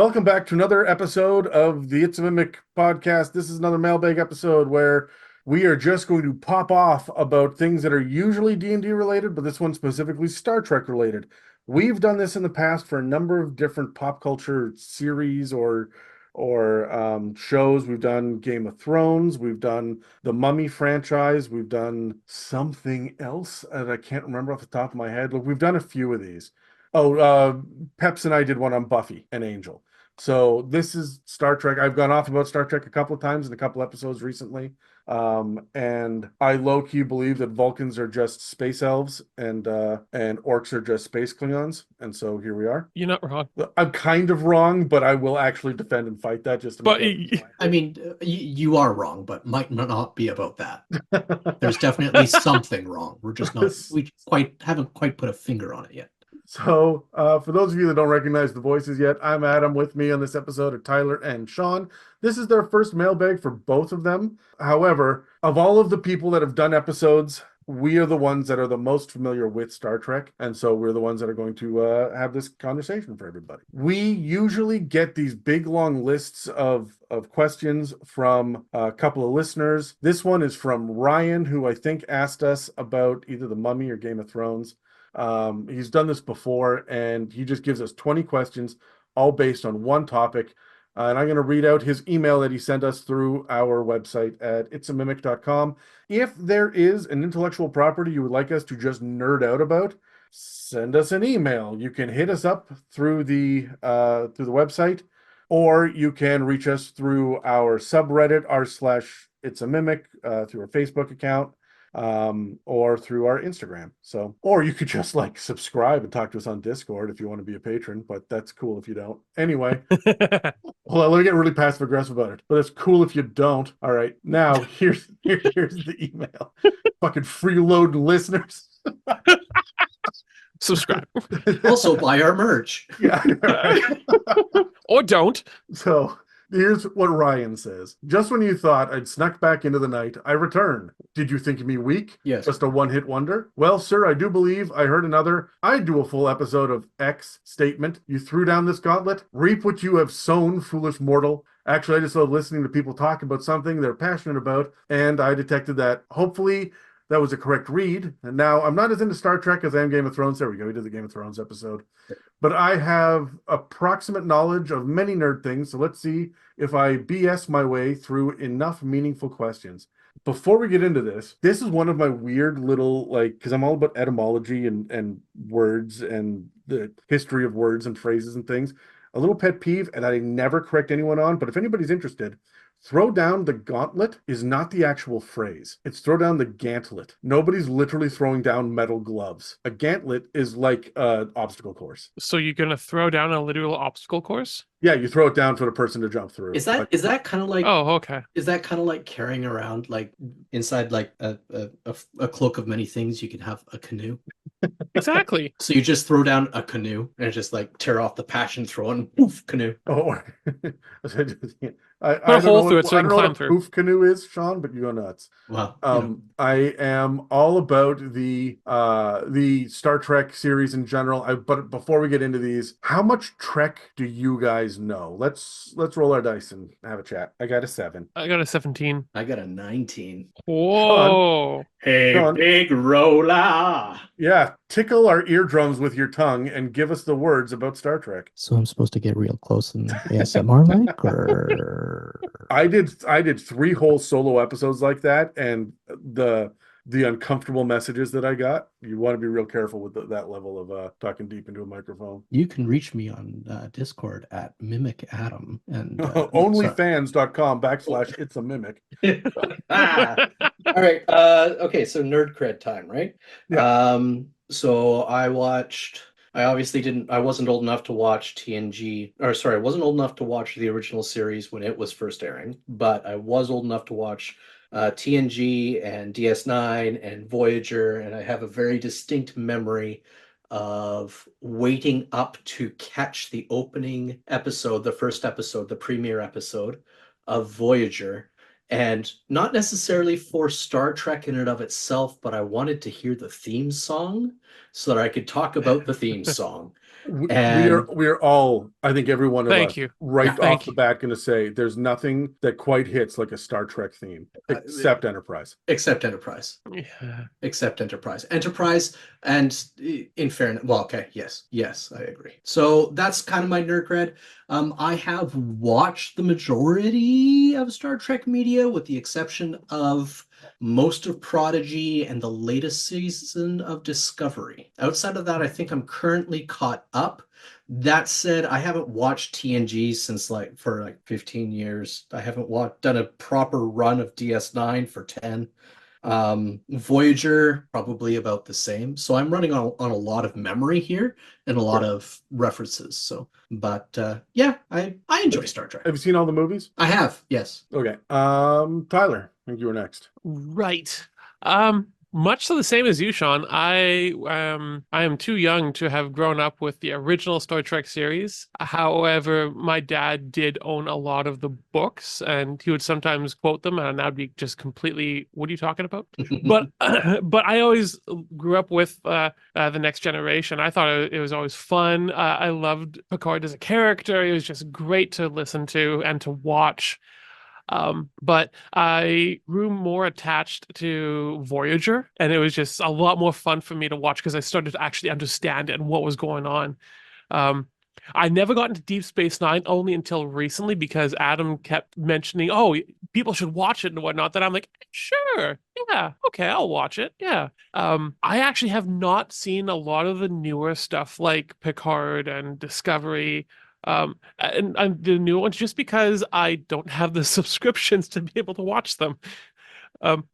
Welcome back to another episode of the It's a Mimic podcast. This is another Mailbag episode where we are just going to pop off about things that are usually D&D related, but this one specifically Star Trek related. We've done this in the past for a number of different pop culture series or shows. We've done Game of Thrones. We've done the Mummy franchise. We've done something else that I can't remember off the top of my head. Look, we've done a few of these. Peps and I did one on Buffy and Angel. So this is Star Trek. I've gone off about Star Trek a couple of times in a couple episodes recently. And I low-key believe that Vulcans are just space elves and orcs are just space Klingons. And so here we are. You're not wrong. I'm kind of wrong, but I will actually defend and fight that just to But I mean, you are wrong, but might not be about that. There's definitely something wrong. We're just not, haven't quite put a finger on it yet. So, for those of you that don't recognize the voices yet, I'm Adam. With me on this episode are Tyler and Sean. This is their first mailbag for both of them. However, of all of the people that have done episodes, we are the ones that are the most familiar with Star Trek, and so we're the ones that are going to have this conversation for everybody. We usually get these big, long lists of questions from a couple of listeners. This one is from Ryan, who I think asked us about either The Mummy or Game of Thrones. He's done this before, and he just gives us 20 questions, all based on one topic. And I'm going to read out his email that he sent us through our website at itsamimic.com. If there is an intellectual property you would like us to just nerd out about, send us an email. You can hit us up through the website, or you can reach us through our subreddit r/itsamimic, through our Facebook account, or through our Instagram. So, or you could just subscribe and talk to us on Discord if you want to be a patron, but that's cool if you don't. Anyway, hold on, let me get really passive aggressive about it, but it's cool if you don't. All right, now here's the email. Fucking freeload listeners. subscribe. Also buy our merch. Yeah. Or don't. So here's what Ryan says. Just when you thought I'd snuck back into the night, I return. Did you think me weak? Yes. Just a one-hit wonder? Well, sir, I do believe I heard another I'd do a full episode of X statement. You threw down this gauntlet. Reap what you have sown, foolish mortal. Actually, I just love listening to people talk about something they're passionate about, and I detected that. Hopefully, that was a correct read. And now I'm not as into Star Trek as I am Game of Thrones. There we go. We did the Game of Thrones episode. But I have approximate knowledge of many nerd things. So let's see if I BS my way through enough meaningful questions. Before we get into this is one of my weird little, because I'm all about etymology and words and the history of words and phrases and things. A little pet peeve, and I never correct anyone on, but if anybody's interested, throw down the gauntlet is not the actual phrase. It's throw down the gantlet. Nobody's literally throwing down metal gloves. A gantlet is like an obstacle course. So you're gonna throw down a literal obstacle course? Yeah, you throw it down for the person to jump through. Is that kind of like? Oh, okay. Is that kind of like carrying around inside a cloak of many things? You can have a canoe. Exactly. So you just throw down a canoe and just tear off the passion throw and poof, canoe. Oh, I Put a hole through it so you I can don't know climb what a through. poof canoe is, Sean, but you go nuts. Well, I am all about the Star Trek series in general. But before we get into these, how much Trek do you guys know? Let's roll our dice and have a chat. I got a 7. I got a 17. I got a 19. Whoa. Hey, Sean. big roller. Yeah, tickle our eardrums with your tongue and give us the words about Star Trek. So I'm supposed to get real close and ASMR like, or I did 3 whole solo episodes like that, and the uncomfortable messages that I got, you want to be real careful with that level of talking deep into a microphone. you can reach me on Discord at Mimic Adam and Onlyfans.com/it's a mimic. All right. Okay, so nerd cred time, right? Yeah. So I wasn't old enough to watch I wasn't old enough to watch the original series when it was first airing, but I was old enough to watch TNG and DS9 and Voyager, and I have a very distinct memory of waiting up to catch the opening episode, the first episode, the premiere episode of Voyager. And not necessarily for Star Trek in and of itself, but I wanted to hear the theme song so that I could talk about the theme song. And we are all, I think every one of Thank us, you. right Yeah. off Thank the you. bat, going to say there's nothing that quite hits like a Star Trek theme, except Enterprise. except Enterprise. Yeah. Except Enterprise. Enterprise, and in fairness, well, okay, yes, I agree. So that's kind of my nerd cred. I have watched the majority of Star Trek media, with the exception of most of Prodigy and the latest season of Discovery. Outside of that, I think I'm currently caught up. That said, I haven't watched TNG since for 15 years. I haven't done a proper run of DS9 for 10. Voyager, probably about the same. So I'm running on a lot of memory here and a lot of references. So, but yeah, I enjoy Star Trek. Have you seen all the movies? I have, yes. Okay. Tyler, I think you were next. Right. Much so the same as you, Sean. I am too young to have grown up with the original Star Trek series. However, my dad did own a lot of the books, and he would sometimes quote them, and I'd be just completely, what are you talking about? But but I always grew up with the Next Generation. I thought it was always fun. I loved Picard as a character. It was just great to listen to and to watch. But I grew more attached to Voyager, and it was just a lot more fun for me to watch because I started to actually understand it and what was going on. Um, I never got into Deep Space Nine only until recently because Adam kept mentioning, oh, people should watch it and whatnot. That I'm like, sure, yeah, okay, I'll watch it. Yeah. I actually have not seen a lot of the newer stuff like Picard and Discovery. And the new ones just because I don't have the subscriptions to be able to watch them.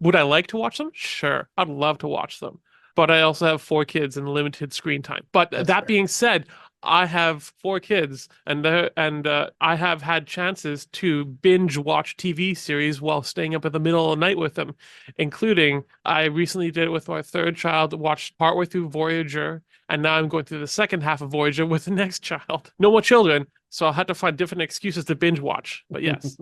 Would I like to watch them? Sure, I'd love to watch them. But I also have 4 kids and limited screen time. But That's that fair. being said, I have 4 kids, and I have had chances to binge watch TV series while staying up in the middle of the night with them, including I recently did it with our third child, watched partway through Voyager, and now I'm going through the second half of Voyager with the next child. No more children, so I'll have to find different excuses to binge watch. But yes.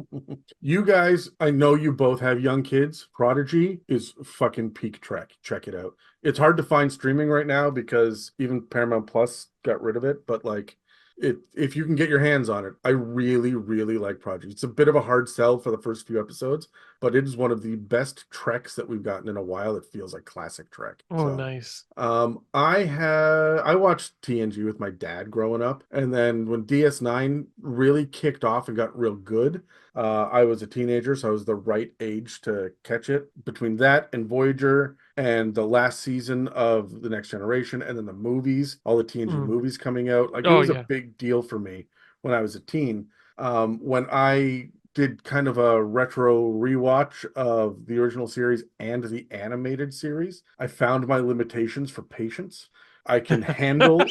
You guys, I know you both have young kids. Prodigy is fucking peak Trek. Check it out. It's hard to find streaming right now because even Paramount Plus got rid of it, but like if you can get your hands on it, I really, really like Prodigy. It's a bit of a hard sell for the first few episodes, but it is one of the best Treks that we've gotten in a while. It feels like classic Trek. Oh, So nice. I watched TNG with my dad growing up, and then when DS9 really kicked off and got real good, I was a teenager, so I was the right age to catch it. Between that and Voyager and the last season of The Next Generation, and then the movies, all the TNG Mm. movies coming out, like it Oh, was a yeah. big deal for me when I was a teen. When I did kind of a retro rewatch of the original series and the animated series, I found my limitations for patience. I can handle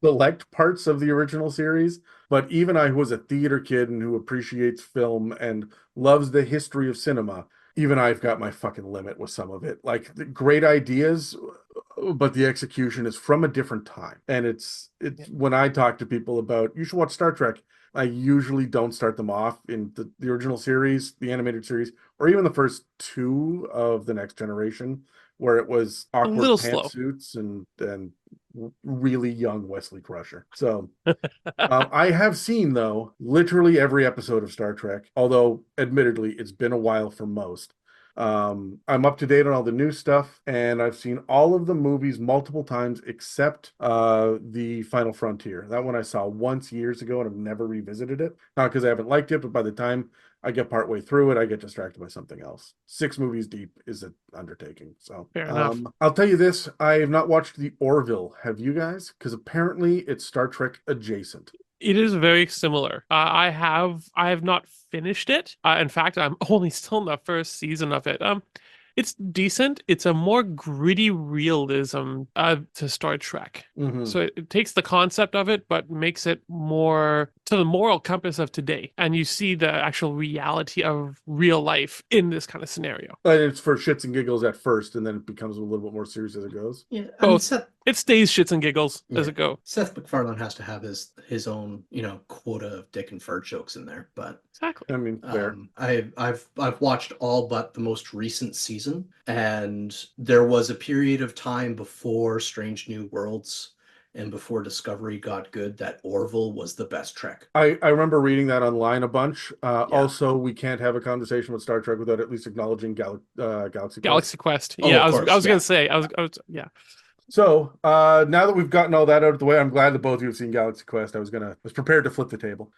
select parts of the original series, but even I, who was a theater kid and who appreciates film and loves the history of cinema, even I've got my fucking limit with some of it. Like the great ideas, but the execution is from a different time. And it's when I talk to people about you should watch Star Trek, I usually don't start them off in the original series, the animated series, or even the first two of the Next Generation, where it was A awkward little slow. pantsuits and really young Wesley Crusher. So I have seen, though, literally every episode of Star Trek, although admittedly, it's been a while for most. I'm up to date on all the new stuff, and I've seen all of the movies multiple times except The Final Frontier. That one I saw once years ago, and I've never revisited it. Not because I haven't liked it, but by the time I get partway through it, I get distracted by something else. 6 movies deep is an undertaking. So Fair enough. I'll tell you this, I have not watched The Orville. Have you guys? Because apparently it's Star Trek adjacent. It is very similar. I have not finished it. In fact, I'm only still in the first season of it. It's decent. It's a more gritty realism to Star Trek. Mhm. So it takes the concept of it, but makes it more to the moral compass of today. And you see the actual reality of real life in this kind of scenario. And it's for shits and giggles at first, and then it becomes a little bit more serious as it goes. Yeah, I mean, Both. It stays shits and giggles as Yeah. it go. Seth MacFarlane has to have his own, quota of dick and fart jokes in there. But Exactly. I mean, fair. I've watched all but the most recent season, and there was a period of time before Strange New Worlds and before Discovery got good, that Orville was the best Trek. I remember reading that online a bunch. Yeah. Also, we can't have a conversation with Star Trek without at least acknowledging Galaxy Quest. Galaxy Quest. Oh, Yeah, of I was course, gonna yeah. say yeah. So now that we've gotten all that out of the way, I'm glad that both of you have seen Galaxy Quest. I was prepared to flip the table.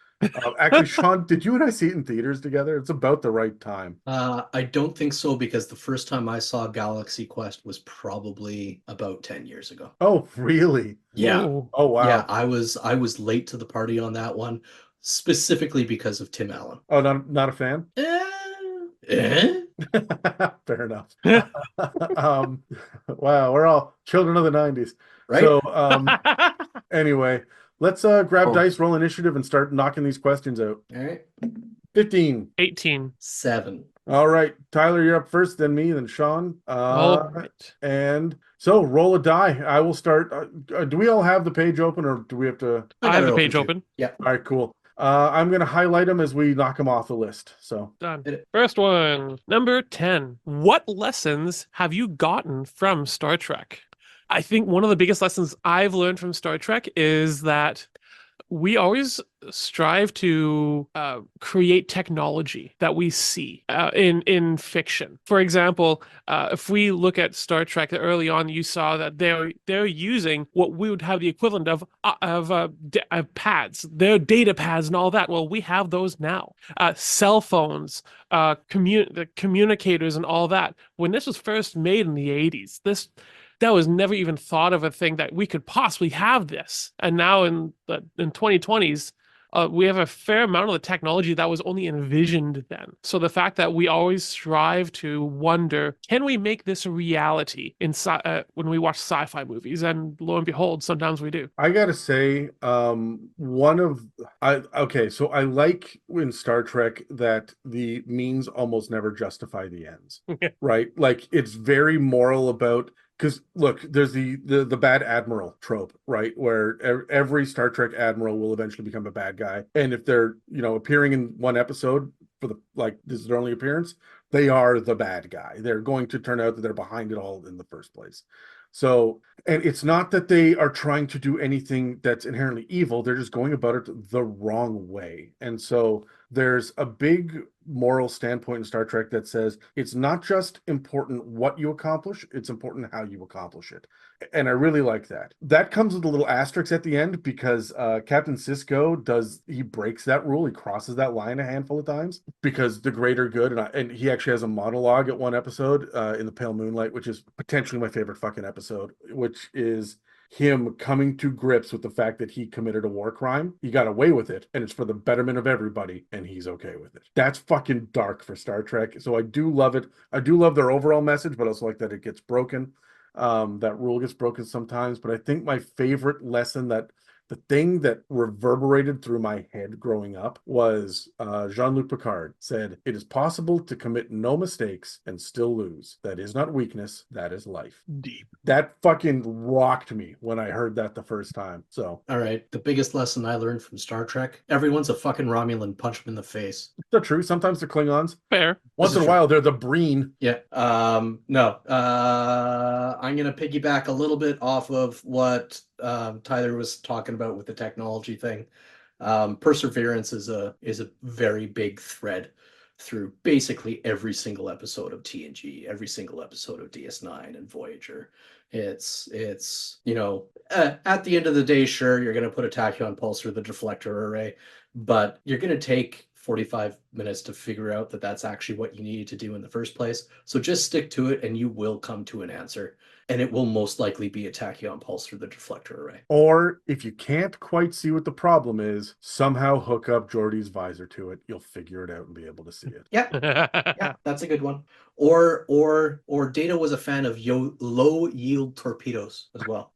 Actually, Sean, did you and I see it in theaters together? It's about the right time. I don't think so, because the first time I saw Galaxy Quest was probably about 10 years ago. Oh, really? Yeah. Ooh. Oh, wow. Yeah, I was late to the party on that one, specifically because of Tim Allen. Oh, not a fan? Fair enough. Wow, we're all children of the 90s. Right? So anyway, let's grab Oh. dice, roll initiative, and start knocking these questions out. All right. 15. 18. 7. All right, Tyler, you're up first, then me, then Sean. All right. And so roll a die. I will start. Do we all have the page open, or do we have to? I got have it the page too. open. Yeah. All right, cool. I'm going to highlight them as we knock them off the list. So Done. Hit it. First one, number 10. What lessons have you gotten from Star Trek? I think one of the biggest lessons I've learned from Star Trek is that we always strive to create technology that we see in fiction. For example, if we look at Star Trek early on, you saw that they're using what we would have the equivalent of pads, their data pads and all that. Well, we have those now. Cell phones, the communicators and all that. When this was first made in the 80s, that was never even thought of a thing that we could possibly have this. And now in 2020s, we have a fair amount of the technology that was only envisioned then. So the fact that we always strive to wonder, can we make this a reality when we watch sci-fi movies? And lo and behold, sometimes we do. I gotta say, so I like in Star Trek that the means almost never justify the ends, right? Like it's very moral about. Because look, there's the bad admiral trope, right? Where every Star Trek admiral will eventually become a bad guy, and if they're appearing in one episode for this is their only appearance, they are the bad guy. They're going to turn out that they're behind it all in the first place. So, and it's not that they are trying to do anything that's inherently evil. They're just going about it the wrong way. And so there's a big moral standpoint in Star Trek that says it's not just important what you accomplish, it's important how you accomplish it. And I really like that. That comes with a little asterisk at the end because Captain Sisko he breaks that rule. He crosses that line a handful of times because the greater good. And he actually has a monologue at one episode in the Pale Moonlight, which is potentially my favorite fucking episode, which is him coming to grips with the fact that he committed a war crime. He got away with it, and it's for the betterment of everybody, and he's okay with it. That's fucking dark for Star Trek. So I do love it. I do love their overall message, but I also like that it gets broken. That rule gets broken sometimes. But I think my favorite lesson the thing that reverberated through my head growing up was Jean-Luc Picard said, "It is possible to commit no mistakes and still lose. That is not weakness, that is life." Deep. That fucking rocked me when I heard that the first time. So, all right, the biggest lesson I learned from Star Trek: everyone's a fucking Romulan. Punch them in the face. it's the truth. Sometimes they're Klingons. Fair. Once in a while, they're the Breen. Yeah. No. I'm gonna piggyback a little bit off of what Tyler was talking about with the technology thing. Perseverance is a very big thread through basically every single episode of TNG, every single episode of DS9 and Voyager. It's at the end of the day, sure, you're gonna put a tachyon pulse through the deflector array, but you're gonna take 45 minutes to figure out that that's actually what you needed to do in the first place. So just stick to it and you will come to an answer. And it will most likely be a tachyon pulse through the deflector array. Or if you can't quite see what the problem is, somehow hook up Geordi's visor to it. You'll figure it out and be able to see it. Yeah, yeah, that's a good one. Or Data was a fan of low yield torpedoes as well.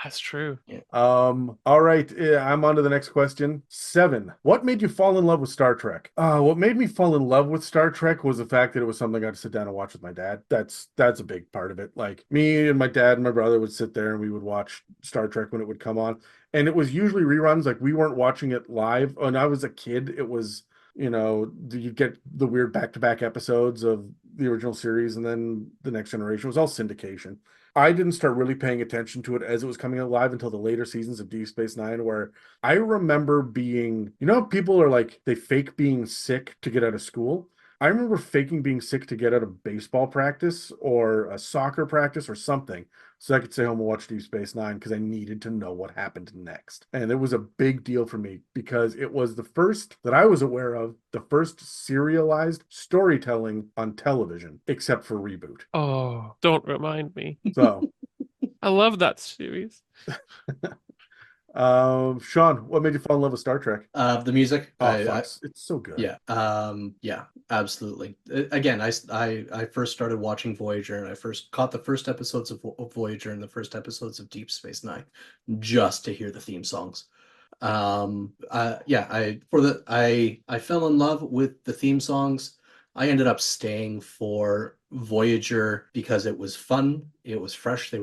That's true. Yeah. All right, I'm on to the next question. 7. What made you fall in love with Star Trek? What made me fall in love with Star Trek was the fact that it was something I got to sit down and watch with my dad. That's a big part of it. Like me and my dad and my brother would sit there and we would watch Star Trek when it would come on. And it was usually reruns. Like we weren't watching it live. When I was a kid, it was, you'd get the weird back-to-back episodes of the original series, and then the Next Generation was all syndication. I didn't start really paying attention to it as it was coming out live until the later seasons of Deep Space Nine, where I remember being, people are like, they fake being sick to get out of school. I remember faking being sick to get out of baseball practice or a soccer practice or something, so I could stay home and watch Deep Space Nine because I needed to know what happened next. And it was a big deal for me because it was the first that I was aware of, the first serialized storytelling on television, except for Reboot. Oh, don't remind me. So, I love that series. Sean, what made you fall in love with Star Trek? The music. Oh, fuck, it's so good. Yeah. Yeah, absolutely. Again, I first started watching Voyager, and I first caught the first episodes of Voyager and the first episodes of Deep Space Nine just to hear the theme songs. Yeah, I fell in love with the theme songs. I ended up staying for Voyager because it was fun, it was fresh.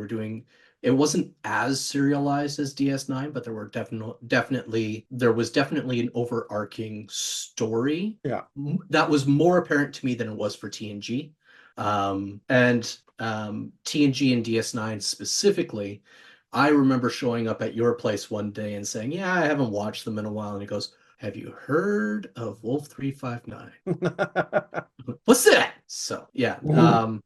It wasn't as serialized as DS9, but there was definitely an overarching story. Yeah. That was more apparent to me than it was for TNG. And TNG and DS9 specifically, I remember showing up at your place one day and saying, "Yeah, I haven't watched them in a while." And he goes, "Have you heard of Wolf 359?" What's that? So yeah.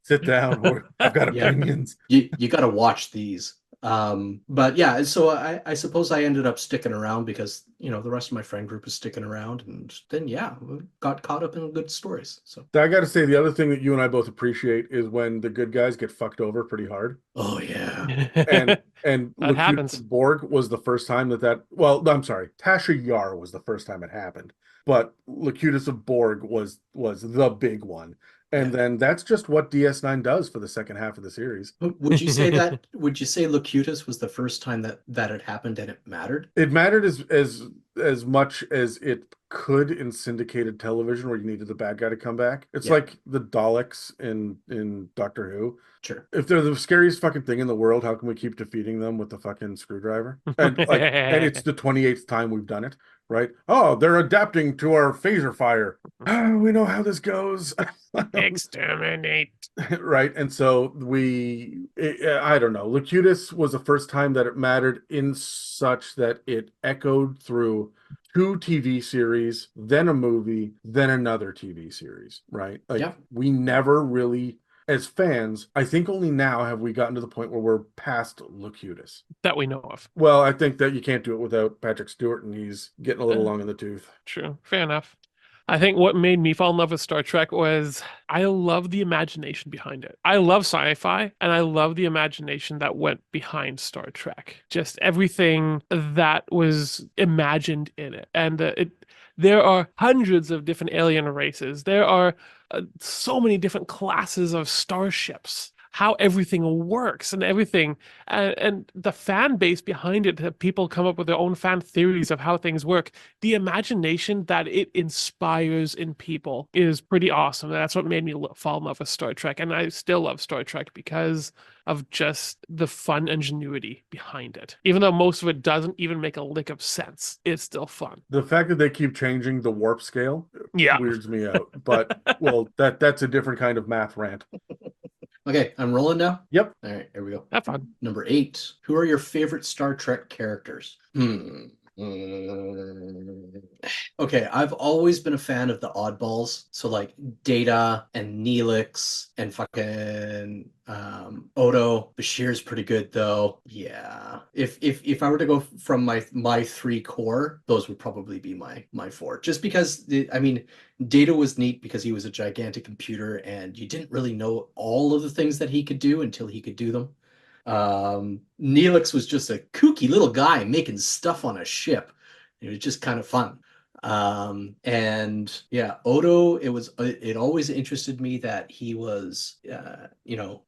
Sit down. I've got opinions. You got to watch these. But yeah, so I suppose I ended up sticking around because the rest of my friend group is sticking around, and then got caught up in good stories. So I got to say, the other thing that you and I both appreciate is when the good guys get fucked over pretty hard. Oh yeah. And that happens. Borg was the first time well, I'm sorry, Tasha Yar was the first time it happened, but Locutus of Borg was the big one. And then that's just what DS9 does for the second half of the series. Would you say that? Would you say Locutus was the first time that it happened and it mattered? It mattered as much as it could in syndicated television, where you needed the bad guy to come back. It's like the Daleks in Doctor Who. Sure. If they're the scariest fucking thing in the world, how can we keep defeating them with the fucking screwdriver? And it's the 28th time we've done it, right? Oh, they're adapting to our phaser fire. We know how this goes. Exterminate. Right. And so I don't know. Locutus was the first time that it mattered in such that it echoed through 2 TV series, then a movie, then another TV series, right? We never really, as fans, I think only now have we gotten to the point where we're past Locutus. That we know of. Well, I think that you can't do it without Patrick Stewart, and he's getting a little long in the tooth. True. Fair enough. I think what made me fall in love with Star Trek was I love the imagination behind it. I love sci-fi, and I love the imagination that went behind Star Trek. Just everything that was imagined in it. And there are hundreds of different alien races. There are so many different classes of starships. How everything works and everything, and the fan base behind it. People come up with their own fan theories of how things work. The imagination that it inspires in people is pretty awesome. That's what made me fall in love with Star Trek, and I still love Star Trek because of just the fun ingenuity behind it. Even though most of it doesn't even make a lick of sense, it's still fun. The fact that they keep changing the warp scale weirds me out. But well, that's a different kind of math rant. Okay, I'm rolling now? Yep. All right, here we go. Have fun. Number 8. Who are your favorite Star Trek characters? Okay, I've always been a fan of the oddballs. So like Data and Neelix and fucking Odo. Bashir's pretty good though. Yeah. If I were to go from my 3 core, those would probably be my 4. Just because Data was neat because he was a gigantic computer and you didn't really know all of the things that he could do until he could do them. Neelix was just a kooky little guy making stuff on a ship. It was just kind of fun. And yeah, Odo, it always interested me that he was a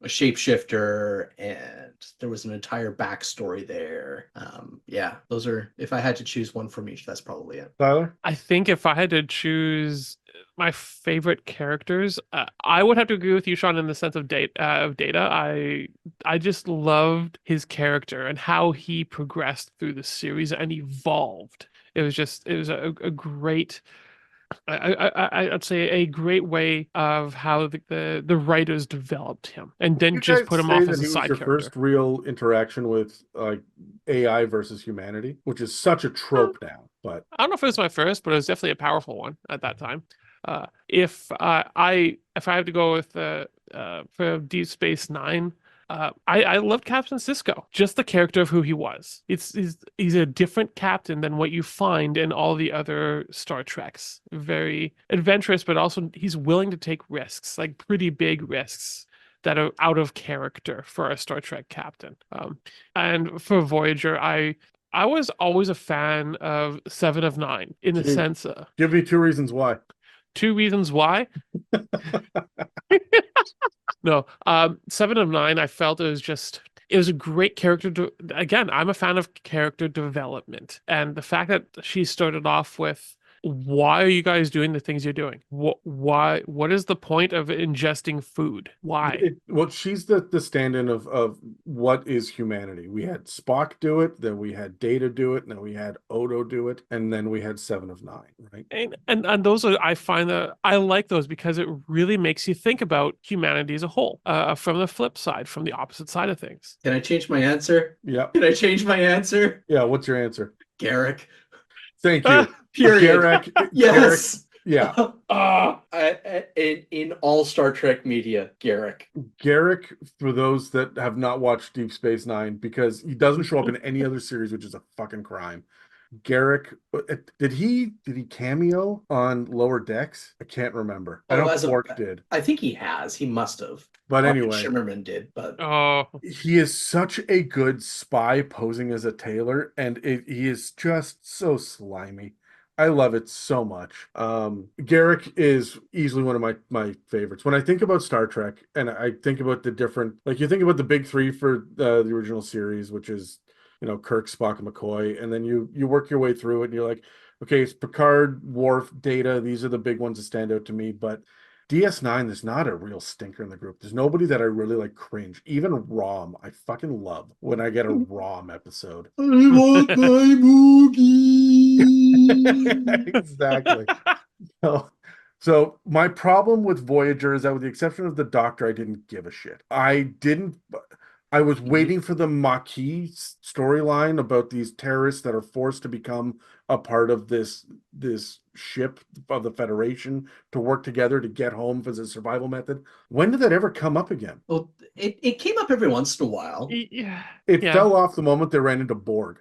shapeshifter, and there was an entire backstory there. Yeah, those are, if I had to choose one from each, that's probably it. Tyler? I think if I had to choose my favorite characters, I would have to agree with you, Sean, in the sense of Data. I just loved his character and how he progressed through the series and evolved. It was a great I'd say a great way of how the writers developed him, and You didn't just guys put him say off that as a he was side your character. first real interaction with like AI versus humanity, which is such a trope now. But I don't know if it was my first, but it was definitely a powerful one at that time. If I have to go with for Deep Space Nine, I loved Captain Sisko, just the character of who he was. He's a different captain than what you find in all the other Star Treks. Very adventurous, but also he's willing to take risks, like pretty big risks that are out of character for a Star Trek captain. And for Voyager, I was always a fan of Seven of Nine in the Gee, sense give me 2 reasons why. 2 reasons why. No, Seven of Nine, I felt it was a great character. Again, I'm a fan of character development, and the fact that she started off with, "Why are you guys doing the things you're doing? Why? What is the point of ingesting food? Why?" Well, she's the stand-in of what is humanity. We had Spock do it, then we had Data do it, and then we had Odo do it, and then we had Seven of Nine, right? And those are, I find that I like those because it really makes you think about humanity as a whole, from the flip side, from the opposite side of things. Can I change my answer? Yeah. Can I change my answer? Yeah, what's your answer? Garrick. Thank you. Period. Garrick. Yes. Yeah. In all Star Trek media, Garrick. Garrick, for those that have not watched Deep Space Nine, because he doesn't show up in any other series, which is a fucking crime. Garrick, did he cameo on Lower Decks? I can't remember. I know Quark did. I think he has. He must have. But Martin anyway, Shimmerman did. But he is such a good spy posing as a tailor, and he is just so slimy. I love it so much. Garrick is easily one of my favorites. When I think about Star Trek, and I think about the different, like you think about the big three for the original series, which is, Kirk, Spock, and McCoy, and then you work your way through it, and you're like, okay, it's Picard, Worf, Data. These are the big ones that stand out to me, but DS9, there's not a real stinker in the group. There's nobody that I really like cringe. Even Rom, I fucking love when I get a Rom episode. I want my boogie. Exactly. So my problem with Voyager is that, with the exception of the Doctor, I didn't give a shit. I was waiting for the Maquis storyline about these terrorists that are forced to become a part of this ship of the Federation to work together to get home as a survival method. When did that ever come up again? Well, it came up every once in a while. Yeah. It fell off the moment they ran into Borg.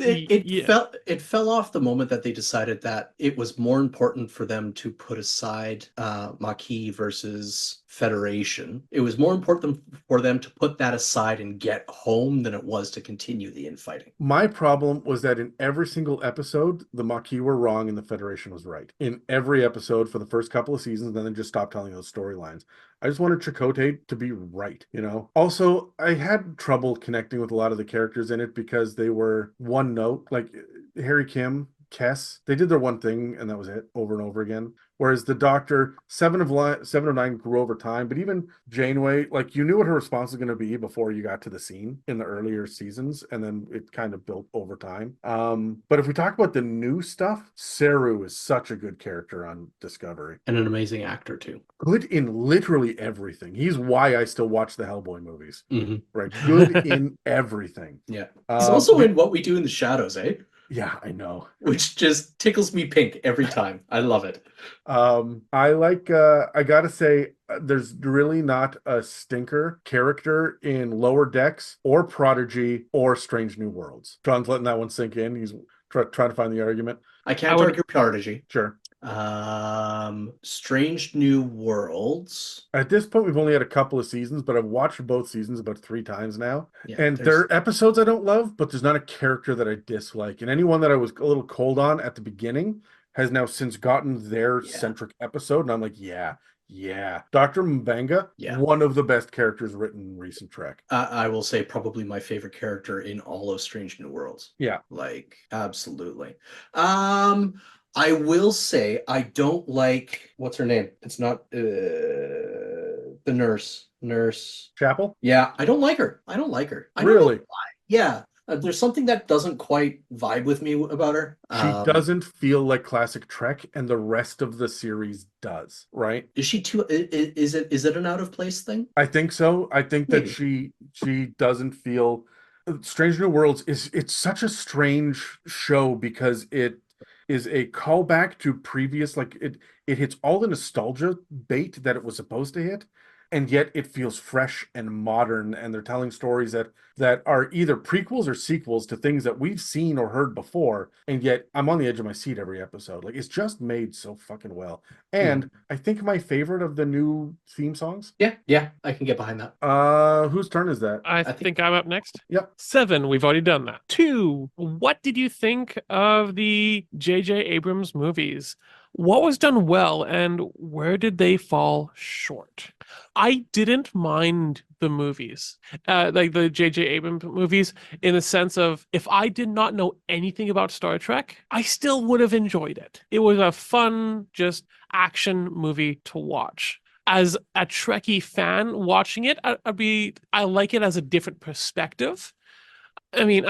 It fell off the moment that they decided that it was more important for them to put aside Maquis versus Federation. It was more important for them to put that aside and get home than it was to continue the infighting. My problem was that in every single episode, the Maquis were wrong and the Federation was right. In every episode for the first couple of seasons, then they just stopped telling those storylines. I just wanted Chakotay to be right, Also, I had trouble connecting with a lot of the characters in it because they were one note, like Harry Kim, Kess. They did their one thing and that was it, over and over again. Whereas the Doctor, Seven of Nine grew over time, but even Janeway, like you knew what her response was going to be before you got to the scene in the earlier seasons, and then it kind of built over time. But if we talk about the new stuff, Saru is such a good character on Discovery. And an amazing actor too. Good in literally everything. He's why I still watch the Hellboy movies. Mm-hmm. Right? Good in everything. Yeah. He's also in What We Do in the Shadows, eh? Yeah, I know. Which just tickles me pink every time. I love it. I gotta say, there's really not a stinker character in Lower Decks or Prodigy or Strange New Worlds. John's letting that one sink in. He's trying to find the argument. I can't argue Prodigy. Sure. Strange New Worlds. At this point, we've only had a couple of seasons, but I've watched both seasons about 3 times now. Yeah, and there are episodes I don't love, but there's not a character that I dislike. And anyone that I was a little cold on at the beginning has now since gotten their centric episode. And I'm like, yeah. Dr. Mbanga, one of the best characters written in recent Trek. I will say probably my favorite character in all of Strange New Worlds. Yeah. Like, absolutely. I will say I don't like, what's her name? It's not the nurse. Chapel? Yeah, I don't like her. I don't really? know why. Yeah. There's something that doesn't quite vibe with me about her. She doesn't feel like classic Trek, and the rest of the series does, right? Is she too? Is it an out of place thing? I think so. I think that Maybe. she doesn't feel Strange New Worlds it's such a strange show because it is a callback to previous, like it hits all the nostalgia bait that it was supposed to hit, and yet it feels fresh and modern, and they're telling stories that are either prequels or sequels to things that we've seen or heard before, and yet I'm on the edge of my seat every episode. Like, it's just made so fucking well. And I think my favorite of the new theme songs. Yeah, I can get behind that. Whose turn is that? I think I'm up next. Yep. 7, we've already done that. 2, what did you think of the J.J. Abrams movies? What was done well, and where did they fall short? I didn't mind the movies, like the J.J. Abrams movies, in the sense of, if I did not know anything about Star Trek, I still would have enjoyed it. It was a fun, just action movie to watch. As a Trekkie fan watching it, I like it as a different perspective. I mean,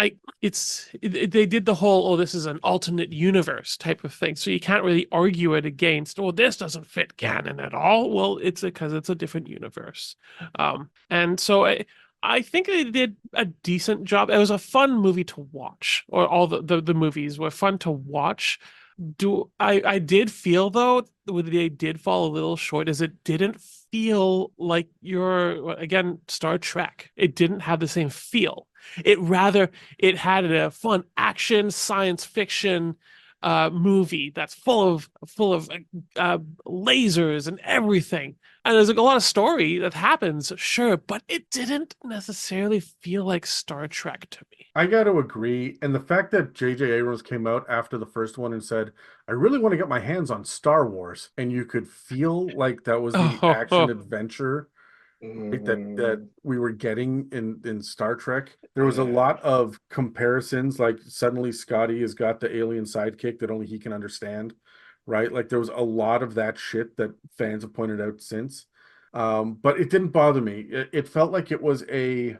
they did the whole, oh, this is an alternate universe type of thing, so you can't really argue it against, oh, this doesn't fit canon at all. Well, it's because it's a different universe, and so I think they did a decent job. It was a fun movie to watch, or all the movies were fun to watch. I did feel, though, they did fall a little short, as it didn't feel like again, Star Trek. It didn't have the same feel. It had a fun action science fiction movie that's full of lasers and everything. And there's like a lot of story that happens, sure, but it didn't necessarily feel like Star Trek to me. I got to agree. And the fact that J.J. Abrams came out after the first one and said, I really want to get my hands on Star Wars. And you could feel like that was the action adventure that we were getting in Star Trek. There was a lot of comparisons, like suddenly Scotty has got the alien sidekick that only he can understand, right? Like, there was a lot of that shit that fans have pointed out since. But it didn't bother me. It felt like it was a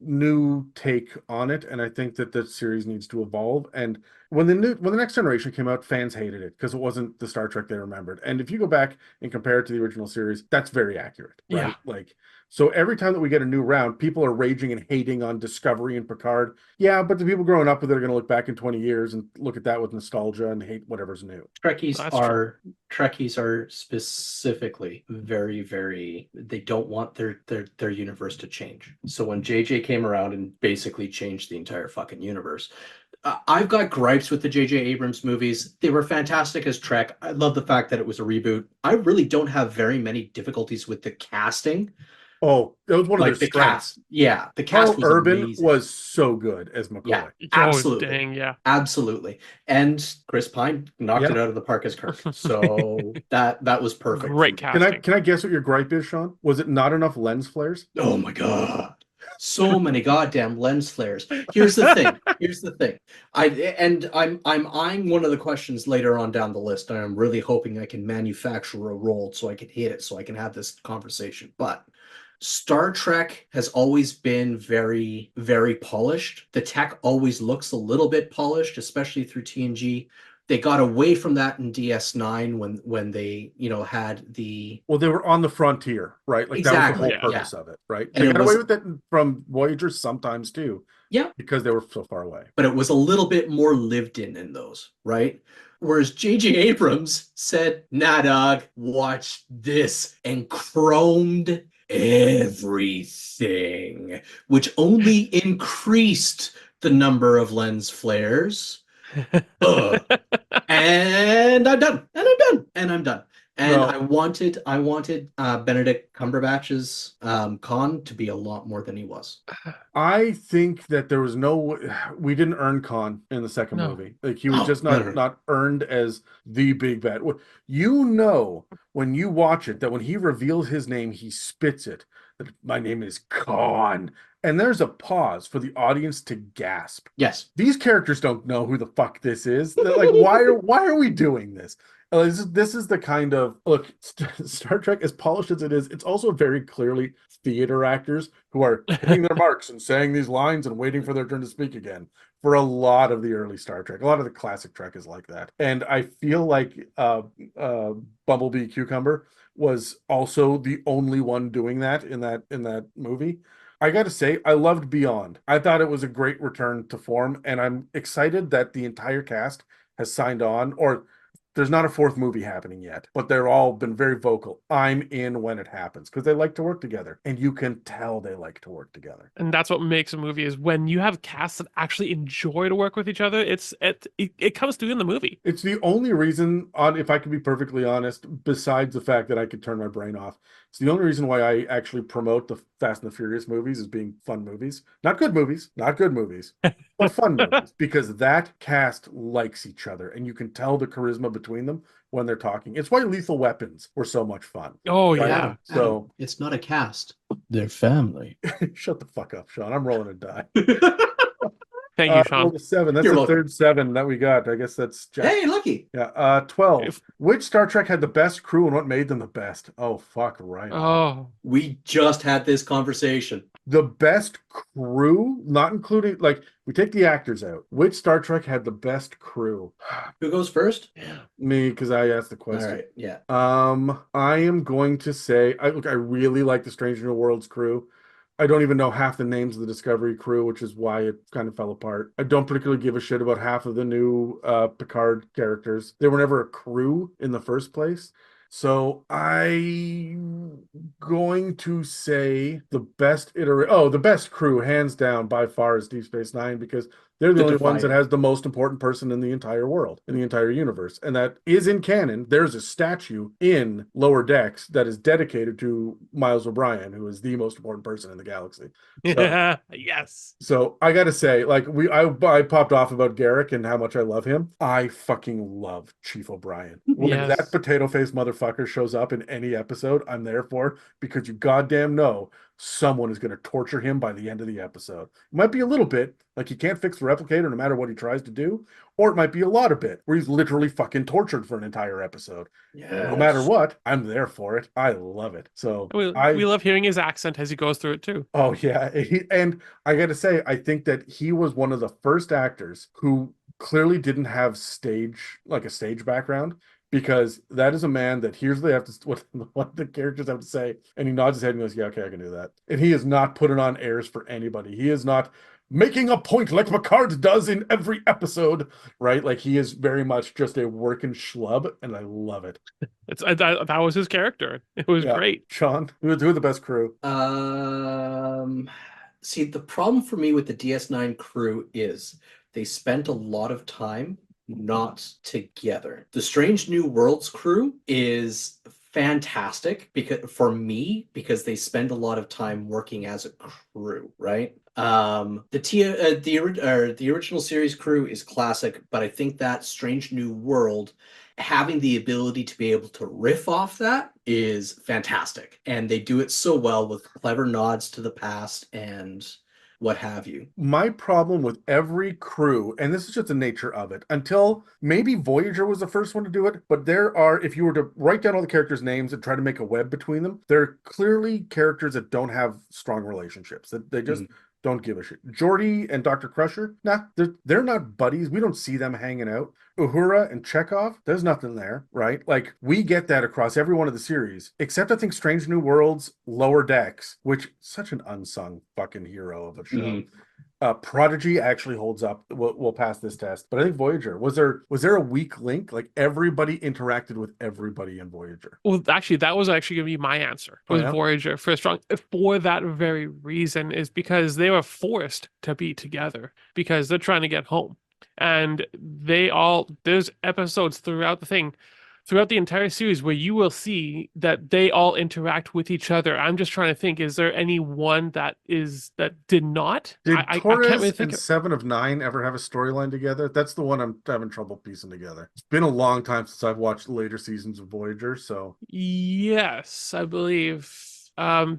new take on it, and I think that the series needs to evolve. And when the Next Generation came out, fans hated it because it wasn't the Star Trek they remembered. And if you go back and compare it to the original series, that's very accurate, right? Yeah. Like, so every time that we get a new round, people are raging and hating on Discovery and Picard. Yeah, but the people growing up with it are going to look back in 20 years and look at that with nostalgia and hate whatever's new. Trekkies are specifically very, very, they don't want their universe to change. So when JJ came around and basically changed the entire fucking universe, I've got gripes with the J.J. Abrams movies. They were fantastic as Trek. I love the fact that it was a reboot. I really don't have very many difficulties with the casting. Oh, that was one of Like their the strengths. cast. Yeah, the cast Carl was Urban amazing. was so good as McCoy. Yeah, Oh, absolutely. dang, yeah. Absolutely. And Chris Pine knocked it out of the park as Kirk. So that was perfect. Great casting. Can I guess what your gripe is, Sean? Was it not enough lens flares? Oh my god. So many goddamn lens flares. Here's the thing. I'm eyeing one of the questions later on down the list, and I'm really hoping I can manufacture a role so I can hit it, so I can have this conversation. But Star Trek has always been very, very polished. The tech always looks a little bit polished, especially through TNG. They got away from that in DS9 when they, had the... Well, they were on the frontier, right? Like, exactly. that was the whole purpose of it, right? And they got away with it from Voyager sometimes too. Yeah. Because they were so far away. But it was a little bit more lived in those, right? Whereas J.J. Abrams said, nah, dog, watch this, and chromed everything, which only increased the number of lens flares. And I'm done. And No. I wanted Benedict Cumberbatch's Khan to be a lot more than he was. I think that there was we didn't earn Khan in the second movie. Like, he was just not earned as the big bad. When you watch it, that when he reveals his name, he spits it. That my name is Khan. And there's a pause for the audience to gasp. Yes. These characters don't know who the fuck this is. They're like, why are we doing this? This is the kind of look. Star Trek, as polished as it is, it's also very clearly theater actors who are hitting their marks and saying these lines and waiting for their turn to speak again. For a lot of the early Star Trek, a lot of the classic Trek is like that, and I feel like Bumblebee Cucumber was also the only one doing that in that movie. I got to say, I loved Beyond. I thought it was a great return to form, and I'm excited that the entire cast has signed on, or there's not a fourth movie happening yet, but they're all been very vocal. I'm in when it happens because they like to work together, and you can tell they like to work together. And that's what makes a movie is when you have casts that actually enjoy to work with each other. It comes through in the movie. It's the only reason, if I can be perfectly honest, besides the fact that I could turn my brain off, it's the only reason why I actually promote the Fast and the Furious movies as being fun movies. Not good movies, but fun movies. Because that cast likes each other, and you can tell the charisma between them when they're talking. It's why Lethal Weapons were so much fun. Oh Right? yeah. So it's not a cast. Their family. shut the fuck up, Sean. I'm rolling a die. Thank you, Sean. Roll a 7. That's You're the welcome. third 7 that we got. I guess that's Jack. Hey, lucky. Yeah. 12. If- Which Star Trek had the best crew and what made them the best? Oh, fuck right. Oh, We just had this conversation. The best crew, not including, like, we take the actors out. Which Star Trek had the best crew? Who goes first? Me, because I asked the All question. right. Yeah. I am going to say, I really like the Strange New Worlds crew. I don't even know half the names of the Discovery crew, which is why it kind of fell apart. I don't particularly give a shit about half of the new Picard characters. They were never a crew in the first place. So I'm going to say the best crew, hands down, by far, is Deep Space Nine, because they're the only ones that has the most important person in the entire world, in the entire universe. And that is in canon. There's a statue in Lower Decks that is dedicated to Miles O'Brien, who is the most important person in the galaxy. yeah. Yes. So I gotta say, like, I popped off about Garrick and how much I love him. I fucking love Chief O'Brien. When Yes. that potato face motherfucker shows up in any episode, I'm there for, because you goddamn know someone is going to torture him by the end of the episode. It might be a little bit, like he can't fix the replicator no matter what he tries to do, or it might be a lot of bit where he's literally fucking tortured for an entire episode. No matter what, I'm there for it. I love it. So We love hearing his accent as he goes through it too. Oh yeah, and I got to say, I think that he was one of the first actors who clearly didn't have a stage background, because that is a man that hears they have to what the characters have to say, and he nods his head and goes, "Yeah, okay, I can do that." And he is not putting on airs for anybody. He is not making a point like Picard does in every episode, right? Like, he is very much just a working schlub, and I love it. That was his character. It was great. Sean, who are the best crew? See, the problem for me with the DS9 crew is they spent a lot of time not together. The Strange New Worlds crew is fantastic because they spend a lot of time working as a crew, right? The original series crew is classic, but I think that Strange New World, having the ability to be able to riff off that, is fantastic, and they do it so well with clever nods to the past and what have you. My problem with every crew, and this is just the nature of it, until maybe Voyager was the first one to do it, but if you were to write down all the characters' names and try to make a web between them, they're clearly characters that don't have strong relationships. That they just don't give a shit. Geordi and Dr. Crusher, they're not buddies. We don't see them hanging out. Uhura and Chekhov, there's nothing there, right? Like, we get that across every one of the series, except I think Strange New Worlds, Lower Decks, which such an unsung fucking hero of a show. Prodigy actually holds up. We'll pass this test, but I think Voyager, was there a weak link? Like, everybody interacted with everybody in Voyager. Well, actually, that was actually going to be my answer. Was Voyager for that very reason, is because they were forced to be together because they're trying to get home, and there's episodes throughout the entire series where you will see that they all interact with each other. I'm just trying to think, is there any one that did not? Did I can't Torres really think and 7 of 9 ever have a storyline together? That's the one I'm having trouble piecing together. It's been a long time since I've watched later seasons of Voyager, so. Yes, I believe.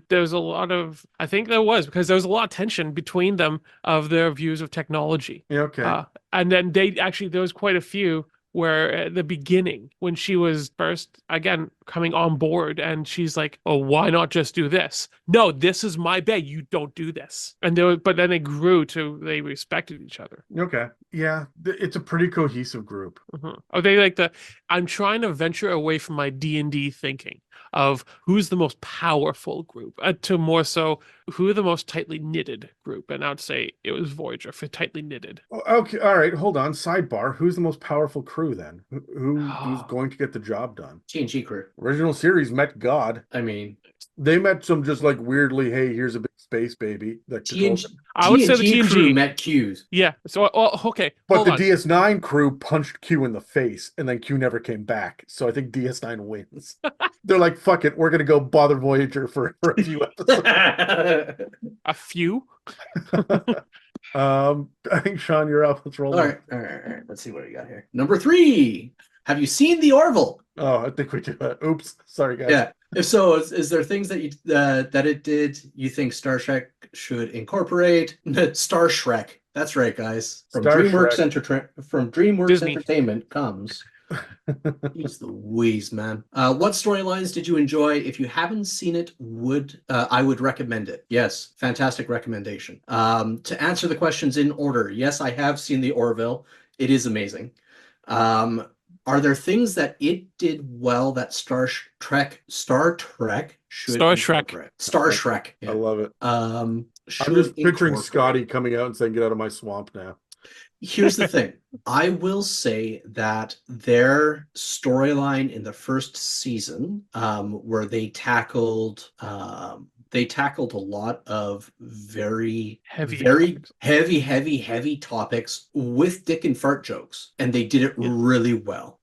There's a lot of, I think there was, because there was a lot of tension between them of their views of technology. Yeah, okay. And then there was quite a few where at the beginning, when she was first, again, coming on board, and she's like, oh, why not just do this? No, this is my bed. You don't do this. And but then it grew to they respected each other. Okay. Yeah, it's a pretty cohesive group. Are they like I'm trying to venture away from my D&D thinking of who's the most powerful group to more so who are the most tightly knitted group. And I would say it was Voyager for tightly knitted. Okay, all right, hold on. Sidebar. Who's the most powerful crew then? Who's going to get the job done? TNG crew. Original series met God. I mean, They met some just like weirdly, hey, here's a big space baby that controls TNG, it. I would say the TNG crew TNG. met Q's. Yeah. So, okay. But hold the on. DS9 crew punched Q in the face, and then Q never came back. So I think DS9 wins. They're like, fuck it, we're gonna go bother Voyager for a few episodes. A few. I think Sean, you're up. Let's roll. All right. Let's see what we got here. Number 3. Have you seen The Orville? Oh, I think we do that. Oops, sorry guys. Yeah. If so, is there things that you that it did you think Star Trek should incorporate? Star Shrek. That's right, guys. From Star DreamWorks Disney. Entertainment comes. He's the wheeze, man. What storylines did you enjoy? If you haven't seen it, I would recommend it. Yes, fantastic recommendation. To answer the questions in order, yes, I have seen The Orville. It is amazing. Are there things that it did well that Star Trek should Star Shrek. incorporate? Star Shrek. I Yeah. love it. I'm I'm just picturing Scotty coming out and saying, "Get out of my swamp now." Here's the thing. I will say that their storyline in the first season, where they tackled a lot of very heavy topics with dick and fart jokes, and they did it really well.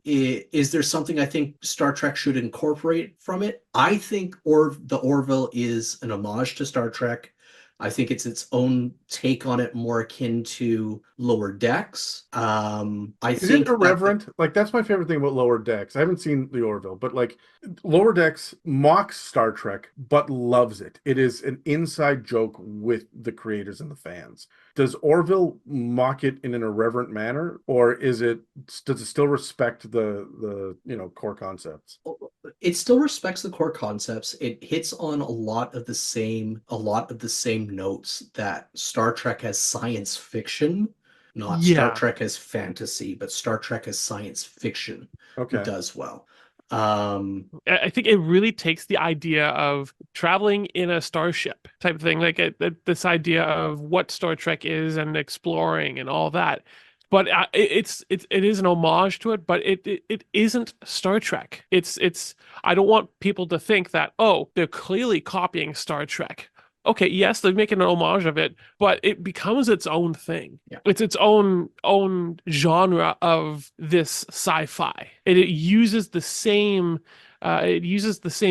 Is there something I think Star Trek should incorporate from it? I think the Orville is an homage to Star Trek. I think it's its own take on it, more akin to Lower Decks. Is it irreverent? Like, that's my favorite thing about Lower Decks. I haven't seen the Orville, but like Lower Decks mocks Star Trek, but loves it. It is an inside joke with the creators and the fans. Does Orville mock it in an irreverent manner, or does it still respect the core concepts? It still respects the core concepts. It hits on a lot of the same notes that Star Trek as science fiction, not Star Trek as fantasy, but Star Trek as science fiction does well. I think it really takes the idea of traveling in a starship type of thing, like this idea of what Star Trek is and exploring and all that. But it is an homage to it, but it isn't Star Trek. It's I don't want people to think that, oh, they're clearly copying Star Trek. Okay, yes, they're making an homage of it, but it becomes its own thing. Yeah. It's its own genre of this sci-fi. It uses the same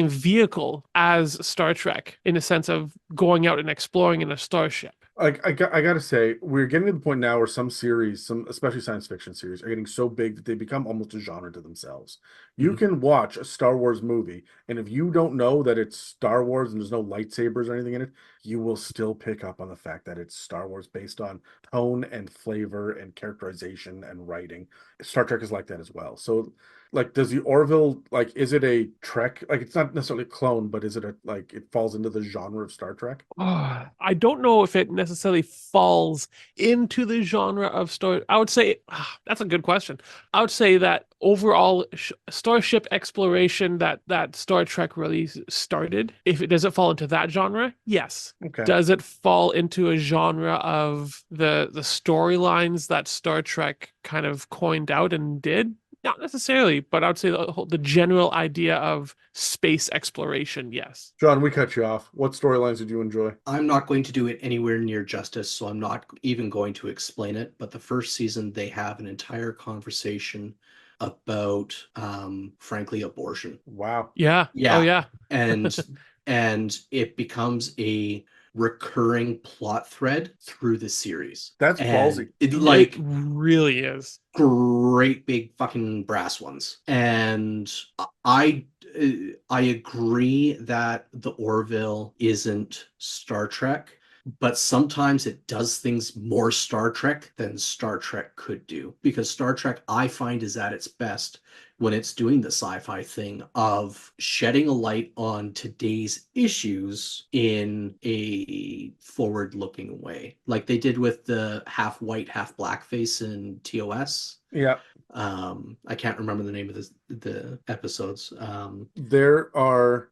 vehicle as Star Trek in a sense of going out and exploring in a starship. I gotta say, we're getting to the point now where some series, especially science fiction series, are getting so big that they become almost a genre to themselves. You can watch a Star Wars movie, and if you don't know that it's Star Wars and there's no lightsabers or anything in it, you will still pick up on the fact that it's Star Wars based on tone and flavor and characterization and writing. Star Trek is like that as well. So, like, does the Orville, like, is it a Trek? Like, it's not necessarily a clone, but is it it falls into the genre of Star Trek? I don't know if it necessarily falls into the genre of Star. I would say that's a good question. I would say that overall starship exploration that Star Trek really started, does it fall into that genre? Yes. Okay. Does it fall into a genre of the storylines that Star Trek kind of coined out and did? Not necessarily, but I would say the general idea of space exploration, yes. John, we cut you off. What storylines did you enjoy? I'm not going to do it anywhere near justice, so I'm not even going to explain it. But the first season, they have an entire conversation about, frankly, abortion. Wow. Yeah. Yeah. Oh, yeah. and it becomes a recurring plot thread through the series. That's ballsy. It really is. Great big fucking brass ones. And I agree that the Orville isn't Star Trek, but sometimes it does things more Star Trek than Star Trek could do, because Star Trek, I find, is at its best when it's doing the sci-fi thing of shedding a light on today's issues in a forward-looking way, like they did with the half white, half black face in TOS. Yeah. I can't remember the name of the episodes. There are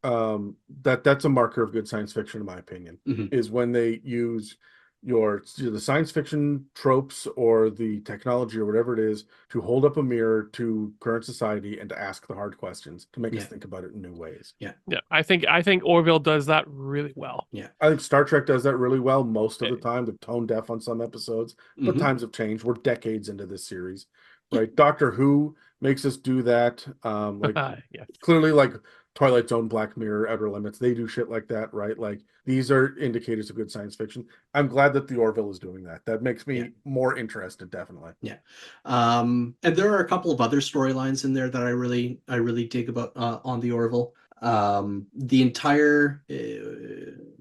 that's a marker of good science fiction, in my opinion, Mhm. is when they use the science fiction tropes or the technology or whatever it is to hold up a mirror to current society and to ask the hard questions to make us think about it in new ways. Yeah, I think Orville does that really well. Yeah, I think Star Trek does that really well most of the time. They're tone deaf on some episodes, but times have changed. We're decades into this series, right? Doctor Who makes us do that. Yeah. Clearly, like Twilight Zone, Black Mirror, Outer Limits, they do shit like that, right? Like these are indicators of good science fiction. I'm glad that the Orville is doing that. That makes me more interested, definitely. Yeah. And there are a couple of other storylines in there that I really dig about on the Orville. The entire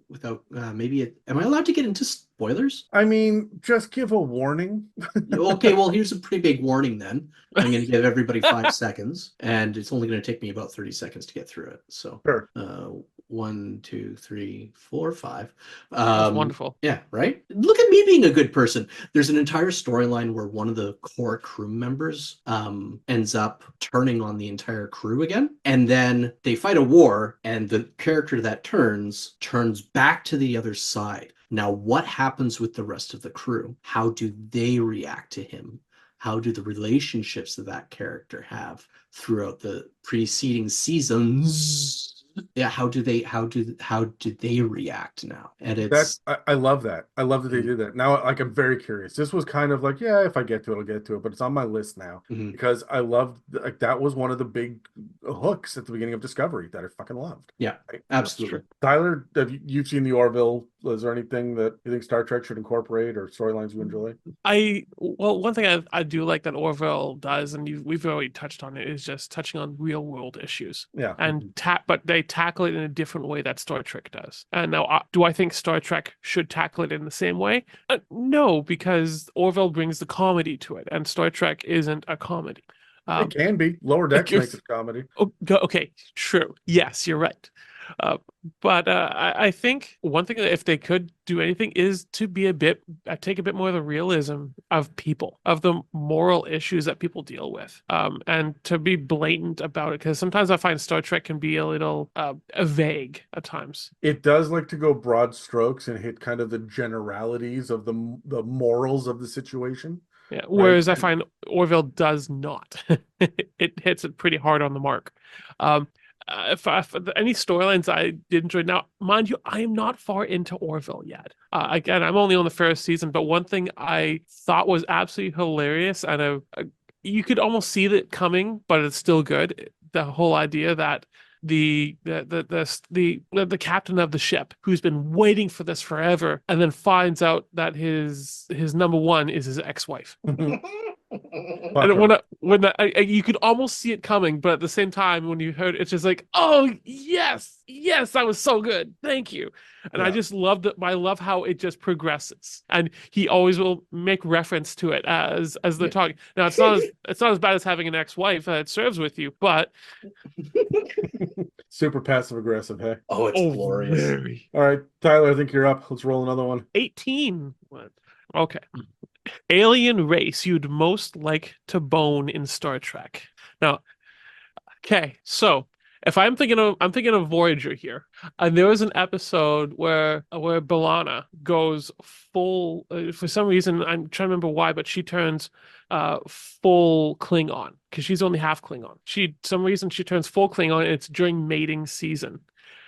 without am I allowed to get into spoilers? I mean, just give a warning. Okay, well, here's a pretty big warning then. I'm going to give everybody 5 seconds, and it's only going to take me about 30 seconds to get through it. So, Sure. 1, 2, 3, 4, 5. That's wonderful. Yeah, right? Look at me being a good person. There's an entire storyline where one of the core crew members ends up turning on the entire crew again, and then they fight a war, and the character that turns back to the other side. Now, what happens with the rest of the crew? How do they react to him? How do the relationships that character have throughout the preceding seasons? Yeah, how do they react now? And it's I love that. I love that they did that. Now, like, I'm very curious. This was kind of like, yeah, if I get to it, I'll get to it, but it's on my list now because I love, like, that was one of the big hooks at the beginning of Discovery that I fucking loved. Yeah, right? absolutely. Tyler, you've seen the Orville? Is there anything that you think Star Trek should incorporate or storylines you enjoy? Well, one thing I do like that Orville does, and we've already touched on it, is just touching on real world issues. Yeah. And but they tackle it in a different way that Star Trek does. And now, do I think Star Trek should tackle it in the same way? No, because Orville brings the comedy to it, and Star Trek isn't a comedy. It can be. Lower Decks makes it comedy. Okay, true. Yes, you're right. But I think one thing that if they could do anything is to be take a bit more of the realism of people, of the moral issues that people deal with, and to be blatant about it. Because sometimes I find Star Trek can be a little vague at times. It does like to go broad strokes and hit kind of the generalities of the morals of the situation. Yeah. Whereas I find Orville does not. It hits it pretty hard on the mark. If any storylines I did enjoy, now mind you, I am not far into Orville yet. Again, I'm only on the first season, but one thing I thought was absolutely hilarious, and you could almost see that coming, but it's still good. The whole idea that the captain of the ship, who's been waiting for this forever, and then finds out that his number one is his ex-wife. And you could almost see it coming, but at the same time, when you heard it, it's just like, oh yes, that was so good, thank you. And I just loved it. I love how it just progresses, and he always will make reference to it as they're talking. Now it's not as bad as having an ex-wife that serves with you, but super passive aggressive. Hey, oh, it's glorious. Very. All right, Tyler, I think you're up. Let's roll another one. 18. Okay. Alien race you'd most like to bone in Star Trek. Now, okay, so if I'm thinking of Voyager here, and there was an episode where B'Elanna goes full for some reason, I'm trying to remember why, but she turns full Klingon because she's only half Klingon. Some reason she turns full Klingon, and it's during mating season.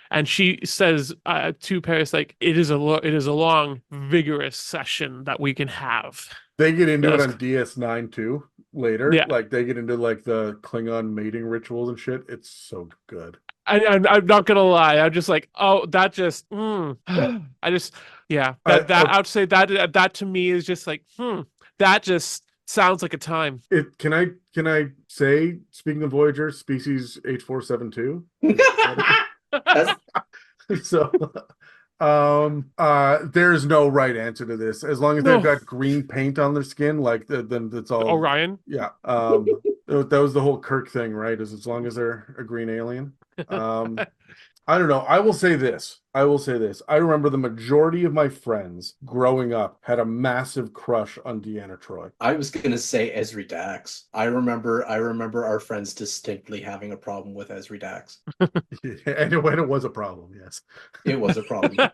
And she says to Paris, like, it is a long, vigorous session that we can have. They get into it on DS9 too later. Yeah. Like they get into like the Klingon mating rituals and shit. It's so good. I'm not gonna lie. I'm just like, oh, that just, I just, yeah. I would say that to me is just like, that just sounds like a time. Can I say, speaking of Voyager, species H472? So There's no right answer to this. As long as they've No. got green paint on their skin, like then it's all Orion. yeah. That was the whole Kirk thing, right? Is as long as they're a green alien. I don't know. I will say this. I remember the majority of my friends growing up had a massive crush on Deanna Troi. I was gonna say Esri Dax. I remember our friends distinctly having a problem with Esri Dax. And when it was a problem, yes. It was a problem.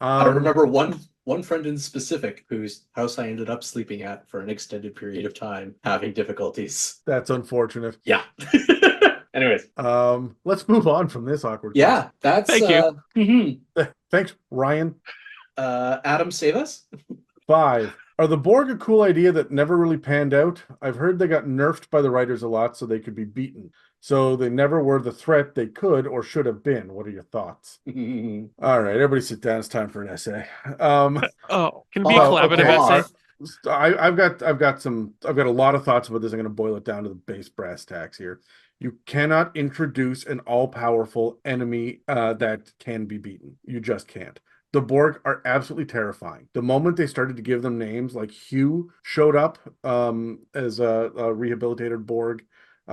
I remember one friend in specific whose house I ended up sleeping at for an extended period of time having difficulties. That's unfortunate. Yeah. Anyways. Let's move on from this awkward. Yeah, that's Thank you. mhm. Thanks, Ryan. Adam, save us. 5. Are the Borg a cool idea that never really panned out? I've heard they got nerfed by the writers a lot so they could be beaten. So they never were the threat they could or should have been. What are your thoughts? All right, everybody sit down. It's time for an essay. Oh, can be a Well, collaborative okay. essay. I've got a lot of thoughts about this. I'm going to boil it down to the base brass tacks here. You cannot introduce an all-powerful enemy that can be beaten. You just can't. The Borg are absolutely terrifying. The moment they started to give them names, like Hugh showed up as a rehabilitated Borg,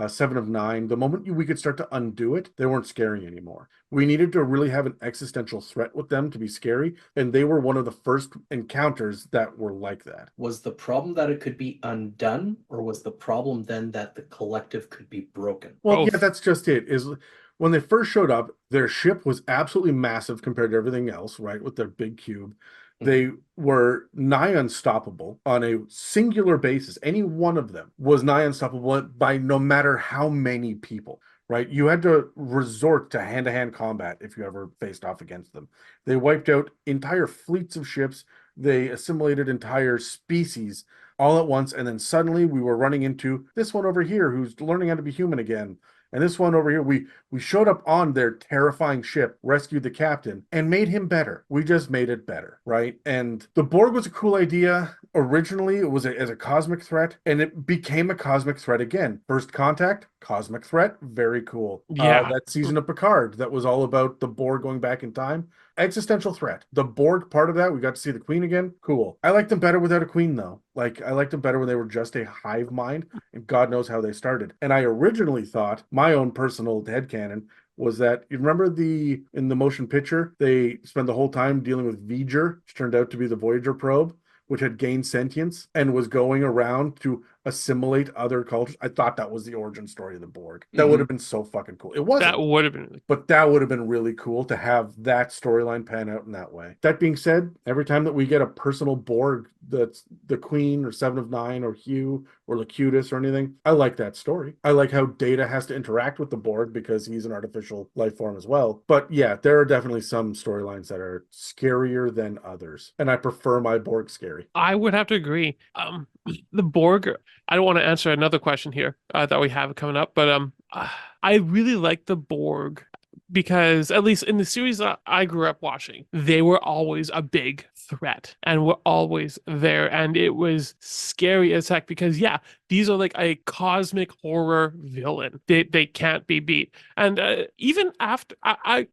7 of 9, the moment we could start to undo it, they weren't scary anymore. We needed to really have an existential threat with them to be scary, and they were one of the first encounters that were like that. Was the problem that it could be undone, or was the problem then that the collective could be broken? Well, Both. yeah, that's just it. Is when they first showed up, their ship was absolutely massive compared to everything else, right? With their big cube. They were nigh unstoppable on a singular basis. Any one of them was nigh unstoppable by no matter how many people, right? You had to resort to hand-to-hand combat if you ever faced off against them. They wiped out entire fleets of ships. They assimilated entire species all at once, and then suddenly we were running into this one over here who's learning how to be human again. And this one over here, we showed up on their terrifying ship, rescued the captain, and made him better. We just made it better, right? And the Borg was a cool idea. Originally, it was as a cosmic threat, and it became a cosmic threat again. First Contact, cosmic threat, very cool. Yeah. That season of Picard, that was all about the Borg going back in time. Existential threat. The Borg part of that, we got to see the Queen again. Cool. I liked them better without a Queen, though. Like, I liked them better when they were just a hive mind, and God knows how they started. And I originally thought, my own personal headcanon, was that you remember in the motion picture, they spend the whole time dealing with V'ger, which turned out to be the Voyager probe, which had gained sentience and was going around to assimilate other cultures. I thought that was the origin story of the Borg. That would have been so fucking cool. It wasn't. That would have been really But that would have been really cool to have that storyline pan out in that way. That being said, every time that we get a personal Borg that's the Queen or 7 of 9 or Hugh or Locutus or anything, I like that story. I like how Data has to interact with the Borg because he's an artificial life form as well. But yeah, there are definitely some storylines that are scarier than others. And I prefer my Borg scary. I would have to agree. The Borg, I don't want to answer another question here that we have coming up, but I really like the Borg because at least in the series that I grew up watching, they were always a big threat and were always there, and it was scary as heck because yeah, these are like a cosmic horror villain. They can't be beat. And even after I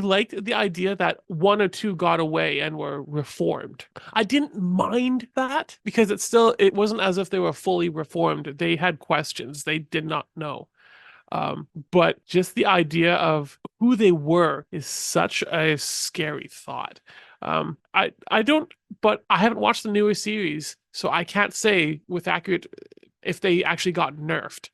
liked the idea that 1 or 2 got away and were reformed. I didn't mind that because it wasn't as if they were fully reformed. They had questions they did not know. But just the idea of who they were is such a scary thought. I don't, but I haven't watched the newer series, so I can't say with accurate if they actually got nerfed.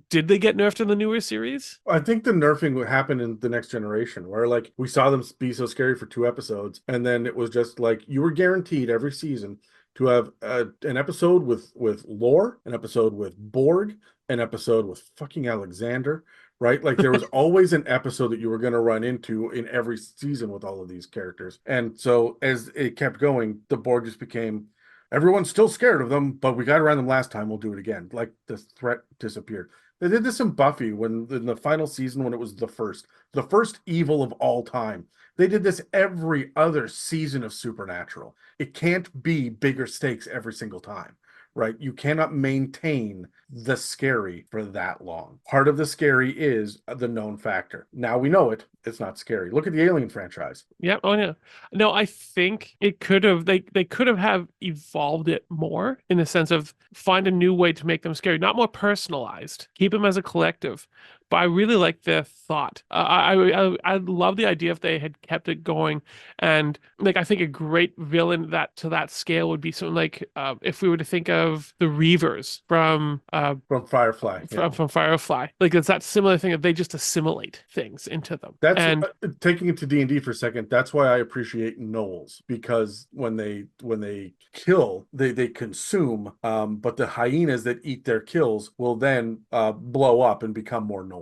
Did they get nerfed in the newer series? I think the nerfing would happen in the next generation, where like we saw them be so scary for 2 episodes, and then it was just like you were guaranteed every season to have an episode with lore, an episode with Borg, an episode with fucking Alexander, right? Like there was always an episode that you were going to run into in every season with all of these characters. And so as it kept going, the Borg just became, everyone's still scared of them, but we got around them last time, we'll do it again. Like the threat disappeared. They did this in Buffy when in the final season when it was the first evil of all time. They did this every other season of Supernatural. It can't be bigger stakes every single time, right? You cannot maintain the scary for that long. Part of the scary is the known factor. Now we know it. It's not scary. Look at the Alien franchise. Yeah. Oh yeah. No, I think it could have they could have evolved it more in the sense of find a new way to make them scary, not more personalized. Keep them as a collective. But I really like their thought. I love the idea if they had kept it going, and like I think a great villain that to that scale would be something like if we were to think of the Reavers From Firefly. Yeah. from Firefly, like it's that similar thing that they just assimilate things into them. That's And taking it to D&D for a second. That's why I appreciate gnolls, because when they kill, they consume. But the hyenas that eat their kills will then blow up and become more gnolls.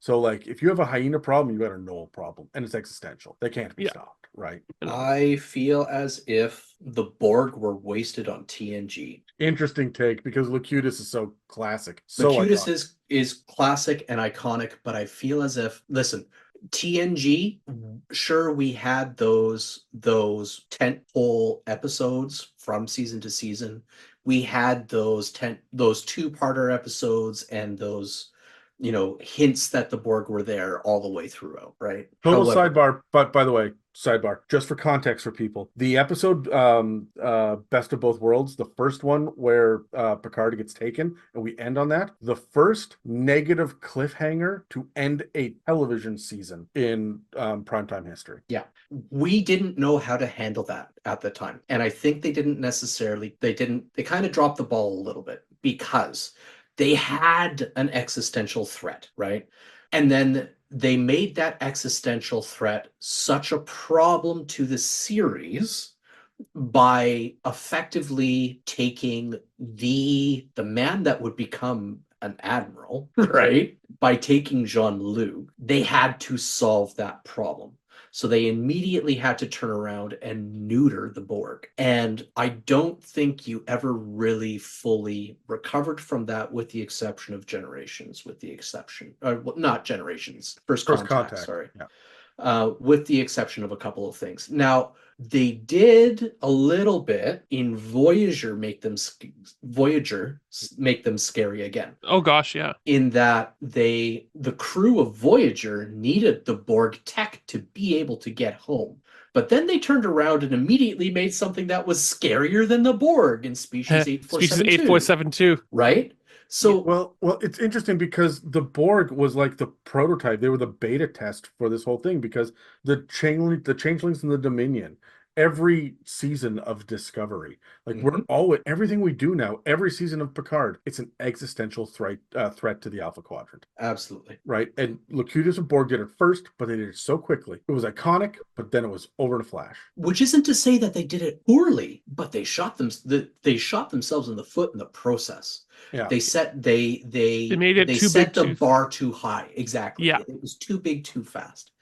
So like if you have a hyena problem, you got a gnoll problem, and it's existential. They can't be Yeah. stopped, right? I feel as if the Borg were wasted on TNG. Interesting take, because Locutus is so classic, so Locutus iconic. is classic and iconic, but I feel as if, listen, TNG, sure, we had those tentpole episodes from season to season. We had those 2-parter episodes and those, hints that the Borg were there all the way throughout, right? Total However, sidebar, but by the way, sidebar, just for context for people. The episode Best of Both Worlds, the first one where Picard gets taken, and we end on that. The first negative cliffhanger to end a television season in primetime history. yeah, we didn't know how to handle that at the time. And I think they kind of dropped the ball a little bit because they had an existential threat, right? And then they made that existential threat such a problem to the series by effectively taking the man that would become an admiral, right? By taking Jean-Luc, they had to solve that problem. So they immediately had to turn around and neuter the Borg. And I don't think you ever really fully recovered from that, with the exception of Generations, not Generations, First Contact, sorry. Yeah. With the exception of a couple of things. Now, they did a little bit in Voyager make them scary again. oh gosh, yeah. In that the crew of Voyager needed the Borg tech to be able to get home. But then they turned around and immediately made something that was scarier than the Borg in Species 8472. Right? So well, it's interesting because the Borg was like the prototype. They were the beta test for this whole thing, because the changelings and the Dominion, every season of Discovery, like everything we do now, every season of Picard, it's an existential threat to the Alpha Quadrant. Absolutely. Right. And Locutus and Borg did it first, but they did it so quickly. It was iconic, but then it was over in a flash. Which isn't to say that they did it poorly, but they shot themselves in the foot in the process. Yeah. They set they made it too set big the bar too high. Exactly. Yeah. It was too big too fast.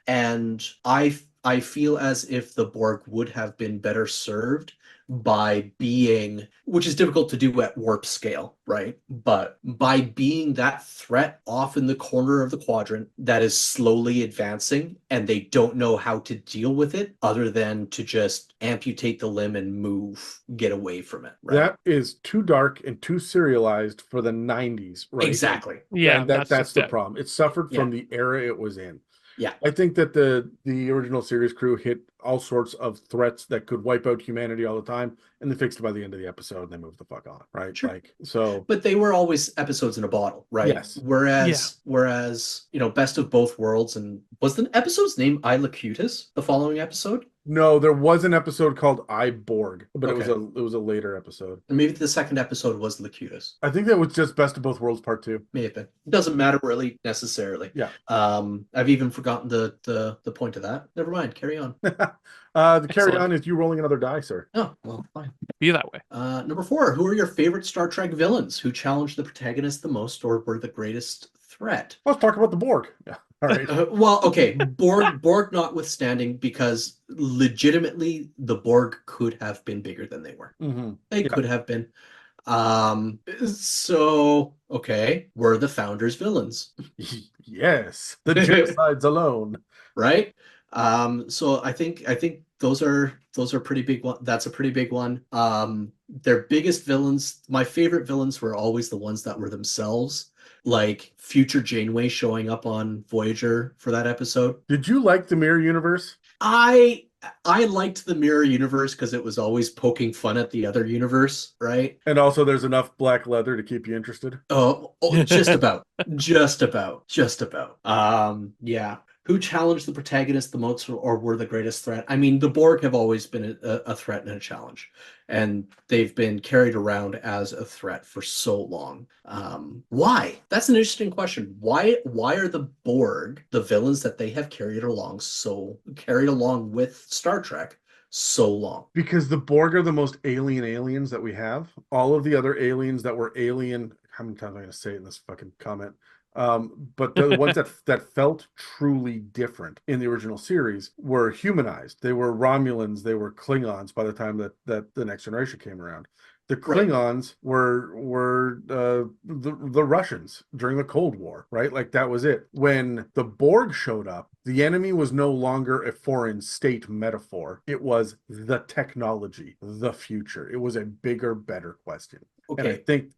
And I feel as if the Borg would have been better served by being, which is difficult to do at warp scale, right? But by being that threat off in the corner of the quadrant that is slowly advancing, and they don't know how to deal with it other than to just amputate the limb and get away from it. Right? That is too dark and too serialized for the 90s, right? Exactly. Yeah, Yeah, that's the problem. It suffered from the era it was in. Yeah. I think that the original series crew hit all sorts of threats that could wipe out humanity all the time, and they fixed it by the end of the episode, and they moved the fuck on, right? Sure. Like, so. But they were always episodes in a bottle, right? Yes. Whereas Best of Both Worlds, and was the episode's name I Locutus, the following episode? No, there was an episode called I Borg, but Okay. it was a later episode. And maybe the second episode was Locutus. I think that was just Best of Both Worlds Part 2. May have been. It doesn't matter really necessarily. Yeah. I've even forgotten the point of that. Never mind. Carry on. The carry Excellent. on is you rolling another die, sir. Oh, well, fine. Be that way. Number 4. Who are your favorite Star Trek villains? Who challenged the protagonist the most or were the greatest threat? Let's talk about the Borg. Yeah. All right. Well, okay. Borg notwithstanding, because legitimately the Borg could have been bigger than they were. Mm-hmm. They could have been. So okay, were the founders villains? Yes. The genocides alone. Right? So I think those are pretty big one. That's a pretty big one. Their biggest villains, my favorite villains were always the ones that were themselves, like future Janeway showing up on Voyager for that episode. Did you like the Mirror Universe? I liked the Mirror Universe because it was always poking fun at the other universe, right? And also, there's enough black leather to keep you interested. Just about. Just about. Just about. Yeah. Who challenged the protagonist the most or were the greatest threat? I mean, the Borg have always been a threat and a challenge, and they've been carried around as a threat for so long. Why? That's an interesting question. Why are the Borg the villains that they have carried along with Star Trek so long? Because the Borg are the most alien aliens that we have. All of the other aliens that were alien, how many times am I going to say it in this fucking comment? But the ones that felt truly different in the original series were humanized. They were Romulans, they were Klingons by the time that the Next Generation came around. The Klingons were the Russians during the Cold War, right? Like that was it. When the Borg showed up, the enemy was no longer a foreign state metaphor. It was the technology, the future. It was a bigger, better question. Okay. And I think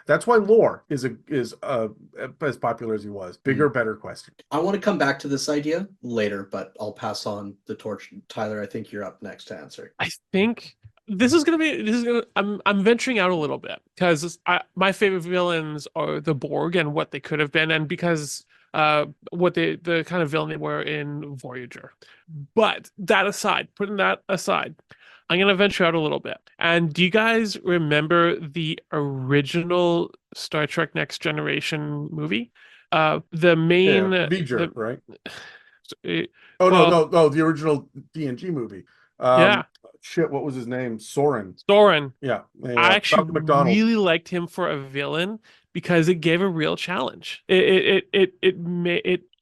that's why lore is as popular as he was. Bigger, better question. I want to come back to this idea later, but I'll pass on the torch. Tyler, I think you're up next to answer. I think I'm venturing out a little bit because my favorite villains are the Borg and what they could have been, and because what the kind of villain they were in Voyager. But putting that aside, I'm going to venture out a little bit. And do you guys remember the original Star Trek Next Generation movie? The main... V'ger, right? Well, No, the original TNG movie. Yeah. Shit, what was his name? Soren. Yeah. I actually Malcolm McDonald. really liked him for a villain because it gave a real challenge. It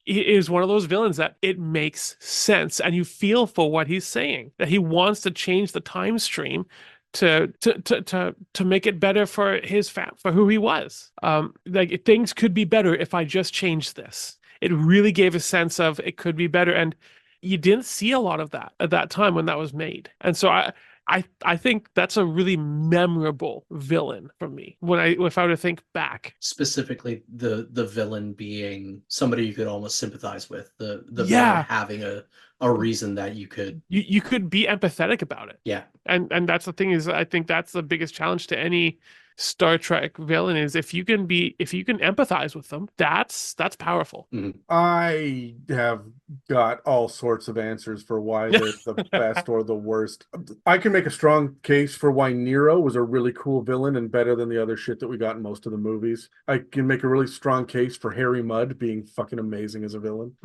is one of those villains that it makes sense and you feel for what he's saying, that he wants to change the time stream to make it better for for who he was. Like things could be better if I just changed this. It really gave a sense of it could be better, and you didn't see a lot of that at that time when that was made. And so I think that's a really memorable villain for me if I were to think back. Specifically, the villain being somebody you could almost sympathize with. The Yeah. villain having a reason that you could be empathetic about it. Yeah. And that's the thing, is I think that's the biggest challenge to any Star Trek villain, is if you can empathize with them, that's powerful. Mm-hmm. I have got all sorts of answers for why they're the best or the worst. I can make a strong case for why Nero was a really cool villain and better than the other shit that we got in most of the movies. I can make a really strong case for Harry Mudd being fucking amazing as a villain.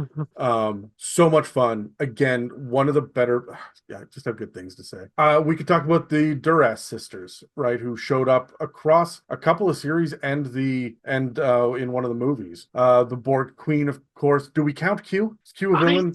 So much fun. Again, one of the better. Yeah, I just have good things to say. We could talk about the Duras sisters, right, who showed up across a couple of series and in one of the movies. The Borg Queen, of course. Do we count Q? Is Q a villain?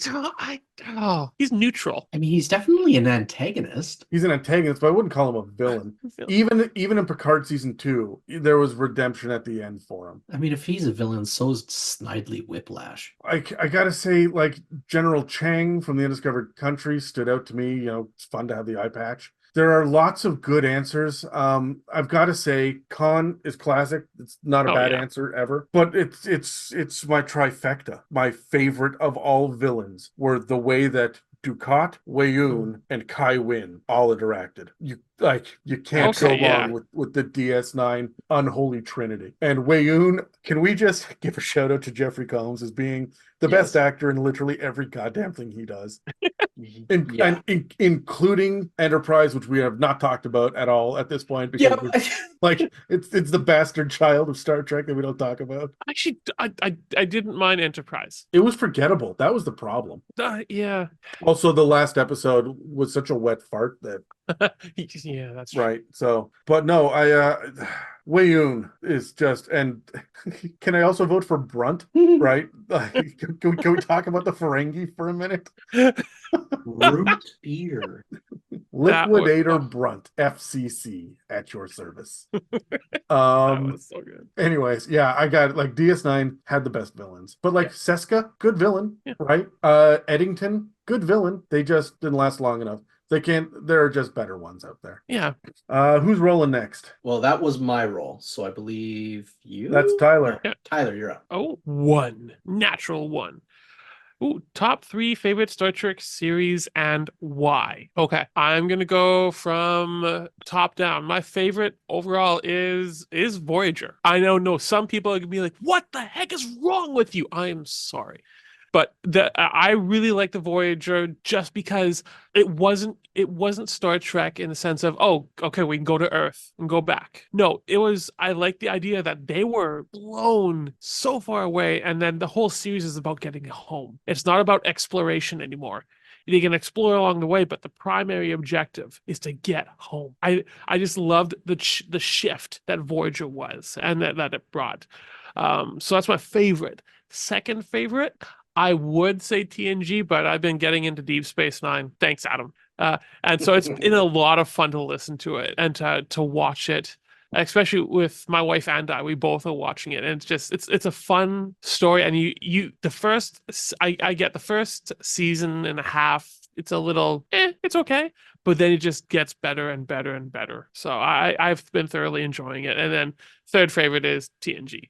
He's neutral. I mean, he's definitely an antagonist. He's an antagonist, but I wouldn't call him a villain. Even in Picard season 2, there was redemption at the end for him. I mean, if he's a villain, so is Snidely Whiplash. I gotta say, like, General Chang from the Undiscovered Country stood out to me. You know, it's fun to have the eye patch. There are lots of good answers. I've got to say, Khan is classic. It's not a bad answer ever, but it's my trifecta. My favorite of all villains were the way that Dukat, Weyoun, and Kai Wynn all interacted. You can't go wrong with the DS9 unholy trinity. And Weyoun, can we just give a shout out to Jeffrey Combs as being the best actor in literally every goddamn thing he does, including Enterprise, which we have not talked about at all at this point because it's the bastard child of Star Trek that we don't talk about. Actually, I didn't mind Enterprise. It was forgettable. That was the problem. Yeah. Also, the last episode was such a wet fart that. Yeah, that's true. Right. So, but no, Weyoun is just, and can I also vote for Brunt? Right? Can we talk about the Ferengi for a minute? Root beer. Liquidator Brunt, FCC, at your service. That was so good. Anyways, yeah, I got DS9 had the best villains, but Seska, good villain, right? Eddington, good villain. They just didn't last long enough. There are just better ones out there. Yeah. Who's rolling next? Well, that was my role, so I believe you. That's Tyler. No, Tyler, you're up. Oh, one. Natural one. Ooh, top 3 favorite Star Trek series and why? Okay, I'm gonna go from top down. My favorite overall is Voyager. I know, no, some people are gonna be like, "What the heck is wrong with you?" I am sorry, but I really like the Voyager just because it wasn't Star Trek in the sense of, oh, okay, we can go to Earth and go back. No, I like the idea that they were blown so far away, and then the whole series is about getting home. It's not about exploration anymore. You can explore along the way, but the primary objective is to get home. I just loved the shift that Voyager was and that it brought. So that's my favorite. Second favorite, I would say TNG, but I've been getting into Deep Space Nine. Thanks, Adam. And so it's been a lot of fun to listen to it and to watch it, especially with my wife and I. We both are watching it, and it's a fun story. And I get the first season and a half. It's a little, it's okay, but then it just gets better and better and better. So I've been thoroughly enjoying it. And then third favorite is TNG.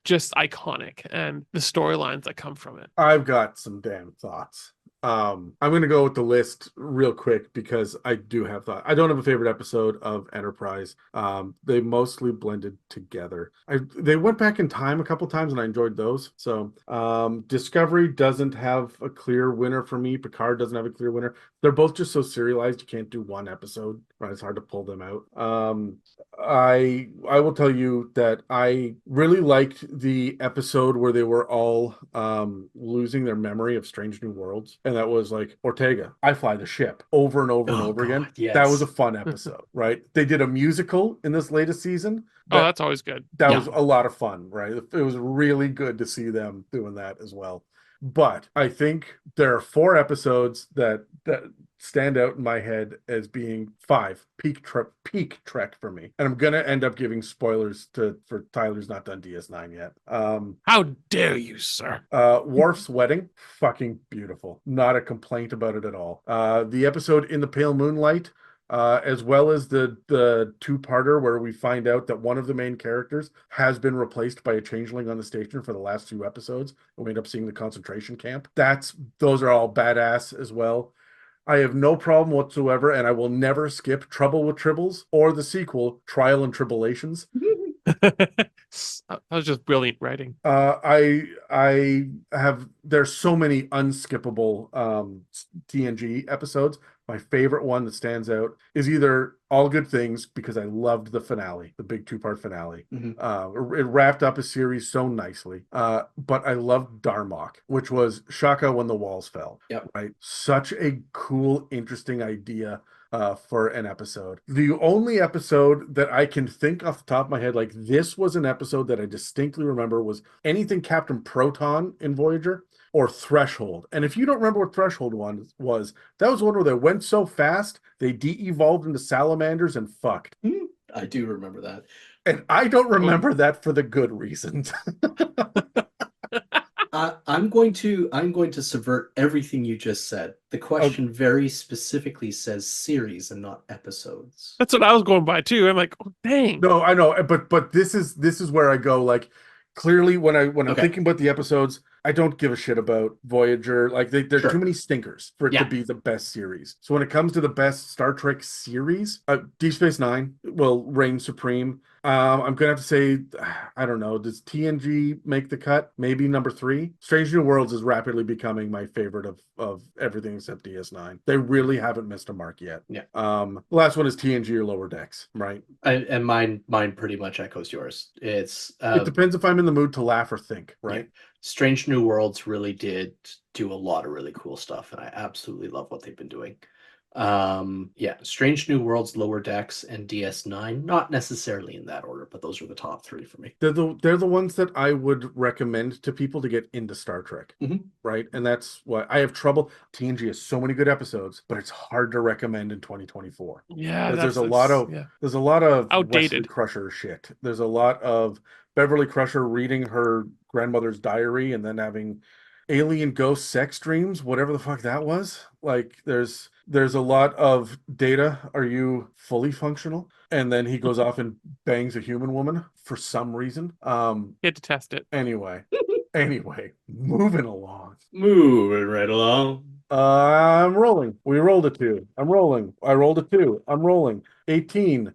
Just iconic, and the storylines that come from it. I've got some damn thoughts. I'm going to go with the list real quick because I do have thought. I don't have a favorite episode of Enterprise. They mostly blended together. They went back in time a couple times and I enjoyed those. So Discovery doesn't have a clear winner for me. Picard doesn't have a clear winner. They're both just so serialized you can't do one episode, right? It's hard to pull them out. I will tell you that I really liked the episode where they were all losing their memory of Strange New Worlds, and that was like Ortega, I fly the ship, over and over and over again. Yes. That was a fun episode, right? They did a musical in this latest season. That's always good. That was a lot of fun, right? It was really good to see them doing that as well. But I think there are 4 episodes that stand out in my head as being 5 peak Trek for me, and I'm gonna end up giving spoilers for Tyler's not done DS9 yet. How dare you, sir? Worf's wedding, fucking beautiful. Not a complaint about it at all. The episode In the Pale Moonlight, as well as the two-parter where we find out that one of the main characters has been replaced by a changeling on the station for the last 2 episodes, and we end up seeing the concentration camp. Those are all badass as well. I have no problem whatsoever, and I will never skip Trouble with Tribbles or the sequel, Trial and Tribulations. That was just brilliant writing. There's so many unskippable TNG episodes. My favorite one that stands out is either All Good Things, because I loved the finale, the big 2-part finale. Mm-hmm. It wrapped up a series so nicely. But I loved Darmok, which was Shaka When the Walls Fell. Yep. Right? Such a cool, interesting idea for an episode. The only episode that I can think off the top of my head, like this was an episode that I distinctly remember, was anything Captain Proton in Voyager or Threshold. And if you don't remember what Threshold was, that was one where they went so fast, they de-evolved into salamanders and fucked. I do remember that. And I don't remember that for the good reasons. I'm going to subvert everything you just said. The question very specifically says series and not episodes. That's what I was going by too. I'm like, oh dang. No, I know, but this is where I go, like, clearly when I'm thinking about the episodes, I don't give a shit about Voyager. Like there's too many stinkers for it to be the best series. So when it comes to the best Star Trek series, Deep Space Nine will reign supreme. I'm gonna have to say, I don't know, does TNG make the cut? Maybe number 3. Strange New Worlds is rapidly becoming my favorite of everything except DS9. They really haven't missed a mark yet. Yeah. The last one is TNG or Lower Decks, right? And mine pretty much echoes yours. It depends if I'm in the mood to laugh or think, right? Yeah. Strange New Worlds really did do a lot of really cool stuff, and I absolutely love what they've been doing. Strange New Worlds, Lower Decks, and DS9, not necessarily in that order, but those are the top 3 for me. They're the ones that I would recommend to people to get into Star Trek, right? And that's why I have trouble. TNG has so many good episodes, but it's hard to recommend in 2024. Yeah, there's a lot of outdated Wesley Crusher shit. There's a lot of Beverly Crusher reading her grandmother's diary and then having alien ghost sex dreams, whatever the fuck that was. Like there's a lot of data. Are you fully functional? And then he goes off and bangs a human woman for some reason. Get to test it. Anyway, moving along. Moving right along. I'm rolling. We rolled a 2. I'm rolling. I rolled a 2. I'm rolling. 18.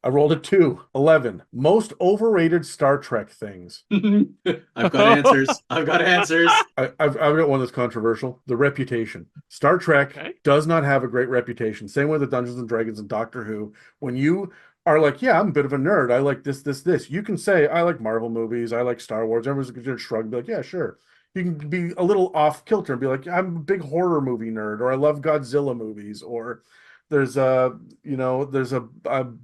I rolled a 2. 11. Most overrated Star Trek things. I've got answers. I've got answers. I've got one that's controversial. The reputation. Star Trek Okay. does not have a great reputation. Same way with Dungeons and Dragons and Doctor Who. When you are like, yeah, I'm a bit of a nerd. I like this. You can say, I like Marvel movies. I like Star Wars. Everyone's going to shrug and be like, yeah, sure. You can be a little off kilter and be like, I'm a big horror movie nerd, or I love Godzilla movies, or there's a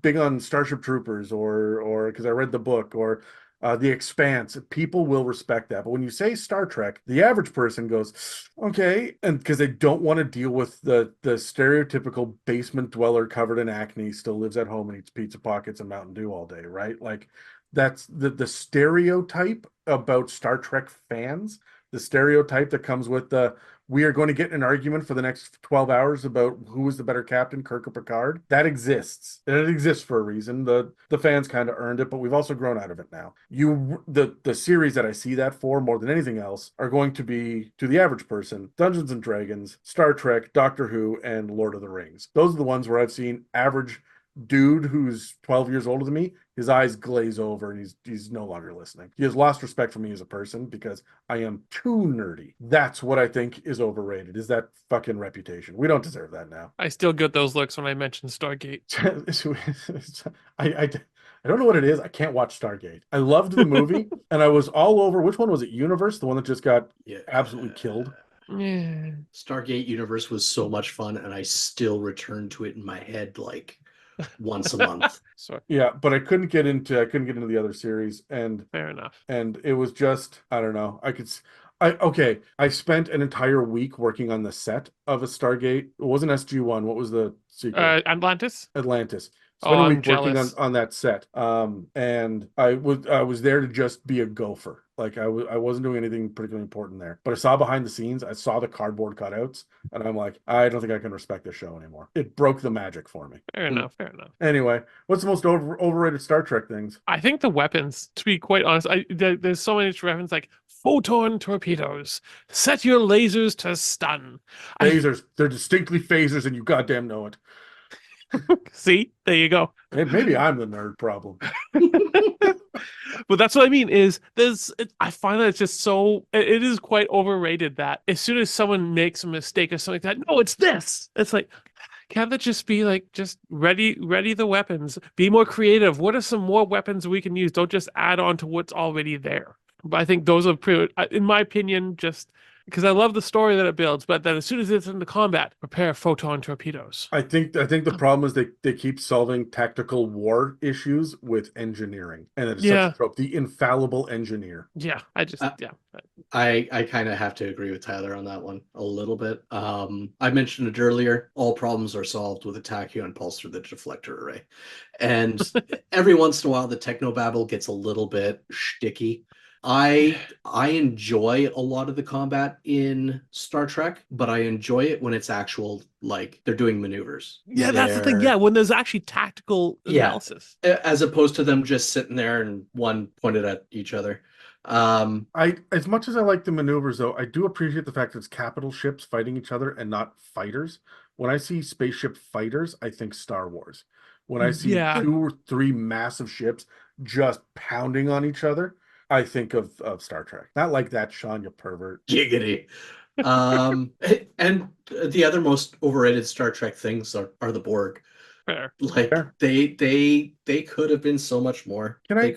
big on Starship Troopers, or because I read the book, or The Expanse. People will respect that. But when you say Star Trek, the average person goes, okay, and because they don't want to deal with the stereotypical basement dweller covered in acne, still lives at home and eats pizza pockets and Mountain Dew all day, right? Like that's the stereotype about Star Trek fans. The stereotype that comes with we are going to get in an argument for the next 12 hours about who is the better captain, Kirk or Picard. That exists. And it exists for a reason. The fans kind of earned it, but we've also grown out of it now. The series that I see that for more than anything else are going to be, to the average person, Dungeons and Dragons, Star Trek, Doctor Who, and Lord of the Rings. Those are the ones where I've seen average dude who's 12 years older than me, his eyes glaze over and he's no longer listening. He has lost respect for me as a person because I am too nerdy. That's what I think is overrated, is that fucking reputation. We don't deserve that now. I still get those looks when I mention Stargate. I don't know what it is. I can't watch Stargate. I loved the movie and I was all over. Which one was it? Universe? The one that just got absolutely killed? Yeah. Stargate Universe was so much fun, and I still return to it in my head like once a month. Sorry. Yeah, but I couldn't get into the other series, and Fair enough. and it was just, I don't know. I spent an entire week working on the set of a Stargate. It wasn't SG-1. What was the sequel? Atlantis? Atlantis. Oh, Spent a I'm week working jealous. on that set. And I was there to just be a gopher. Like I wasn't doing anything particularly important there. But I saw behind the scenes, I saw the cardboard cutouts, and I'm like, I don't think I can respect this show anymore. It broke the magic for me. Fair enough. Fair enough. Anyway, what's the most overrated Star Trek things? I think the weapons, to be quite honest, there's so many weapons like photon torpedoes. Set your lasers to stun. Phasers. They're distinctly phasers, and you goddamn know it. See, there you go. And maybe I'm the nerd problem. But that's what I mean is I find that it's just so, it is quite overrated that as soon as someone makes a mistake or something like that, no, it's this. It's like, can't that just be like, just ready the weapons, be more creative. What are some more weapons we can use? Don't just add on to what's already there. But I think those are pretty, in my opinion, just because I love the story that it builds, but then as soon as it's into combat, prepare photon torpedoes. I think the problem is they keep solving tactical war issues with engineering, and it's such a trope. The infallible engineer. Yeah, I kind of have to agree with Tyler on that one a little bit. I mentioned it earlier. All problems are solved with a tachyon pulse through the deflector array, and every once in a while the technobabble gets a little bit shticky. I enjoy a lot of the combat in Star Trek, but I enjoy it when it's actual, like, they're doing maneuvers. Yeah, that's the thing. Yeah, when there's actually tactical analysis. As opposed to them just sitting there and one pointed at each other. As much as I like the maneuvers, though, I do appreciate the fact that it's capital ships fighting each other and not fighters. When I see spaceship fighters, I think Star Wars. When I see 2 or 3 massive ships just pounding on each other, I think of Star Trek. Not like that, Sean, you pervert. Giggity. And the other most overrated Star Trek things are the Borg. Fair. Like Fair. they could have been so much more. Can I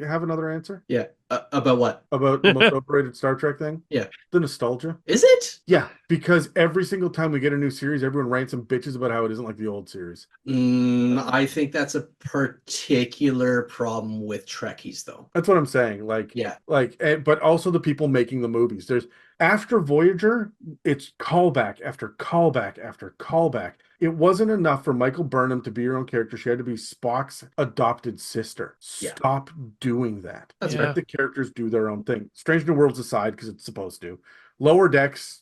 have another answer? Yeah. About what? About the most overrated Star Trek thing? Yeah. The nostalgia. Is it? Yeah, because every single time we get a new series, everyone rants and bitches about how it isn't like the old series. I think that's a particular problem with Trekkies, though. That's what I'm saying. But also the people making the movies. After Voyager, it's callback after callback after callback. it wasn't enough for Michael Burnham to be her own character. She had to be Spock's adopted sister. Yeah. Stop doing that. That's Yeah. Let the characters do their own thing. Strange New Worlds aside, because it's supposed to. Lower Decks,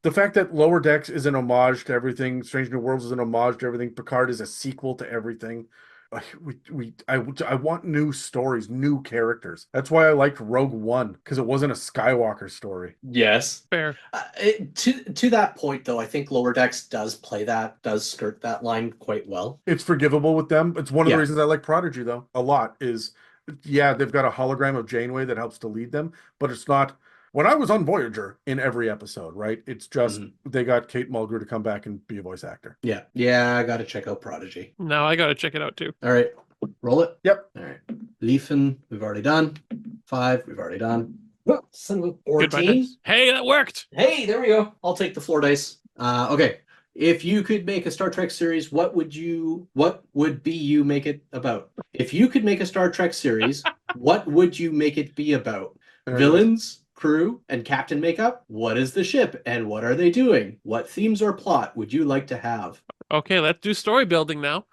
the fact that Lower Decks is an homage to everything, Strange New Worlds is an homage to everything, Picard is a sequel to everything. I want new stories, new characters. That's why I liked Rogue One, because it wasn't a Skywalker story. Yes. Fair. To that point, though, I think Lower Decks does skirt that line quite well. It's forgivable with them. It's one of the Yeah. reasons I like Prodigy, though, a lot, is, yeah, they've got a hologram of Janeway that helps to lead them, but it's not, when I was on Voyager in every episode, right? It's just, they got Kate Mulgrew to come back and be a voice actor. Yeah. Yeah, I got to check out Prodigy. No, I gotta check it out too. All right. Roll it. Yep. All right. Leafin, we've already done. 5, we've already done. Oh, son of a Goodbye, 14. dice. Hey, that worked. Hey, there we go. I'll take the floor dice. Okay. If you could make a Star Trek series, what would you make it about? If you could make a Star Trek series, what would you make it be about? There it Villains, crew, and captain makeup? What is the ship and what are they doing? What themes or plot would you like to have? Okay, let's do story building now.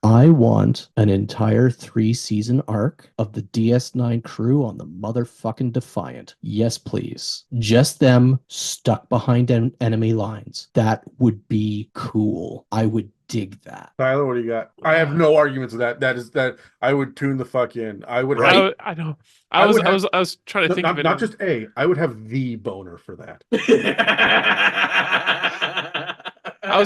I want an entire 3-season arc of the DS9 crew on the motherfucking Defiant. Yes, please. Just them stuck behind enemy lines. That would be cool. I would dig that. Tyler, what do you got? I have no arguments with that. That I would tune the fuck in. I would Right. have, I know. I I was would have- I was trying to think not, of it. not just I would have the boner for that. I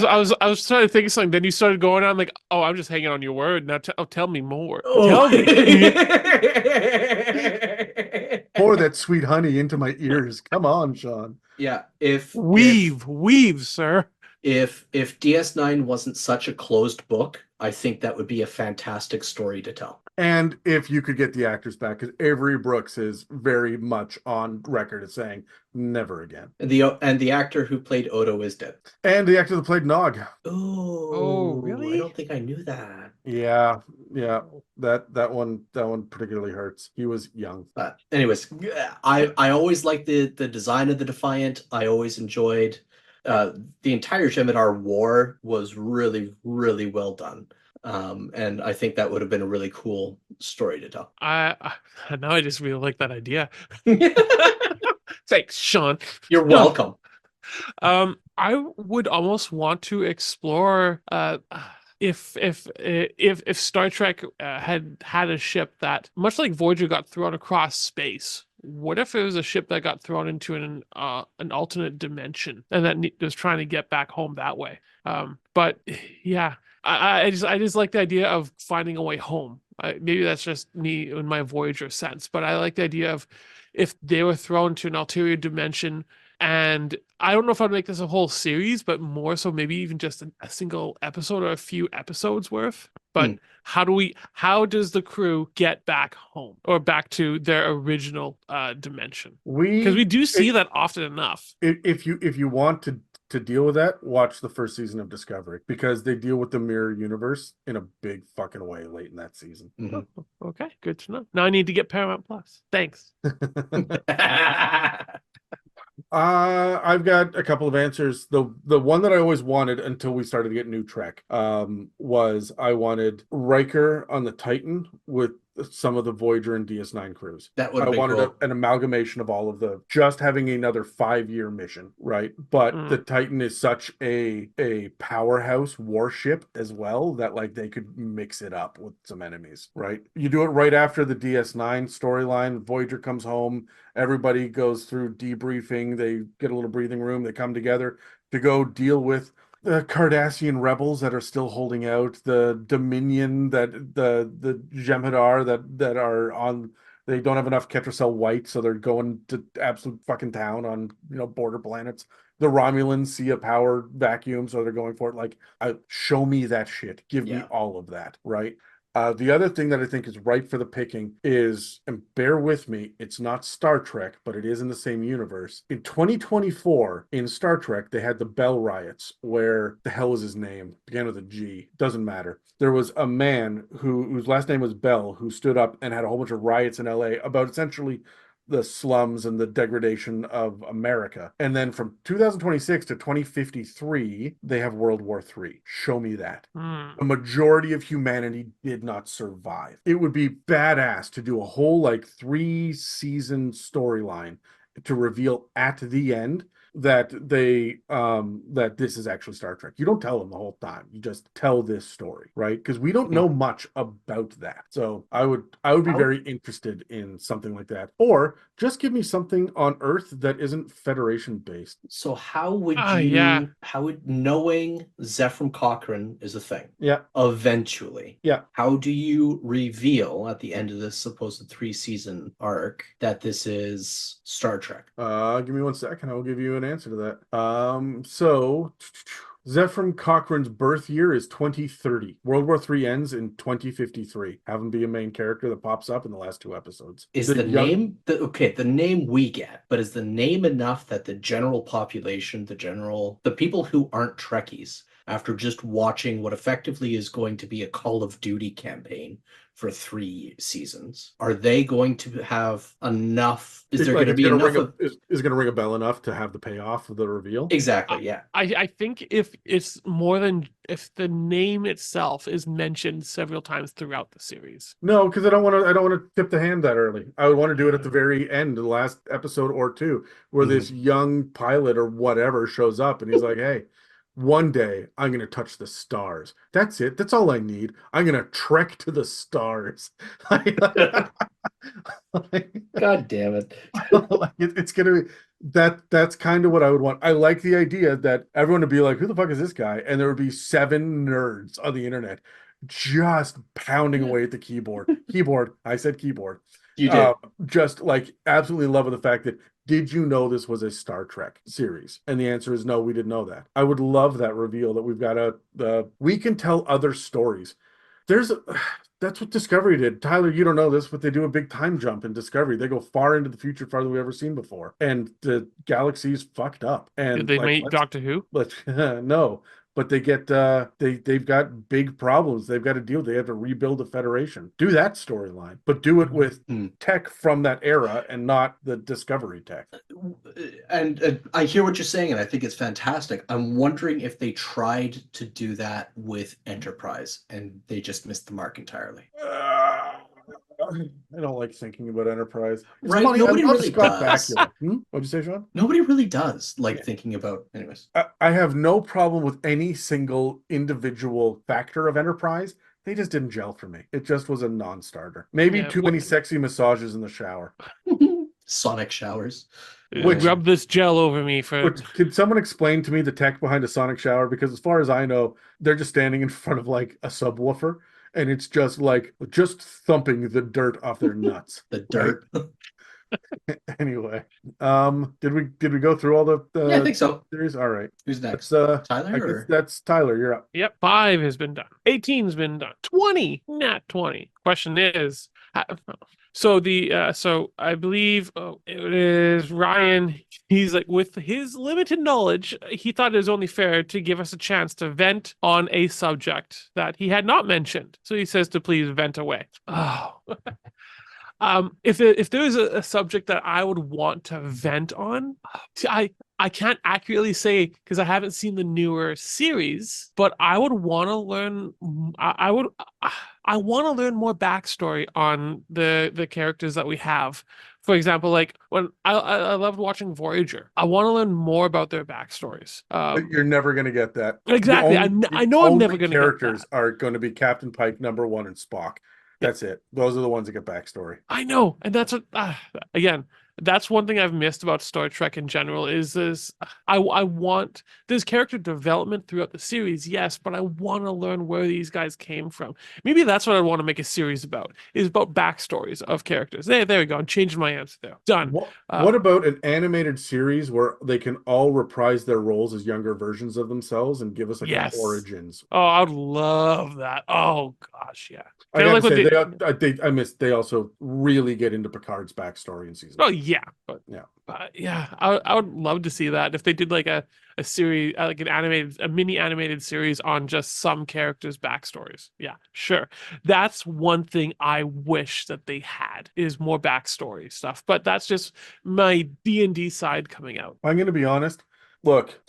was trying to think of something. Then you started going on like, oh, I'm just hanging on your word. Now tell me more. Oh. Tell me. Pour that sweet honey into my ears. Come on, Sean. Yeah, if Weave, sir. If DS9 wasn't such a closed book, I think that would be a fantastic story to tell. And if you could get the actors back, because Avery Brooks is very much on record as saying never again. And the actor who played Odo is dead. And the actor that played Nog. Oh, really? I don't think I knew that. Yeah. That one particularly hurts. He was young. But anyways, I always liked the design of the Defiant. I always enjoyed the entire Jem'Hadar war was really, really well done. And I think that would have been a really cool story to tell. I now I just really like that idea. Thanks, Sean. You're welcome. I would almost want to explore if Star Trek had a ship that, much like Voyager got thrown across space. What if it was a ship that got thrown into an alternate dimension and that was trying to get back home that way? But yeah, I just like the idea of finding a way home. Maybe that's just me in my Voyager sense, but I like the idea of if they were thrown to an ulterior dimension. And I don't know if I'd make this a whole series, but more so maybe even just a single episode or a few episodes worth. But how does the crew get back home or back to their original dimension? Because we do see that often enough. If you want to deal with that, watch the first season of Discovery, because they deal with the mirror universe in a big fucking way late in that season. Mm-hmm. Okay, good to know. Now I need to get Paramount Plus. Thanks. I've got a couple of answers. The one that I always wanted until we started to get new Trek was I wanted Riker on the Titan with some of the Voyager and DS9 crews. That would I have been wanted cool. an amalgamation of all of the, just having another 5-year mission, right? But the Titan is such a powerhouse warship as well that like they could mix it up with some enemies, right? You do it right after the DS9 storyline. Voyager comes home, everybody goes through debriefing, they get a little breathing room, they come together to go deal with the Cardassian rebels that are still holding out, the Dominion, that the Jem'Hadar that are on, they don't have enough Ketracel White, so they're going to absolute fucking town on, border planets. The Romulans see a power vacuum, so they're going for it. Like, show me that shit. Give me all of that, right? The other thing that I think is ripe for the picking is, and bear with me, it's not Star Trek, but it is in the same universe. In 2024, in Star Trek, they had the Bell Riots, where the hell was his name? Began with a G. Doesn't matter. There was a man whose last name was Bell, who stood up and had a whole bunch of riots in LA about essentially the slums and the degradation of America. And then from 2026 to 2053, they have World War III. Show me that. Hmm. A majority of humanity did not survive. It would be badass to do a whole like 3-season storyline to reveal at the end that that this is actually Star Trek. You don't tell them the whole time. You just tell this story, right? Because we don't know much about that. So I would be very interested in something like that. Or just give me something on Earth that isn't Federation based. So how would Yeah. knowing Zephram Cochrane is a thing? Yeah. Eventually. Yeah. How do you reveal at the end of this supposed 3-season arc that this is Star Trek? Give me 1 second. I will give you an answer to that. So Zephram Cochrane's birth year is 2030. World War III ends in 2053. Have him be a main character that pops up in the last 2 episodes. Is the name the name we get, but is the name enough that the general population, the people who aren't Trekkies, after just watching what effectively is going to be a Call of Duty campaign for 3 seasons, are they going to have enough? Is there going to be enough? Is it going to ring a bell enough to have the payoff of the reveal? Exactly. Yeah. I think if it's more than if the name itself is mentioned several times throughout the series. No, because I don't want to tip the hand that early. I would want to do it at the very end, the last episode or 2, where this young pilot or whatever shows up and he's like, "Hey, one day I'm going to touch the stars. That's it. That's all I need. I'm going to trek to the stars." God damn it. It's going to be that's kind of what I would want. I like the idea that everyone would be like, "Who the fuck is this guy?" And there would be 7 nerds on the internet just pounding away at the keyboard. I said keyboard. You did. Just like absolutely loving the fact that, did you know this was a Star Trek series? And the answer is no, we didn't know that. I would love that reveal that we've got we can tell other stories. That's what Discovery did. Tyler, you don't know this, but they do a big time jump in Discovery. They go far into the future, farther than we've ever seen before. And the galaxy's fucked up. And Did they meet Doctor Who? No. But they get they've got big problems they've got to deal with. They have to rebuild a federation. Do that storyline, but do it with tech from that era and not the Discovery tech. And I hear what you're saying, and I think it's fantastic. I'm wondering if they tried to do that with Enterprise and they just missed the mark entirely. I don't like thinking about Enterprise. It's right? funny, Nobody really does. What'd you say, Sean? Nobody really does like thinking about. Anyways, I have no problem with any single individual factor of Enterprise. They just didn't gel for me. It just was a non-starter. Maybe too many sexy massages in the shower. sonic showers. Rub this gel over me for. Can someone explain to me the tech behind a sonic shower? Because as far as I know, they're just standing in front of like a subwoofer. And it's just thumping the dirt off their nuts. The dirt. Anyway, did we go through all the yeah, I think so. series? All right. Who's next? Tyler? That's Tyler. You're up. Yep, 5 has been done. 18's been done. 20, not 20. Question is, so I believe it is Ryan. He's like, with his limited knowledge, he thought it was only fair to give us a chance to vent on a subject that he had not mentioned. So he says to please vent away. Oh. If there is a subject that I would want to vent on, I can't accurately say because I haven't seen the newer series, but I would want to learn. I want to learn more backstory on the characters that we have. For example, like when I loved watching Voyager, I want to learn more about their backstories. But you're never going to get that. Exactly. I know I'm never going to get that. Characters are going to be Captain Pike, number 1, and Spock. That's it. Those are the ones that get backstory. I know, and that's what again. That's one thing I've missed about Star Trek in general is this. I want there's character development throughout the series, yes, but I want to learn where these guys came from. Maybe that's what I want to make a series about, is about backstories of characters. There we go. I'm changing my answer there. Done. What about an animated series where they can all reprise their roles as younger versions of themselves and give us an origins? Oh, I would love that. Oh gosh, yeah. I gotta say, they also really get into Picard's backstory in season. Oh Yeah, but Yeah. yeah, I would love to see that if they did like a series, like a mini animated series on just some characters' backstories. Yeah, sure. That's one thing I wish that they had is more backstory stuff. But that's just my D&D side coming out. I'm going to be honest. Look,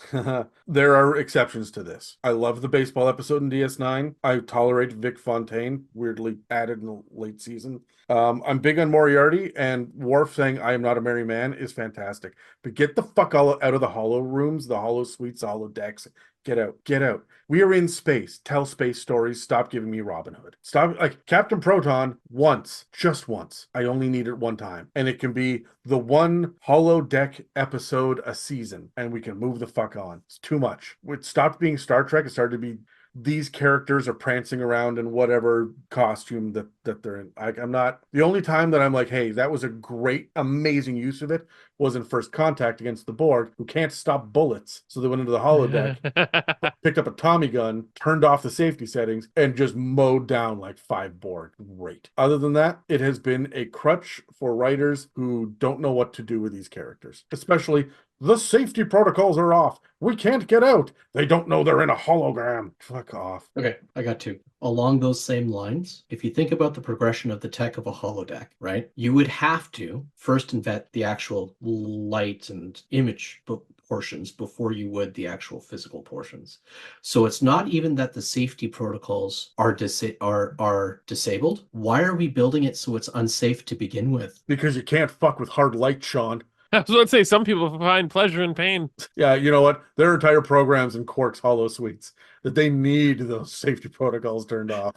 there are exceptions to this. I love the baseball episode in DS9. I tolerate Vic Fontaine, weirdly added in the late season. I'm big on Moriarty, and Worf saying "I am not a merry man" is fantastic. But get the fuck all out of the hollow rooms, the hollow suites, the hollow decks. Get out. Get out. We are in space. Tell space stories. Stop giving me Robin Hood. Stop. Like Captain Proton once, just once. I only need it one time. And it can be the one hollow deck episode a season. And we can move the fuck on. It's too much. It stopped being Star Trek. It started to be these characters are prancing around in whatever costume that they're in. I'm not, the only time that I'm like, hey, that was a great, amazing use of it was in First Contact against the Borg, who can't stop bullets. So they went into the holodeck, picked up a Tommy gun, turned off the safety settings, and just mowed down like 5 Borg. Great. Other than that, it has been a crutch for writers who don't know what to do with these characters, especially the safety protocols are off. We can't get out. They don't know they're in a hologram. Fuck off. Okay, I got two. Along those same lines, if you think about the progression of the tech of a holodeck, right, you would have to first invent the actual light and image portions before you would the actual physical portions. So it's not even that the safety protocols are disabled. Why are we building it so it's unsafe to begin with? Because you can't fuck with hard light, Sean. I was going to say some people find pleasure in pain. Yeah, you know what? There are entire programs in Quark's Hollow Suites that they need those safety protocols turned off.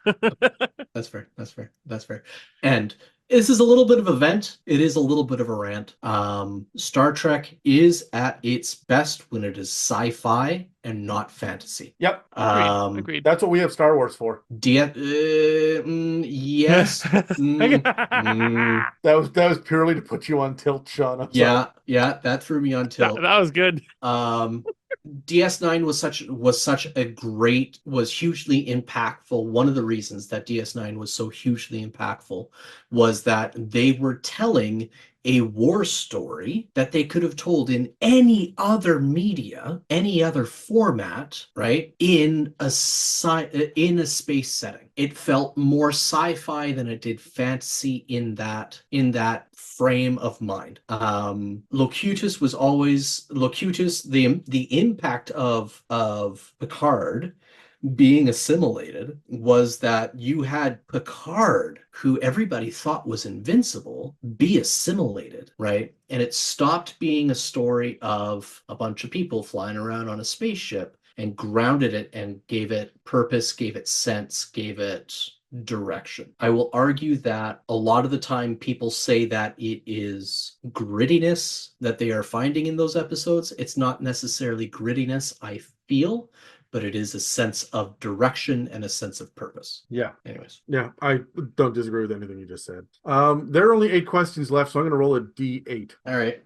That's fair. That's fair. That's fair. And this is a little bit of a vent. It is a little bit of a rant. Star Trek is at its best when it is sci-fi and not fantasy. Yep. Agreed. That's what we have Star Wars for. Yes. That was purely to put you on tilt, Sean. I'm sorry. Yeah, that threw me on tilt. That was good. DS9 was hugely impactful. One of the reasons that DS9 was so hugely impactful was that they were telling a war story that they could have told in any other media, any other format, right? In a space setting. It felt more sci-fi than it did fantasy in that frame of mind. Locutus was always the impact of Picard being assimilated was that you had Picard, who everybody thought was invincible, be assimilated, right? And it stopped being a story of a bunch of people flying around on a spaceship and grounded it and gave it purpose, gave it sense, gave it direction. I will argue that a lot of the time people say that it is grittiness that they are finding in those episodes. It's not necessarily grittiness, I feel, but it is a sense of direction and a sense of purpose. Yeah. Anyways. Yeah, I don't disagree with anything you just said. There are only 8 questions left, so I'm going to roll a D8. All right.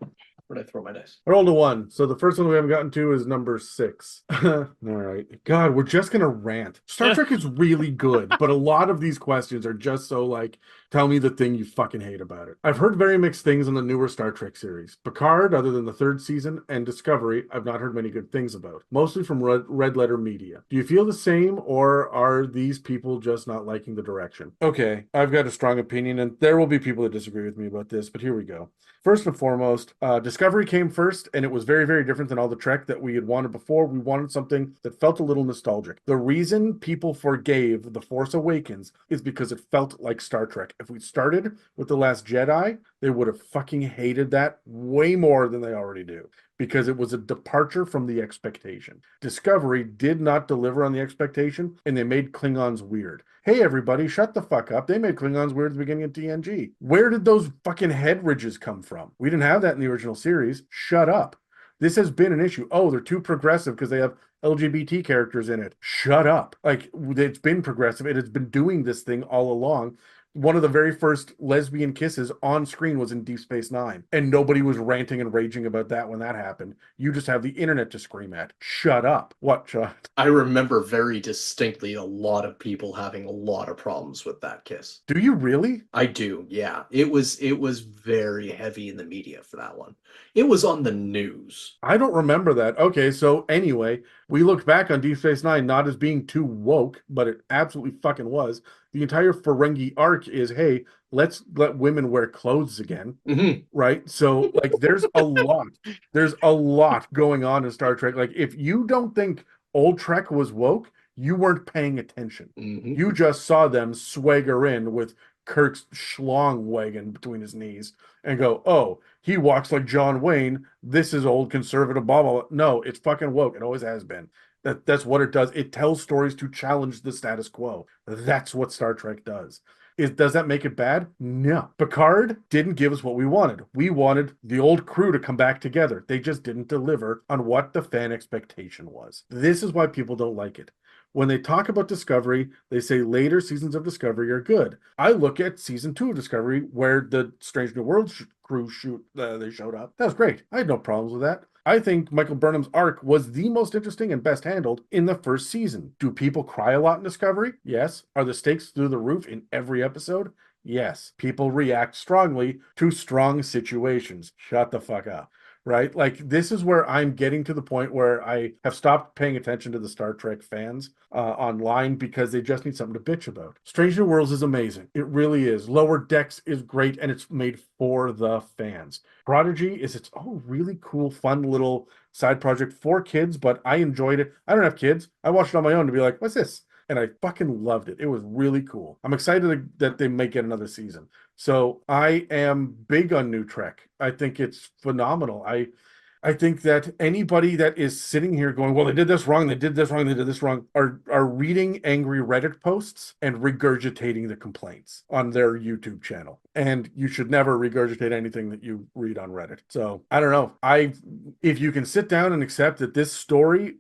Where'd I throw my dice? I rolled a 1. So the first one we haven't gotten to is number 6. All right. God, we're just going to rant. Star Trek is really good, but a lot of these questions are just so like, tell me the thing you fucking hate about it. I've heard very mixed things on the newer Star Trek series. Picard, other than the 3rd season, and Discovery, I've not heard many good things about, mostly from Red Letter Media. Do you feel the same, or are these people just not liking the direction? Okay, I've got a strong opinion, and there will be people that disagree with me about this, but here we go. First and foremost, Discovery came first, and it was very, very different than all the Trek that we had wanted before. We wanted something that felt a little nostalgic. The reason people forgave The Force Awakens is because it felt like Star Trek. If we started with The Last Jedi, they would have fucking hated that way more than they already do, because it was a departure from the expectation. Discovery did not deliver on the expectation, and they made Klingons weird. Hey, everybody, shut the fuck up. They made Klingons weird at the beginning of TNG. Where did those fucking head ridges come from? We didn't have that in the original series. Shut up. This has been an issue. Oh, they're too progressive because they have LGBT characters in it. Shut up. Like, it's been progressive. It has been doing this thing all along. one of the very first lesbian kisses on screen was in Deep Space Nine, and nobody was ranting and raging about that when that happened. You just have the internet to scream at. Shut up. What, Sean? I remember very distinctly a lot of people having a lot of problems with that kiss. Do you really? I do, yeah. It was very heavy in the media for that one. It was on the news. I don't remember that. Okay, so anyway, we looked back on Deep Space Nine not as being too woke, but it absolutely fucking was. The entire Ferengi arc is, hey, let's let women wear clothes again, right? So, like, there's a lot going on in Star Trek. Like, if you don't think old Trek was woke, you weren't paying attention. You just saw them swagger in with Kirk's schlong wagon between his knees and go, oh, he walks like John Wayne. This is old conservative, blah, blah, blah. No, it's fucking woke. It always has been. That's what it does. It tells stories to challenge the status quo. That's what Star Trek does. Does that make it bad? No. Picard didn't give us what we wanted. We wanted the old crew to come back together. They just didn't deliver on what the fan expectation was. This is why people don't like it. When they talk about Discovery, they say later seasons of Discovery are good. I look at season 2 of Discovery, where the Strange New Worlds crew they showed up. That was great. I had no problems with that. I think Michael Burnham's arc was the most interesting and best handled in the first season. Do people cry a lot in Discovery? Yes. Are the stakes through the roof in every episode? Yes. People react strongly to strong situations. Shut the fuck up. Right? Like, this is where I'm getting to the point where I have stopped paying attention to the Star Trek fans online because they just need something to bitch about. Strange New Worlds is amazing. It really is. Lower Decks is great, and it's made for the fans. Prodigy is its really cool, fun little side project for kids, but I enjoyed it. I don't have kids. I watched it on my own to be like, what's this? And I fucking loved it. It was really cool. I'm excited that they may get another season. So I am big on New Trek. I think it's phenomenal. I think that anybody that is sitting here going, well, they did this wrong, they did this wrong, they did this wrong, are reading angry Reddit posts and regurgitating the complaints on their YouTube channel. And you should never regurgitate anything that you read on Reddit. So I don't know. If you can sit down and accept that this story,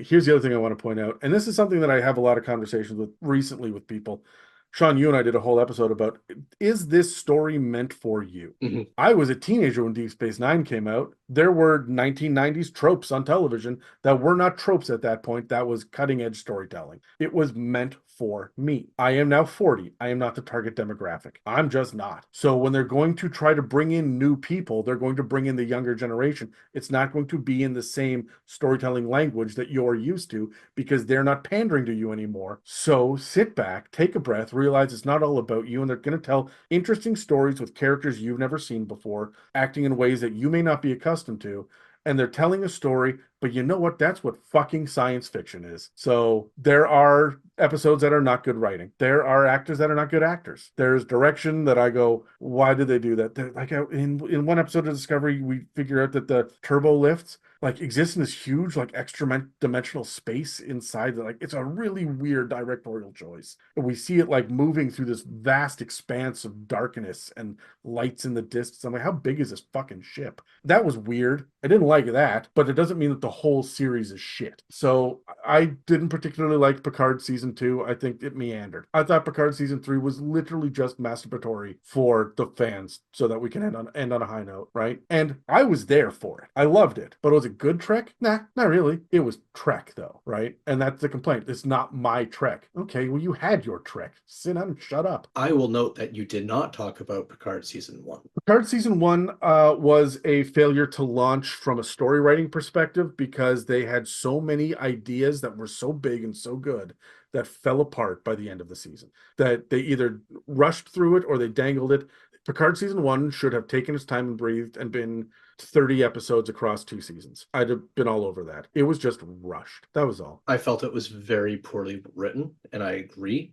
here's the other thing I want to point out. And this is something that I have a lot of conversations with recently with people. Sean, you and I did a whole episode about, is this story meant for you? I was a teenager when Deep Space Nine came out. There were 1990s tropes on television that were not tropes at that point. That was cutting edge storytelling. It was meant for me. I am now 40. I am not the target demographic. I'm just not. So when they're going to try to bring in new people, they're going to bring in the younger generation. It's not going to be in the same storytelling language that you're used to because they're not pandering to you anymore. So sit back, take a breath, realize it's not all about you, and they're going to tell interesting stories with characters you've never seen before, acting in ways that you may not be accustomed to. And they're telling a story, but you know what? That's what fucking science fiction is. So there are episodes that are not good writing. There are actors that are not good actors. There's direction that I go, why did they do that? Like in one episode of Discovery, we figure out that the turbo lifts like exist in this huge, like extra dimensional space inside. Like, it's a really weird directorial choice. And we see it like moving through this vast expanse of darkness and lights in the distance. I'm like, how big is this fucking ship? That was weird. I didn't like that, but it doesn't mean that the whole series is shit. So I didn't particularly like Picard season 2. I think it meandered. I thought Picard season 3 was literally just masturbatory for the fans so that we can end on a high note, right? And I was there for it. I loved it. But was it good Trek? Nah, not really. It was Trek though, right? And that's the complaint. It's not my Trek. Okay, well, you had your Trek. Sit down and shut up. I will note that you did not talk about Picard season 1. Picard season 1 was a failure to launch from a story writing perspective because they had so many ideas that were so big and so good that fell apart by the end of the season. That they either rushed through it or they dangled it. Picard season 1 should have taken its time and breathed and been 30 episodes across 2 seasons. I'd have been all over that. It was just rushed. That was all. I felt it was very poorly written, and I agree.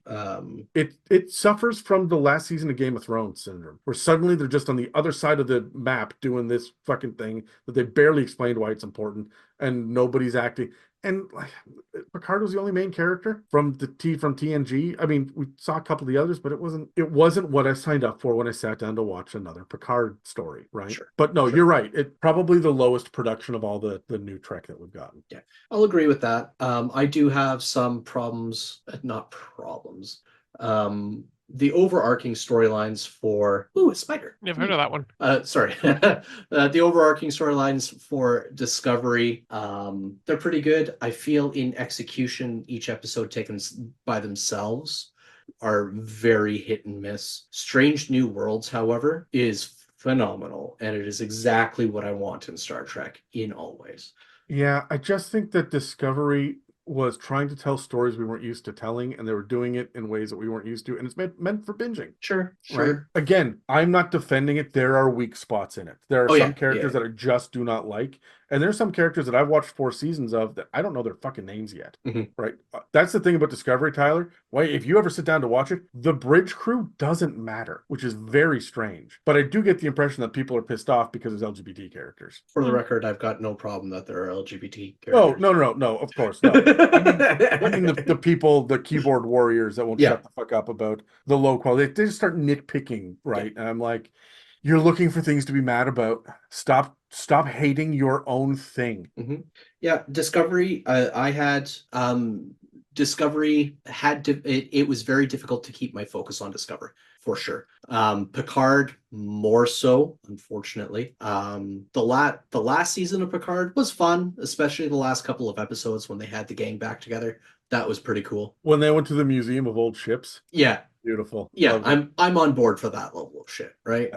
It suffers from the last season of Game of Thrones syndrome, where suddenly they're just on the other side of the map doing this fucking thing that they barely explained why it's important, and nobody's acting. And like, Picard was the only main character from TNG. I mean, we saw a couple of the others, but it wasn't what I signed up for when I sat down to watch another Picard story, right? Sure. But no, you're right. It's probably the lowest production of all the new Trek that we've gotten. Yeah, I'll agree with that. I do have some problems, not problems, the overarching storylines for a spider. Never heard of that one. Sorry. The overarching storylines for Discovery, they're pretty good. I feel in execution, each episode taken by themselves are very hit and miss. Strange New Worlds, however, is phenomenal, and it is exactly what I want in Star Trek in all ways. Yeah, I just think that Discovery was trying to tell stories we weren't used to telling, and they were doing it in ways that we weren't used to, and it's meant for binging. Sure. Right. Again, I'm not defending it. There are weak spots in it. There are some characters that I just do not like. And there's some characters that I've watched 4 seasons of that I don't know their fucking names yet. Right. That's the thing about Discovery, Tyler. Why, if you ever sit down to watch it, the bridge crew doesn't matter, which is very strange. But I do get the impression that people are pissed off because it's LGBT characters. For the record, I've got no problem that there are LGBT characters. Oh, no, of course. No. I mean the people, the keyboard warriors that won't shut the fuck up about the low quality. They just start nitpicking, right? And I'm like, you're looking for things to be mad about. Stop hating your own thing. Yeah, Discovery. Discovery had to. It was very difficult to keep my focus on Discovery for sure. Picard more so, unfortunately. The last season of Picard was fun, especially the last couple of episodes when they had the gang back together. That was pretty cool. When they went to the Museum of Old Ships. Yeah. Beautiful. Yeah, I'm on board for that level of shit, right?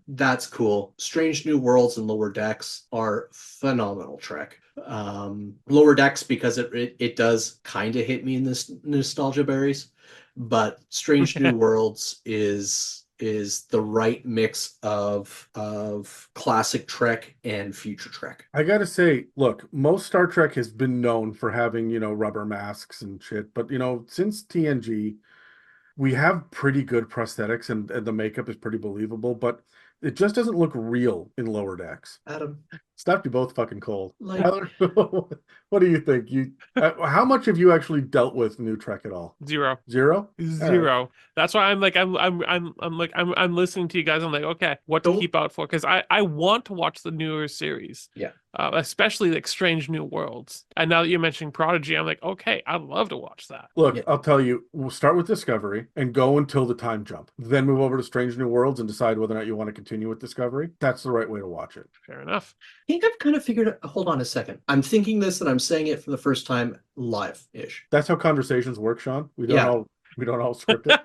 That's cool. Strange New Worlds and Lower Decks are phenomenal Trek. Lower Decks because it does kind of hit me in this nostalgia berries, but Strange New Worlds is the right mix of classic Trek and future Trek. I gotta say, look, most Star Trek has been known for having, rubber masks and shit, but since TNG, we have pretty good prosthetics and the makeup is pretty believable, but it just doesn't look real in Lower Decks. Adam, Stuff you both fucking cold. Tyler, what do you think? How much have you actually dealt with New Trek at all? Zero. Zero? Zero. Right. That's why I'm listening to you guys. I'm like, okay, what to keep out for? Because I want to watch the newer series. Yeah. Especially like Strange New Worlds. And now that you're mentioning Prodigy, I'm like, okay, I'd love to watch that. Look, I'll tell you, we'll start with Discovery and go until the time jump. Then move over to Strange New Worlds and decide whether or not you want to continue with Discovery. That's the right way to watch it. Fair enough. I think I've kind of figured out. Hold on a second. I'm thinking this and I'm saying it for the first time live-ish. That's how conversations work, Sean. We don't all script it.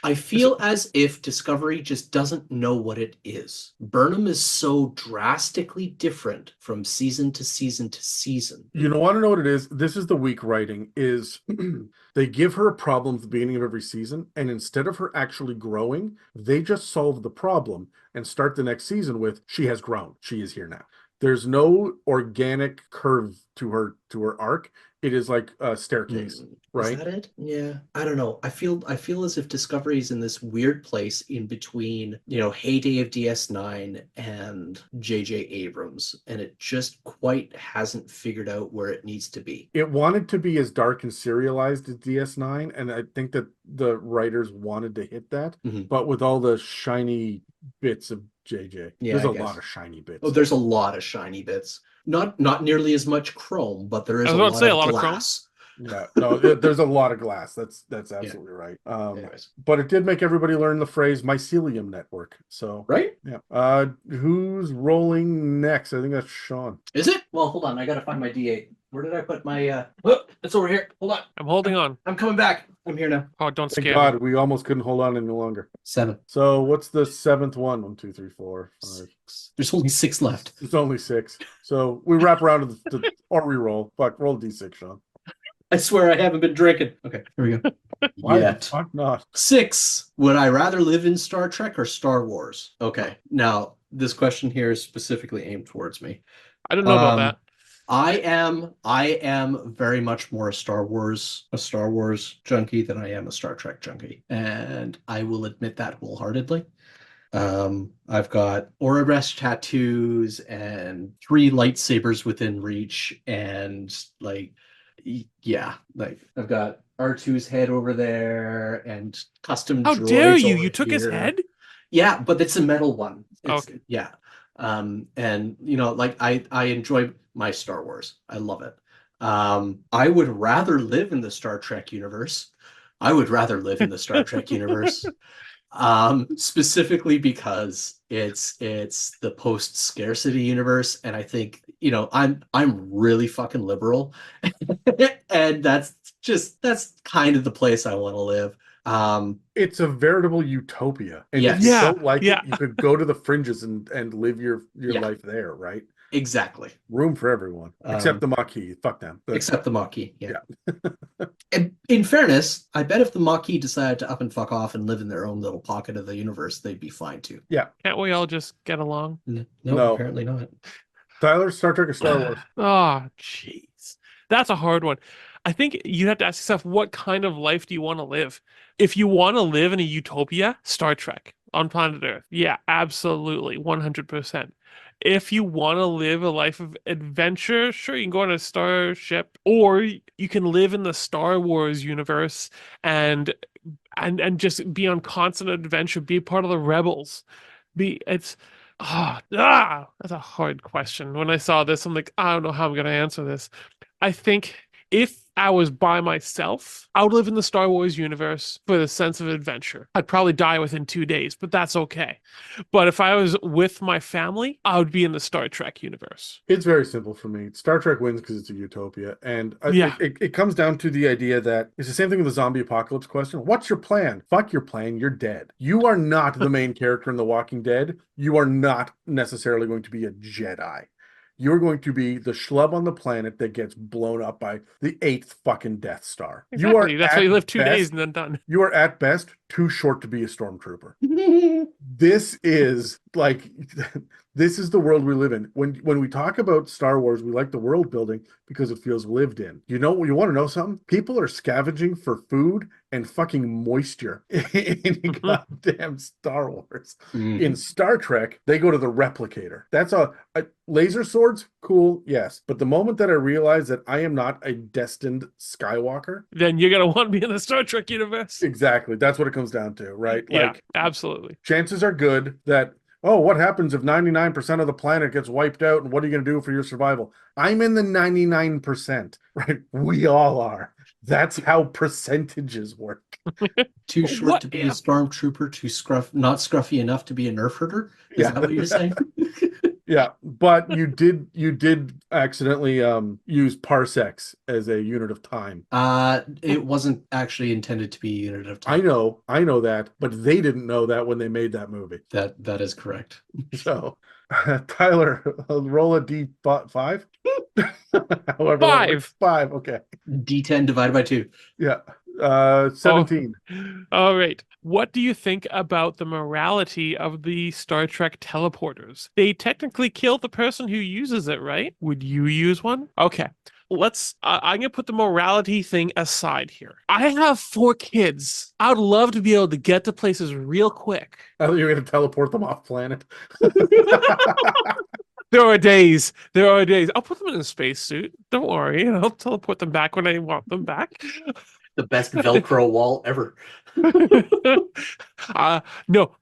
I feel as if Discovery just doesn't know what it is. Burnham is so drastically different from season to season to season. You want to know what it is? This is the weak writing, is they give her a problem at the beginning of every season, and instead of her actually growing, they just solve the problem and start the next season with, she has grown. She is here now. There's no organic curve to her arc. It is like a staircase, right? Is that it? Yeah. I don't know. I feel as if Discovery is in this weird place in between, heyday of DS9 and J.J. Abrams, and it just quite hasn't figured out where it needs to be. It wanted to be as dark and serialized as DS9, and I think that the writers wanted to hit that, but with all the shiny bits of JJ. Yeah, there's a lot of shiny bits. Oh, there's a lot of shiny bits. Not nearly as much chrome, but there is a lot of glass. Yeah, no, there's a lot of glass. That's absolutely right. But it did make everybody learn the phrase mycelium network. So right? Yeah. Who's rolling next? I think that's Sean. Is it? Well, hold on. I gotta find my D8. Where did I put my oh, it's over here. Hold on. I'm holding on. I'm coming back. I'm here now. Oh, don't Thank scare God, me. we almost couldn't hold on any longer. 7. So what's the 7th one? 1, 2, 3, 4, 5. 6. There's only 6 left. It's only 6. So we wrap around to the or re-roll. Fuck, roll D6, Sean. I swear I haven't been drinking. Okay, here we go. Why the fuck not? 6. Would I rather live in Star Trek or Star Wars? Okay, now this question here is specifically aimed towards me. I don't know about that. I am very much more a Star Wars junkie than I am a Star Trek junkie, and I will admit that wholeheartedly. I've got Aura Rest tattoos and 3 lightsabers within reach, and I've got R2's head over there and custom. How dare you? You took his head? Yeah, but it's a metal one. Okay. Yeah. And I enjoy my Star Wars. I love it. I would rather live in the Star Trek universe, I would rather live in the Star Trek universe. Specifically because it's the post scarcity universe, and I think I'm really fucking liberal, and that's kind of the place I want to live. It's a veritable utopia, and Yes. if you Yeah, don't like yeah. it, you could go to the fringes and live your Yeah. life there, right? Exactly. Room for everyone, except the Maquis. Fuck them. But Except the Maquis. Yeah. And in fairness, I bet if the Maquis decided to up and fuck off and live in their own little pocket of the universe, they'd be fine too. Can't we all just get along? No. Apparently not. Tyler, Star Trek or Star Wars? Oh, jeez. That's a hard one. I think you have to ask yourself, what kind of life do you want to live? If you want to live in a utopia, Star Trek on planet Earth. Yeah, absolutely. 100%. If you want to live a life of adventure, sure, you can go on a starship, or you can live in the Star Wars universe and just be on constant adventure, be part of the rebels. That's a hard question. When I saw this, I'm like, I don't know how I'm gonna answer this. I think if I was by myself, I would live in the Star Wars universe for the sense of adventure. I'd probably die within 2 days, but that's okay. But if I was with my family, I would be in the Star Trek universe. It's very simple for me. Star Trek wins because it's a utopia, and Yeah. it comes down to the idea that it's the same thing with the zombie apocalypse question. What's your plan? Fuck your plan. You're dead. You are not the main character in The Walking Dead. You are not necessarily going to be a Jedi. You're going to be the schlub on the planet that gets blown up by the 8th fucking Death Star. Exactly. That's why you live 2 best- days and then done. You are at best too short to be a stormtrooper. This is like this is the world we live in. When we talk about Star Wars, we like the world building because it feels lived in. You want to know something? People are scavenging for food and fucking moisture in goddamn Star Wars. In Star Trek, they go to the replicator. That's a laser swords, cool, yes. But the moment that I realize that I am not a destined Skywalker, Then you're gonna want to be in the Star Trek universe. exactly, that's what it comes down to, right? Yeah, absolutely. Chances are good that, oh, what happens if 99% of the planet gets wiped out, and what are you going to do for your survival? I'm in the 99%, right? We all are. That's how percentages work. Too short to be a stormtrooper, not scruffy enough to be a nerf herder? Is that what you're saying? Yeah, but you did accidentally use parsecs as a unit of time. It wasn't actually intended to be a unit of time. I know that, but they didn't know that when they made that movie. That is correct. So, Tyler, roll a D5. However, 5. 5. Okay. D10 divided by 2. Yeah. 17. All right. What do you think about the morality of the Star Trek teleporters? They technically kill the person who uses it, right? Would you use one? Okay. I'm going to put the morality thing aside here. I have 4 kids. I would love to be able to get to places real quick. I thought you were going to teleport them off planet. There are days. I'll put them in a spacesuit. Don't worry. I'll teleport them back when I want them back. The best Velcro wall ever. No,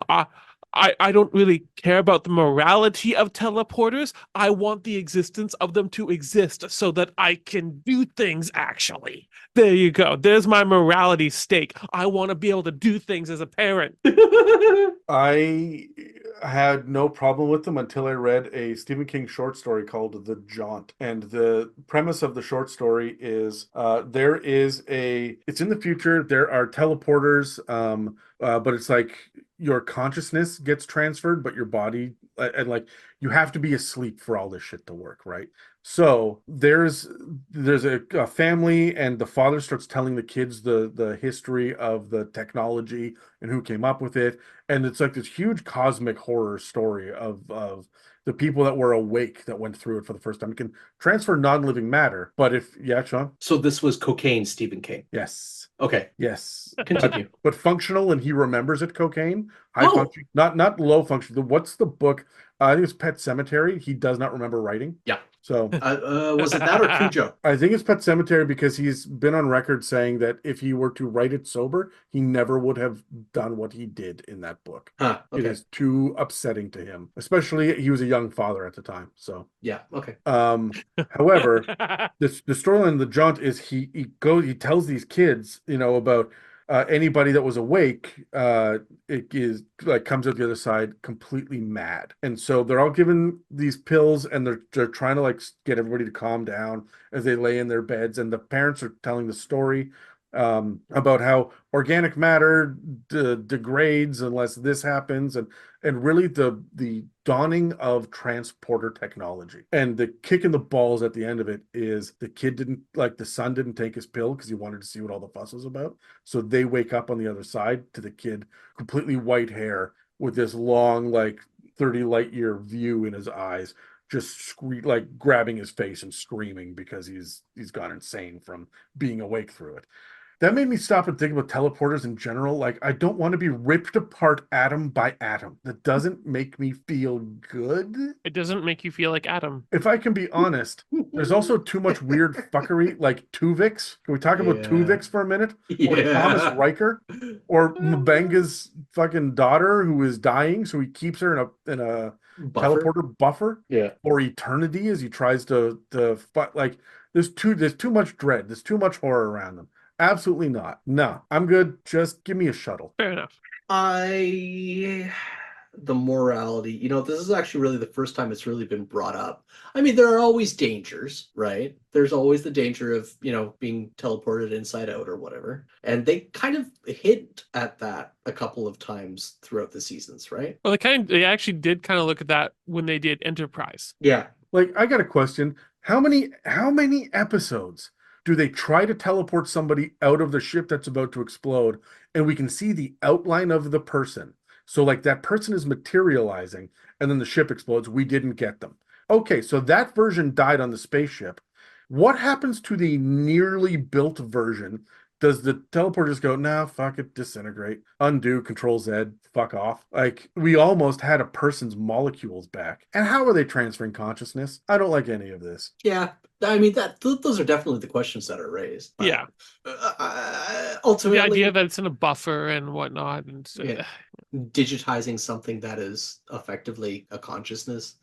I don't really care about the morality of teleporters. I want the existence of them to exist so that I can do things actually. There you go. There's my morality stake. I want to be able to do things as a parent. I had no problem with them until I read a Stephen King short story called The Jaunt. And the premise of the short story is it's in the future, there are teleporters, but it's like your consciousness gets transferred, but your body, and like you have to be asleep for all this shit to work, right? So there's a family, and the father starts telling the kids the history of the technology and who came up with it, and it's like this huge cosmic horror story of the people that were awake that went through it for the first time. You can transfer non-living matter, but Sean? So this was cocaine, Stephen King. Yes. Okay. Yes. Continue. But functional, and he remembers it cocaine. High function, not low function. What's the book? I think it's Pet Cemetery. He does not remember writing. Yeah. So was it that or Cujo? I think it's Pet Cemetery because he's been on record saying that if he were to write it sober, he never would have done what he did in that book. Huh, okay. It is too upsetting to him, especially he was a young father at the time. So yeah, okay. However, the storyline of The Jaunt is he tells these kids, about anybody that was awake, it is like comes out the other side completely mad. And so they're all given these pills, and they're trying to like get everybody to calm down as they lay in their beds. And the parents are telling the story about how organic matter degrades unless this happens, and really the dawning of transporter technology. And the kick in the balls at the end of it is the son didn't take his pill because he wanted to see what all the fuss was about. So they wake up on the other side to the kid, completely white hair with this long, like 30 light year view in his eyes, just like grabbing his face and screaming because he's gone insane from being awake through it. That made me stop and think about teleporters in general. Like, I don't want to be ripped apart atom by atom. That doesn't make me feel good. It doesn't make you feel like Adam. If I can be honest, there's also too much weird fuckery, like Tuvix. Can we talk about Yeah. Tuvix for a minute? Or Yeah. Thomas Riker, or Mbenga's fucking daughter who is dying, so he keeps her in a Buffer? teleporter buffer Yeah. for eternity as he tries to like. There's too much dread. There's too much horror around them. Absolutely not. No, I'm good. Just give me a shuttle. Fair enough. The morality, this is actually really the first time it's really been brought up. I mean, there are always dangers, right? There's always the danger of, being teleported inside out or whatever. And they kind of hint at that a couple of times throughout the seasons, right? Well, they actually did kind of look at that when they did Enterprise. Yeah. Like, I got a question. How many episodes do they try to teleport somebody out of the ship that's about to explode, and we can see the outline of the person? So like that person is materializing, and then the ship explodes. We didn't get them. Okay, so that version died on the spaceship. What happens to the nearly built version? Does the teleporter just go, nah, fuck it, disintegrate, undo, Control Z, fuck off? Like, we almost had a person's molecules back. And how are they transferring consciousness? I don't like any of this. Yeah. I mean, those are definitely the questions that are raised. But, Yeah. Ultimately, The idea that it's in a buffer and whatnot, and yeah, digitizing something that is effectively a consciousness.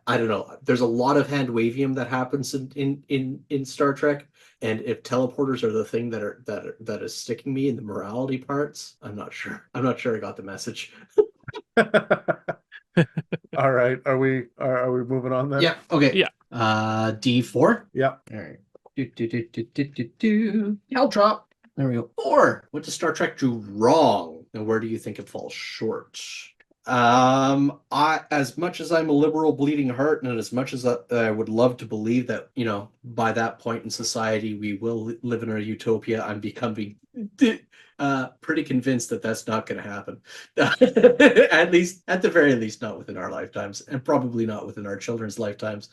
I don't know. There's a lot of hand wavium that happens in Star Trek, and if teleporters are the thing that is sticking me in the morality parts, I'm not sure. I'm not sure I got the message. All right, are we moving on then? Yeah. Okay. Yeah. D4. Yeah. All right. Hell drop. There we go. 4. What does Star Trek do wrong, and where do you think it falls short? As much as I'm a liberal bleeding heart, and as much as I would love to believe that, by that point in society we will live in a utopia, I'm becoming pretty convinced that that's not going to happen. At the very least, not within our lifetimes, and probably not within our children's lifetimes.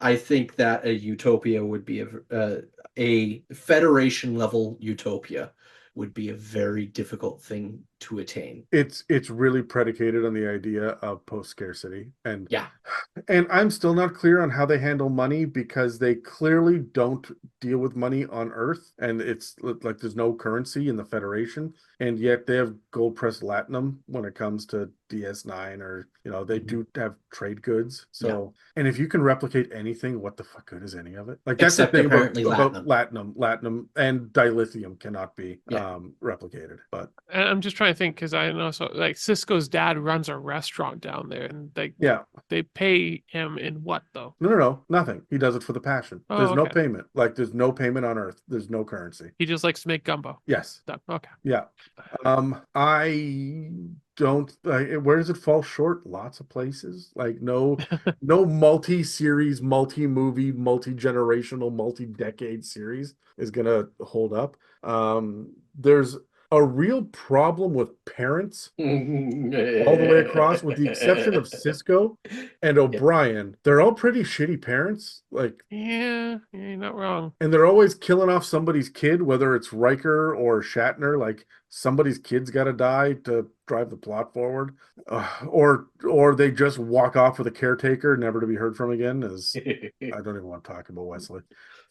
I think that a utopia would be a Federation level utopia would be a very difficult thing to attain. It's really predicated on the idea of post-scarcity. And yeah. And I'm still not clear on how they handle money, because they clearly don't deal with money on Earth, and it's like there's no currency in the Federation, and yet they have gold pressed latinum when it comes to DS9, or they do have trade goods. So and if you can replicate anything, what the fuck good is any of it? Like, that's Except the thing apparently about latinum and dilithium cannot be replicated. But And I'm just trying to think, because I know, so like Cisco's dad runs a restaurant down there, and they pay him in what though? No, nothing. He does it for the passion. Oh, There's no okay. payment. Like, there's no payment on Earth. There's no currency. He just likes to make gumbo. Yes. Done. Okay. Yeah. I don't. Where does it fall short? Lots of places. Like, no multi-series, multi-movie, multi-generational, multi-decade series is gonna hold up. There's a real problem with parents all the way across, with the exception of Cisco and O'Brien. They're all pretty shitty parents. Like, yeah, you're not wrong. and they're always killing off somebody's kid, whether it's Riker or Shatner. Like, somebody's kid's got to die to drive the plot forward, or they just walk off with a caretaker, never to be heard from again. As I don't even want to talk about Wesley.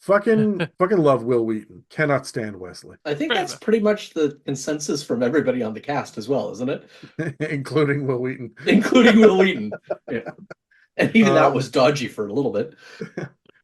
Fucking love Will Wheaton. Cannot stand Wesley. I think that's pretty much the consensus from everybody on the cast as well, isn't it? Including Will Wheaton. Including Will Wheaton. Yeah. And even that was dodgy for a little bit.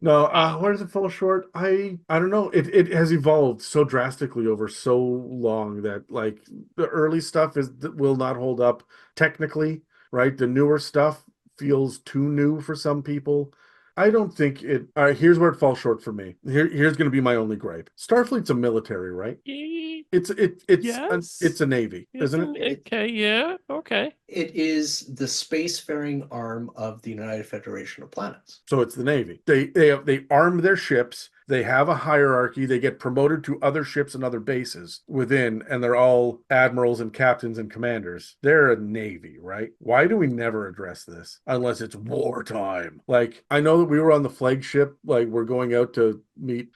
No, where does it fall short? I don't know. It has evolved so drastically over so long that like the early stuff will not hold up technically, right? The newer stuff feels too new for some people. I don't think it. All right, here's where it falls short for me. Here's going to be my only gripe. Starfleet's a military, right? Yes. It's a navy, isn't it? Okay, yeah, okay. It is the spacefaring arm of the United Federation of Planets. So it's the Navy. They arm their ships. They have a hierarchy. They get promoted to other ships and other bases within, and they're all admirals and captains and commanders. They're a Navy, right? Why do we never address this unless it's wartime? Like, I know that we were on the flagship, like we're going out to meet,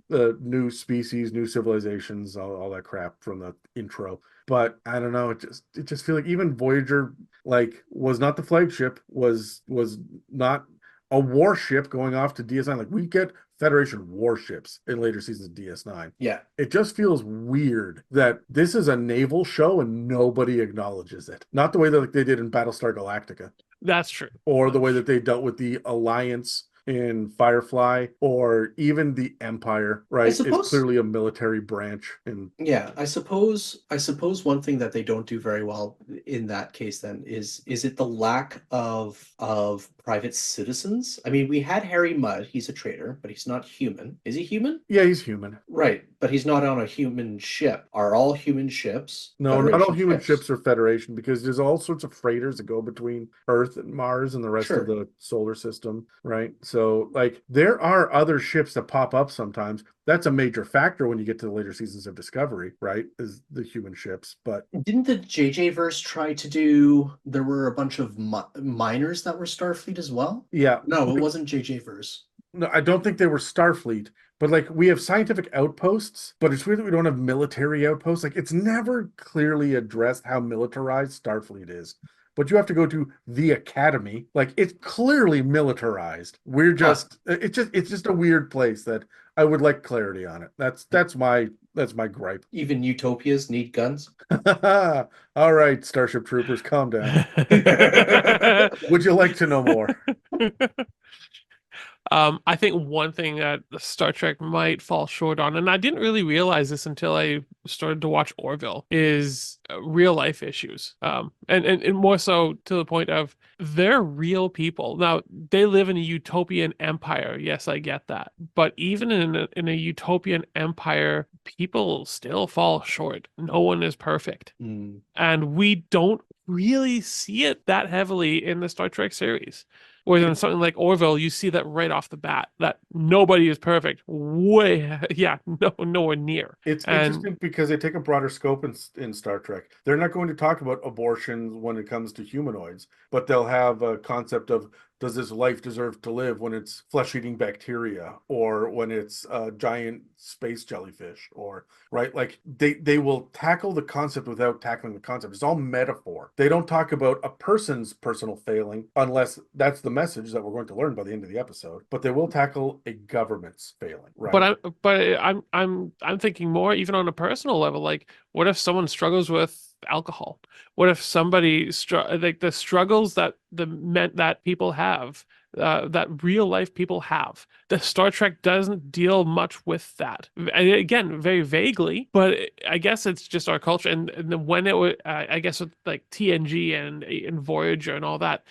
the new species, new civilizations, all that crap from the intro. But I don't know. It just feel like even Voyager like was not the flagship, was not a warship going off to DS9. Like we get Federation warships in later seasons of DS9. Yeah. It just feels weird that this is a naval show and nobody acknowledges it. Not the way that like, they did in Battlestar Galactica, That's true. or the way that they dealt with the Alliance in Firefly, or even the Empire, right? It's clearly a military branch. And yeah, I suppose one thing that they don't do very well in that case then is it the lack of private citizens? I mean, we had Harry Mudd, he's a traitor, but he's not human. Is he human? yeah, he's human. Right, but he's not on a human ship. Are all human ships? No, not all human ships are Federation, because there's all sorts of freighters that go between Earth and Mars and the rest of the solar system, right? So, like, there are other ships that pop up sometimes. That's a major factor when you get to the later seasons of Discovery, right? Is the human ships. But didn't the JJ verse try to do? There were a bunch of miners that were Starfleet as well. Yeah, no, it wasn't JJ verse. No, I don't think they were Starfleet. But like we have scientific outposts, but it's weird that we don't have military outposts. Like it's never clearly addressed how militarized Starfleet is. But you have to go to the academy. Like it's clearly militarized. We're just it's just a weird place that I would like clarity on it. That's my gripe. Even utopias need guns. All right, Starship Troopers, calm down. Would you like to know more? I think one thing that Star Trek might fall short on, and I didn't really realize this until I started to watch Orville, is real life issues. And more so to the point of they're real people. Now, they live in a utopian empire. Yes, I get that. But even in a utopian empire, people still fall short. No one is perfect. And we don't really see it that heavily in the Star Trek series. Whereas in something like Orville, you see that right off the bat, that nobody is perfect. Nowhere near. It's interesting because they take a broader scope in Star Trek. They're not going to talk about abortions when it comes to humanoids, but they'll have a concept of, does this life deserve to live when it's flesh-eating bacteria, or when it's a giant space jellyfish, or right? Like they will tackle the concept without tackling the concept. It's all metaphor. They don't talk about a person's personal failing unless that's the message that we're going to learn by the end of the episode. But they will tackle a government's failing, right? But I'm thinking more even on a personal level. Like, what if someone struggles with alcohol? What if somebody like the struggles that people have, that real life people have? The Star Trek doesn't deal much with that. Again, very vaguely, but I guess it's just our culture. And when it was, I guess with like TNG and Voyager and all that,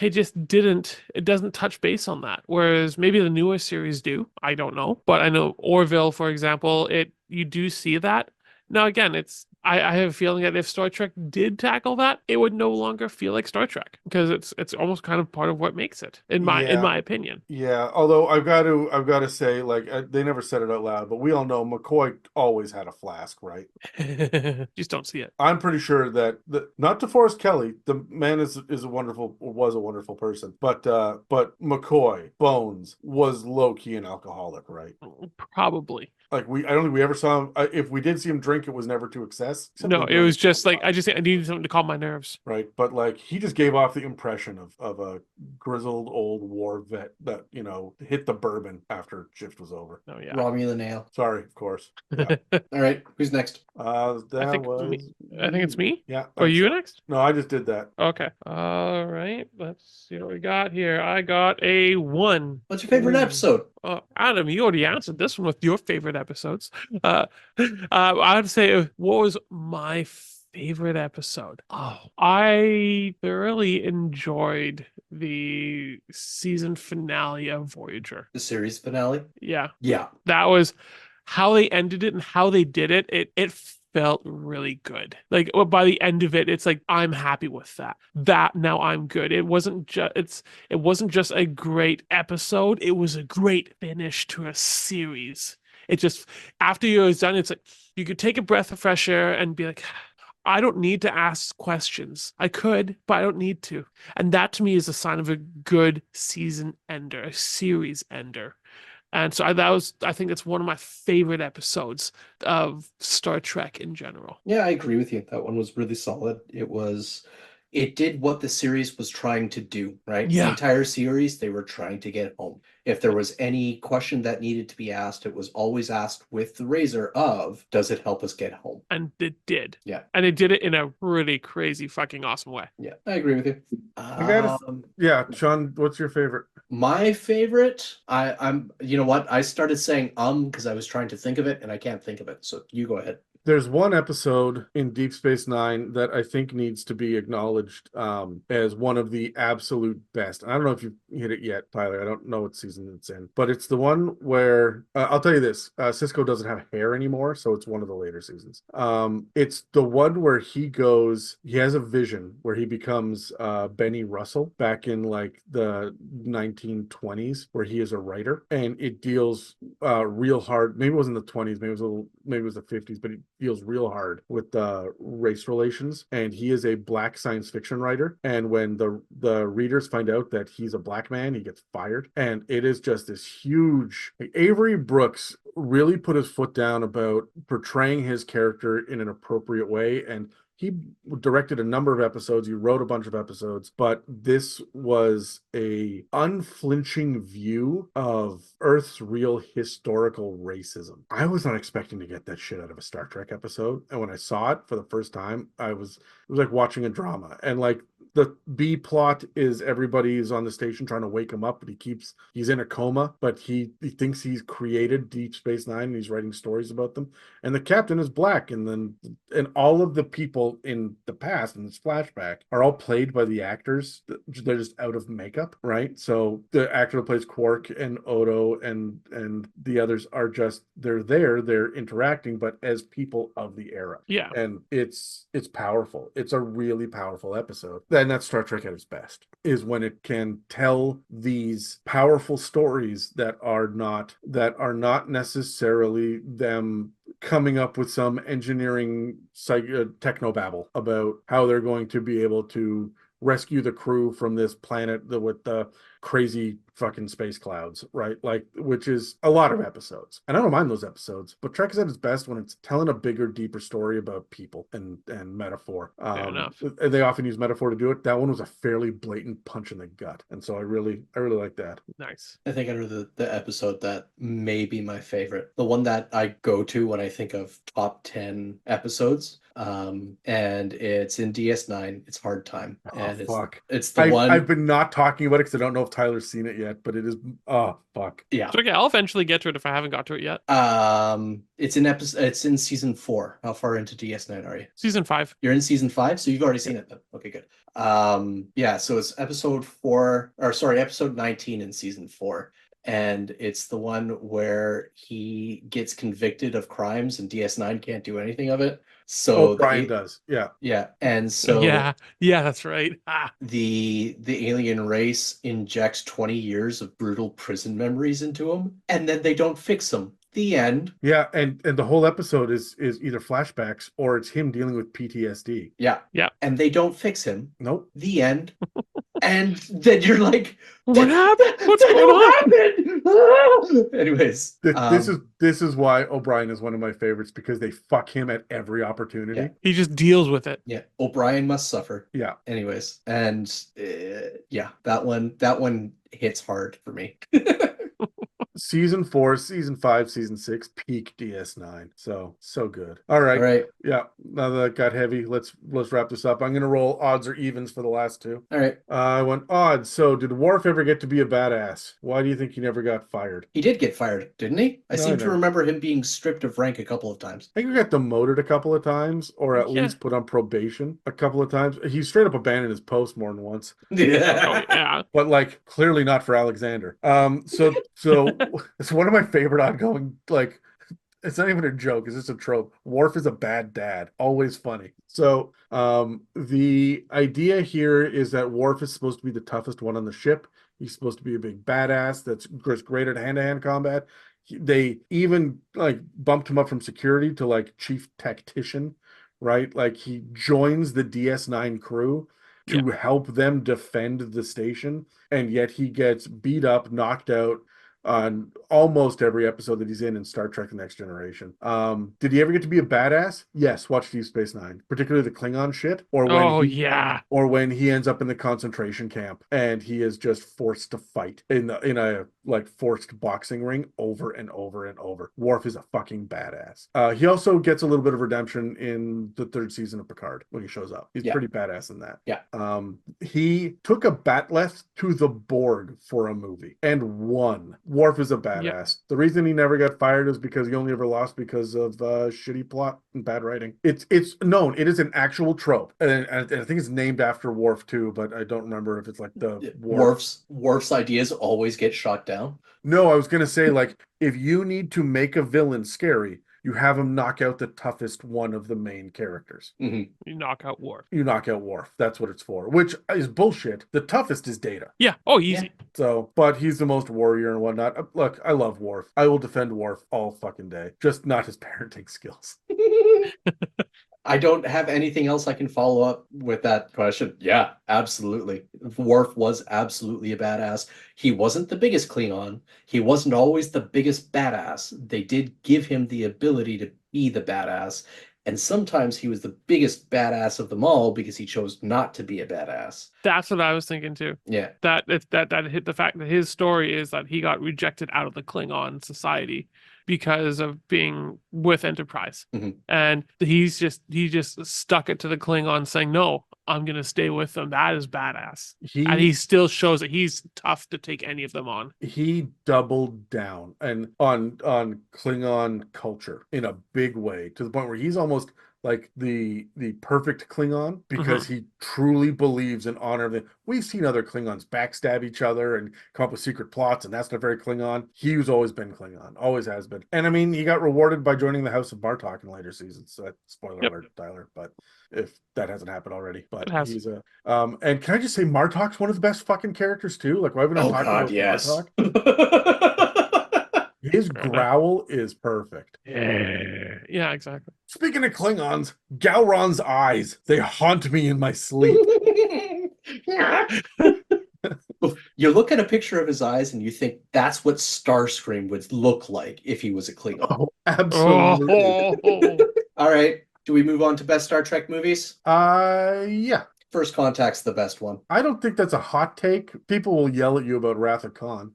it doesn't touch base on that. Whereas maybe the newer series do. I don't know, but I know Orville, for example, you do see that. Now, again, I have a feeling that if Star Trek did tackle that, it would no longer feel like Star Trek, because it's almost kind of part of what makes it, in my opinion. Yeah, although I've got to say, like, they never said it out loud, but we all know McCoy always had a flask, right? Just don't see it. I'm pretty sure that not DeForest Kelley, the man was a wonderful person, but McCoy Bones was low key an alcoholic, right? Probably. Like I don't think we ever saw him. If we did see him drink, it was never to excess. No, it was just like I needed something to calm my nerves. Right, but like he just gave off the impression of a grizzled old war vet that hit the bourbon after shift was over. Oh yeah, Romulan ale. Sorry, of course. Yeah. All right, Who's next? That think was. I think it's me. Yeah. Or you so. next? No, I just did that. Okay. All right. Let's see what we got here. I got a 1. What's your favorite Ooh. episode? Adam, you already answered this one with your favorite episodes. I would say, what was my favorite episode? Oh, I thoroughly enjoyed the season finale of Voyager. The series finale? Yeah, Yeah. that was how they ended it and how they did it. It felt really good. Like by the end of it, it's like I'm happy with that. Now I'm good. It wasn't just a great episode. It was a great finish to a series. It just after you was done, it's like you could take a breath of fresh air and be like, I don't need to ask questions. I could, but I don't need to. And that to me is a sign of a good season ender, a series ender. And so I think it's one of my favorite episodes of Star Trek in general. Yeah, I agree with you. That one was really solid. It did what the series was trying to do, right? The Yeah. entire series, they were trying to get home. If there was any question that needed to be asked, it was always asked with the razor of, does it help us get home? And it did. Yeah. And it did it in a really crazy fucking awesome way. Yeah, I agree with you. Yeah, Sean, what's your favorite? My favorite, I'm you know what? I started saying because I was trying to think of it and I can't think of it. So you go ahead. There's one episode in Deep Space Nine that I think needs to be acknowledged as one of the absolute best. I don't know if you've hit it yet, Tyler. I don't know what season it's in, but it's the one where I'll tell you this: Cisco doesn't have hair anymore, so it's one of the later seasons. It's the one where he has a vision where he becomes Benny Russell back in like the 1920s, where he is a writer, and it deals real hard. Maybe it was in the 20s, maybe it was the 50s, but it deals real hard with race relations. And he is a black science fiction writer. And when the readers find out that he's a black man, he gets fired. And it is just this huge. Avery Brooks really put his foot down about portraying his character in an appropriate way. And he directed a number of episodes. He wrote a bunch of episodes, but this was a unflinching view of Earth's real historical racism. I was not expecting to get that shit out of a Star Trek episode, and when I saw it for the first time, it was like watching a drama. And like the B plot is everybody's on the station trying to wake him up, but he's in a coma, but he thinks he's created Deep Space Nine and he's writing stories about them. And the captain is black, and all of the people in the past in this flashback are all played by the actors. They're just out of makeup, right? So the actor that plays Quark and Odo and the others are they're interacting, but as people of the era. Yeah. And it's powerful. It's a really powerful episode. And that's Star Trek at its best, is when it can tell these powerful stories that are not necessarily them coming up with some engineering technobabble about how they're going to be able to rescue the crew from this planet with the crazy fucking space clouds, right? Like, which is a lot of episodes. And I don't mind those episodes, but Trek is at its best when it's telling a bigger, deeper story about people and metaphor. Fair enough. They often use metaphor to do it. That one was a fairly blatant punch in the gut. And so I really like that. Nice. I think under the episode that may be my favorite, the one that I go to when I think of top 10 episodes, and it's in DS9. It's Hard Time. And Fuck. It's the one. I've been not talking about it because I don't know if Tyler's seen it yet, but it is, oh, fuck. Yeah. So, okay, I'll eventually get to it if I haven't got to it yet. It's in season 4. How far into DS9 are you? Season 5. You're in season 5, so you've already seen it then. Okay, good. Yeah, so it's episode 19 in season 4. And it's the one where he gets convicted of crimes and DS9 can't do anything of it. So Brian does. Yeah. Yeah. And so yeah, that's right. The alien race injects 20 years of brutal prison memories into him, and then they don't fix him. The end. Yeah, and the whole episode is either flashbacks or it's him dealing with PTSD. Yeah. And they don't fix him. Nope. The end. And then you're like, what happened? What's going on? Anyways, this is why O'Brien is one of my favorites, because they fuck him at every opportunity. Yeah. He just deals with it. Yeah, O'Brien must suffer. Yeah. Anyways, and yeah, that one hits hard for me. Season 4, Season 5, Season 6, peak DS9. So good. All right. All right. Yeah. Now that got heavy, let's wrap this up. I'm gonna roll odds or evens for the last two. All right. I went odds. So did Worf ever get to be a badass? Why do you think he never got fired? He did get fired, didn't he? I No, seem I to know. remember him being stripped of rank a couple of times. I think he got demoted a couple of times, or at Yeah. least put on probation a couple of times. He straight up abandoned his post more than once. Oh, yeah. But like clearly not for Alexander. So it's one of my favorite ongoing, like, it's not even a joke, it's just a trope. Worf is a bad dad, always funny. So the idea here is that Worf is supposed to be the toughest one on the ship. He's supposed to be a big badass that's great at hand-to-hand combat. They even like bumped him up from security to like chief tactician, right? Like he joins the DS9 crew to help them defend the station, and yet he gets beat up, knocked out on almost every episode that he's in Star Trek The Next Generation. Did he ever get to be a badass? Yes, watch Deep Space Nine, particularly the Klingon shit, or when he ends up in the concentration camp and he is just forced to fight in a like forced boxing ring over and over and over. Worf is a fucking badass. He also gets a little bit of redemption in the 3rd season of Picard when he shows up. He's pretty badass in that. Yeah. He took a batleth to the Borg for a movie and won. Worf is a badass. Yep. The reason he never got fired is because he only ever lost because of shitty plot and bad writing. It's known. It is an actual trope, and I think it's named after Worf too, but I don't remember if it's like the Worf's ideas always get shot down. No, I was gonna say, like, if you need to make a villain scary, you have him knock out the toughest one of the main characters. Mm-hmm. You knock out Worf. You knock out Worf. That's what it's for, which is bullshit. The toughest is Data. Yeah. Oh, easy. Yeah. So, but he's the most warrior and whatnot. Look, I love Worf. I will defend Worf all fucking day. Just not his parenting skills. I don't have anything else I can follow up with that question. Yeah, absolutely. Worf was absolutely a badass. He wasn't the biggest Klingon. He wasn't always the biggest badass. They did give him the ability to be the badass. And sometimes he was the biggest badass of them all because he chose not to be a badass. That's what I was thinking too. Yeah. That hit the fact that his story is that he got rejected out of the Klingon society because of being with Enterprise. Mm-hmm. And he just stuck it to the Klingon saying, no, I'm going to stay with them. That is badass. And he still shows that he's tough to take any of them on. He doubled down and on Klingon culture in a big way, to the point where he's almost like the perfect Klingon because he truly believes in honor. We've seen other Klingons backstab each other and come up with secret plots, and that's not very Klingon. He's always been Klingon, always has been. And I mean, he got rewarded by joining the House of Bartok in later seasons. So spoiler alert, Tyler, but if that hasn't happened already. But he's a and can I just say Martok's one of the best fucking characters too? Like, why have we not talked about Martok? His growl is perfect. Yeah, exactly. Speaking of Klingons, Gowron's eyes, they haunt me in my sleep. You look at a picture of his eyes and you think that's what Starscream would look like if he was a Klingon. Oh, absolutely. All right. Do we move on to best Star Trek movies? Yeah. First Contact's the best one. I don't think that's a hot take. People will yell at you about Wrath of Khan.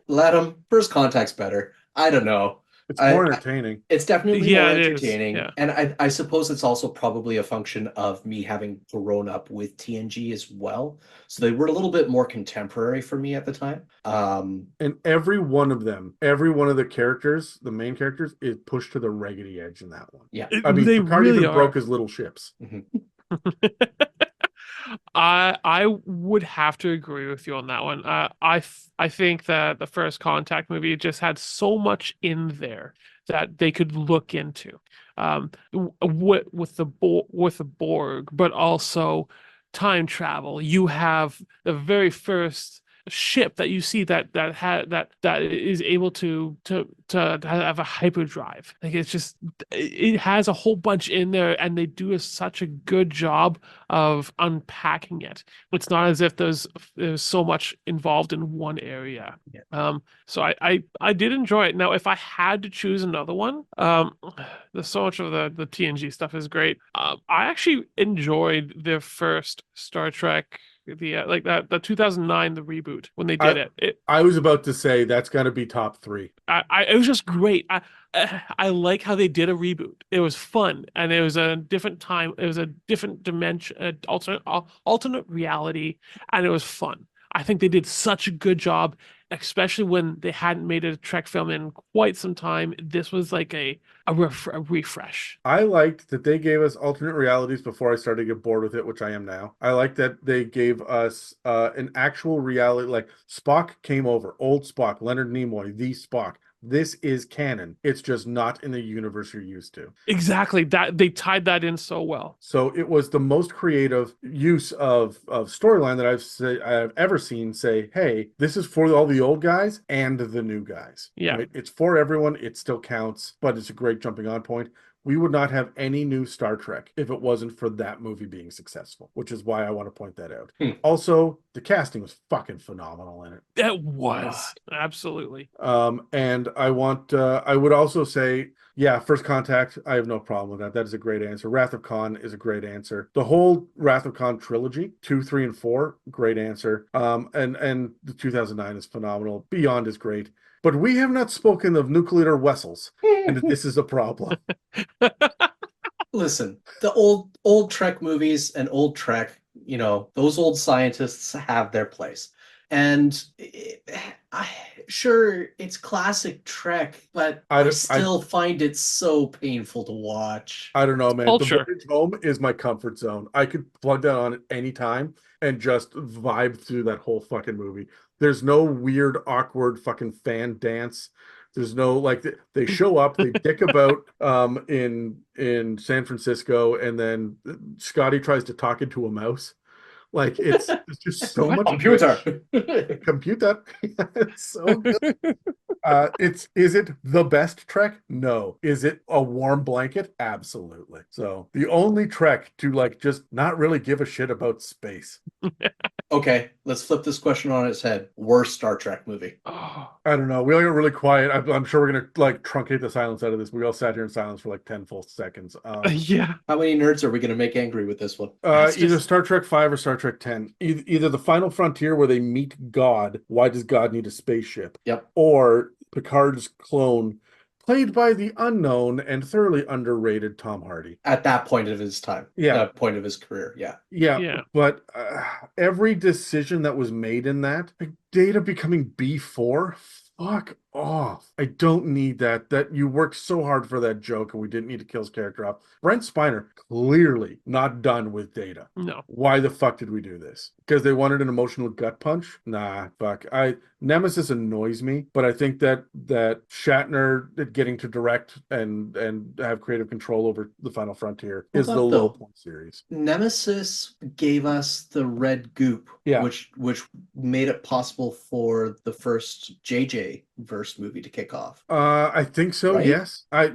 Let them. First Contact's better. I don't know. It's more entertaining. It's definitely more entertaining. Yeah. And I suppose it's also probably a function of me having grown up with TNG as well. So they were a little bit more contemporary for me at the time. And every one of them, every one of the characters, the main characters, is pushed to the raggedy edge in that one. Yeah. I mean, Picard really even broke his little ships. Mm-hmm. I would have to agree with you on that one. I think that the First Contact movie just had so much in there that they could look into, with the Borg, but also time travel. You have the very first ship that you see that is able to have a hyperdrive. Like, it's just, it has a whole bunch in there, and they do such a good job of unpacking it. It's not as if there's so much involved in one area. Yeah. So I did enjoy it. Now, if I had to choose another one, there's so much of the TNG stuff is great. I actually enjoyed their first Star Trek the 2009 the reboot when they did it. I was about to say that's got to be top 3. It was just great. I like how they did a reboot. It was fun, and it was a different time. It was a different dimension, alternate reality, and it was fun. I think they did such a good job, especially when they hadn't made a Trek film in quite some time. This was like a refresh. I liked that they gave us alternate realities before I started to get bored with it, which I am now. I like that they gave us an actual reality, like Spock came over, old Spock, Leonard Nimoy, the Spock. This is canon. It's just not in the universe you're used to. Exactly. That they tied that in so well. So it was the most creative use of storyline that I've ever seen. Say, hey, this is for all the old guys and the new guys. Yeah. Right? It's for everyone. It still counts, but it's a great jumping on point. We would not have any new Star Trek if it wasn't for that movie being successful, which is why I want to point that out. Also, the casting was fucking phenomenal in it. It was. Absolutely. And I would also say, yeah, First Contact, I have no problem with that. That is a great answer. Wrath of Khan is a great answer. The whole Wrath of Khan trilogy, 2, 3, and 4, great answer. And the 2009 is phenomenal. Beyond is great. But we have not spoken of nuclear vessels, and this is a problem. Listen, the old Trek movies and old Trek, those old scientists have their place. And sure, it's classic Trek, but I still find it so painful to watch. I don't know, man. Culture. The Voyage Home is my comfort zone. I could plug that on at any time and just vibe through that whole fucking movie. There's no weird, awkward fucking fan dance. There's no they show up, they dick about in San Francisco, and then Scotty tries to talk into a mouse. Like it's just so much computer. It's so good. Is it the best Trek? No. Is it a warm blanket? Absolutely. So the only Trek to just not really give a shit about space. Okay, let's flip this question on its head. Worst Star Trek movie? I don't know. We all got really quiet. I'm sure we're gonna truncate the silence out of this. We all sat here in silence for 10 full seconds. Yeah. How many nerds are we gonna make angry with this one? Either Star Trek 5 or Star Trek 10. Either the Final Frontier where they meet God. Why does God need a spaceship? Yep. Or Picard's clone, played by the unknown and thoroughly underrated Tom Hardy. At that point of his time. Yeah. Point of his career. Yeah. Yeah. But every decision that was made in that, Data becoming B4, fuck off. I don't need that. That you worked so hard for that joke and we didn't need to kill his character off. Brent Spiner, clearly not done with Data. No. Why the fuck did we do this? Because they wanted an emotional gut punch? Nah, fuck. Nemesis annoys me, but I think that Shatner getting to direct and have creative control over the Final Frontier is the low point series. Nemesis gave us the red goop, which made it possible for the first JJ verse movie to kick off. I think so. Right? Yes. I've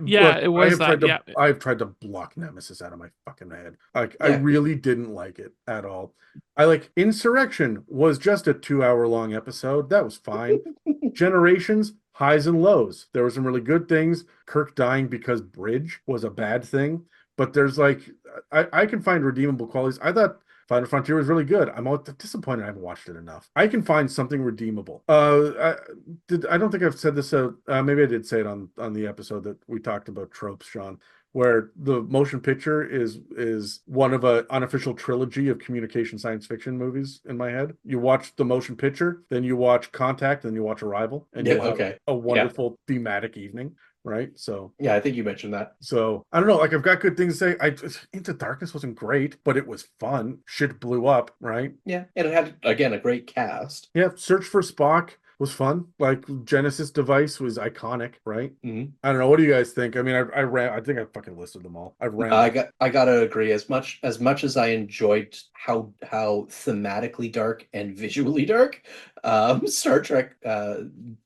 tried to block Nemesis out of my fucking head. I really didn't like it at all. Insurrection was just a 2-hour long episode. That was fine. Generations, highs and lows. There were some really good things. Kirk dying because Bridge was a bad thing, but there's I can find redeemable qualities. I thought Final Frontier was really good. I'm disappointed I haven't watched it enough. I can find something redeemable. I don't think I've said this. Maybe I did say it on the episode that we talked about tropes, Sean, where the motion picture is one of an unofficial trilogy of communication science fiction movies in my head. You watch the motion picture, then you watch Contact, then you watch Arrival, and you have a wonderful thematic evening. Right. So yeah, I think you mentioned that. So I don't know. I've got good things to say. Into Darkness wasn't great, but it was fun. Shit blew up, right? Yeah, and it had again a great cast. Yeah, Search for Spock was fun. Genesis device was iconic, right? Mm-hmm. I don't know. What do you guys think? I mean, I think I fucking listed them all. I gotta agree. As much as I enjoyed how thematically dark and visually dark Star Trek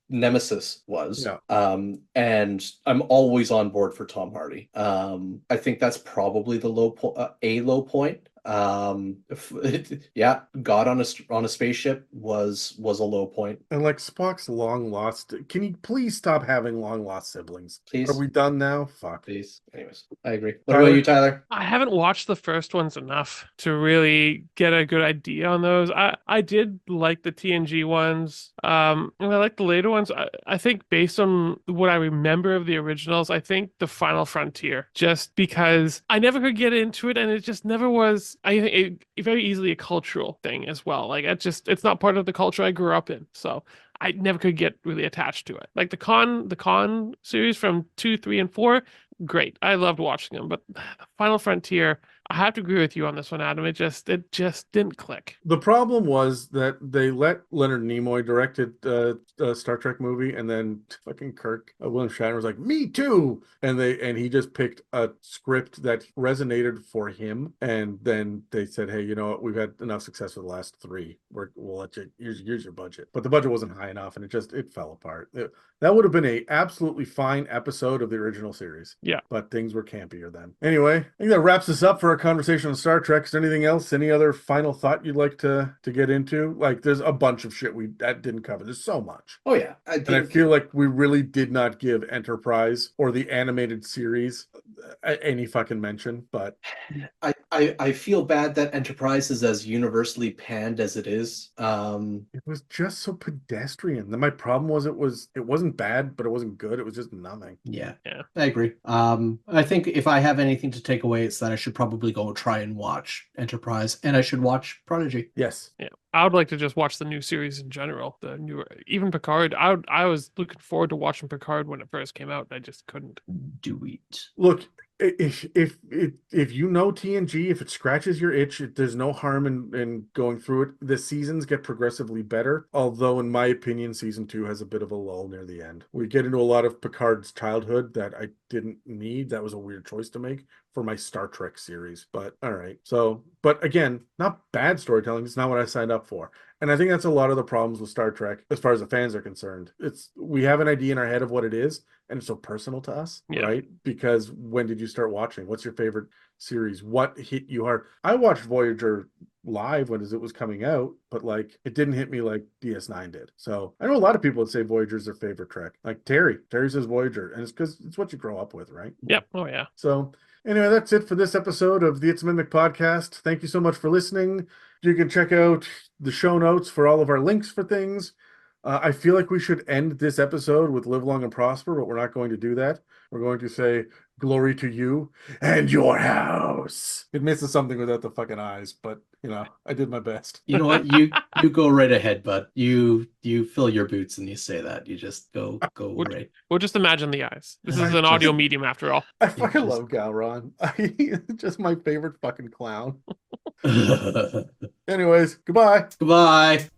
Nemesis was, and I'm always on board for Tom Hardy. I think that's probably the low point. Yeah, God on a spaceship was a low point. And like Spock's long lost. Can you please stop having long lost siblings? Please. Are we done now? Fuck. Please. Anyways, I agree. What about you, Tyler? I haven't watched the first ones enough to really get a good idea on those. I did like the TNG ones. And I like the later ones. I think based on what I remember of the originals, I think the Final Frontier, just because I never could get into it and it just never was, I think it very easily a cultural thing as well. Like it's not part of the culture I grew up in. So I never could get really attached to it. Like the Con series from 2, 3, and 4, great. I loved watching them, but Final Frontier, I have to agree with you on this one, Adam. It just didn't click. The problem was that they let Leonard Nimoy directed a Star Trek movie, and then fucking William Shatner was like, "Me too," and he just picked a script that resonated for him, and then they said, "Hey, you know what? We've had enough success with the last 3. We'll let you here's your budget," but the budget wasn't high enough, and it fell apart. That would have been a absolutely fine episode of the original series. Yeah. But things were campier then. Anyway, I think that wraps us up for our conversation on Star Trek. Is there anything else? Any other final thought you'd like to get into? Like, there's a bunch of shit that didn't cover. There's so much. Oh yeah, I feel like we really did not give Enterprise or the animated series any fucking mention, but I feel bad that Enterprise is as universally panned as it is. It was just so pedestrian. Then my problem was it wasn't bad, but it wasn't good. It was just nothing. Yeah, Yeah. I agree. I think if I have anything to take away, it's that I should probably go try and watch Enterprise, and I should watch Prodigy. Yes. Yeah. I would like to just watch the new series in general. The newer, even Picard. I was looking forward to watching Picard when it first came out. And I just couldn't. Do it. Look, if you know TNG, if it scratches your itch, there's no harm in going through it. The seasons get progressively better, although in my opinion, season 2 has a bit of a lull near the end. We get into a lot of Picard's childhood that I didn't need. That was a weird choice to make for my Star Trek series, but all right. So, but again, not bad storytelling. It's not what I signed up for. And I think that's a lot of the problems with Star Trek as far as the fans are concerned. We have an idea in our head of what it is, and it's so personal to us, right? Because when did you start watching? What's your favorite series? What hit you hard? I watched Voyager live when it was coming out, but like it didn't hit me like DS9 did. So I know a lot of people would say Voyager's their favorite Trek. Like Terry says Voyager, and it's because it's what you grow up with, right? Yep. Oh yeah. So anyway, that's it for this episode of the It's Mimic podcast. Thank you so much for listening. You can check out the show notes for all of our links for things. I feel like we should end this episode with live long and prosper, but we're not going to do that. We're going to say glory to you and your house. It misses something without the fucking eyes, but I did my best. You know what? You go right ahead, bud. You fill your boots and you say that. You just go right. We'll just imagine the eyes. This is an audio medium after all. I fucking love Galron. Just my favorite fucking clown. Anyways, goodbye. Goodbye.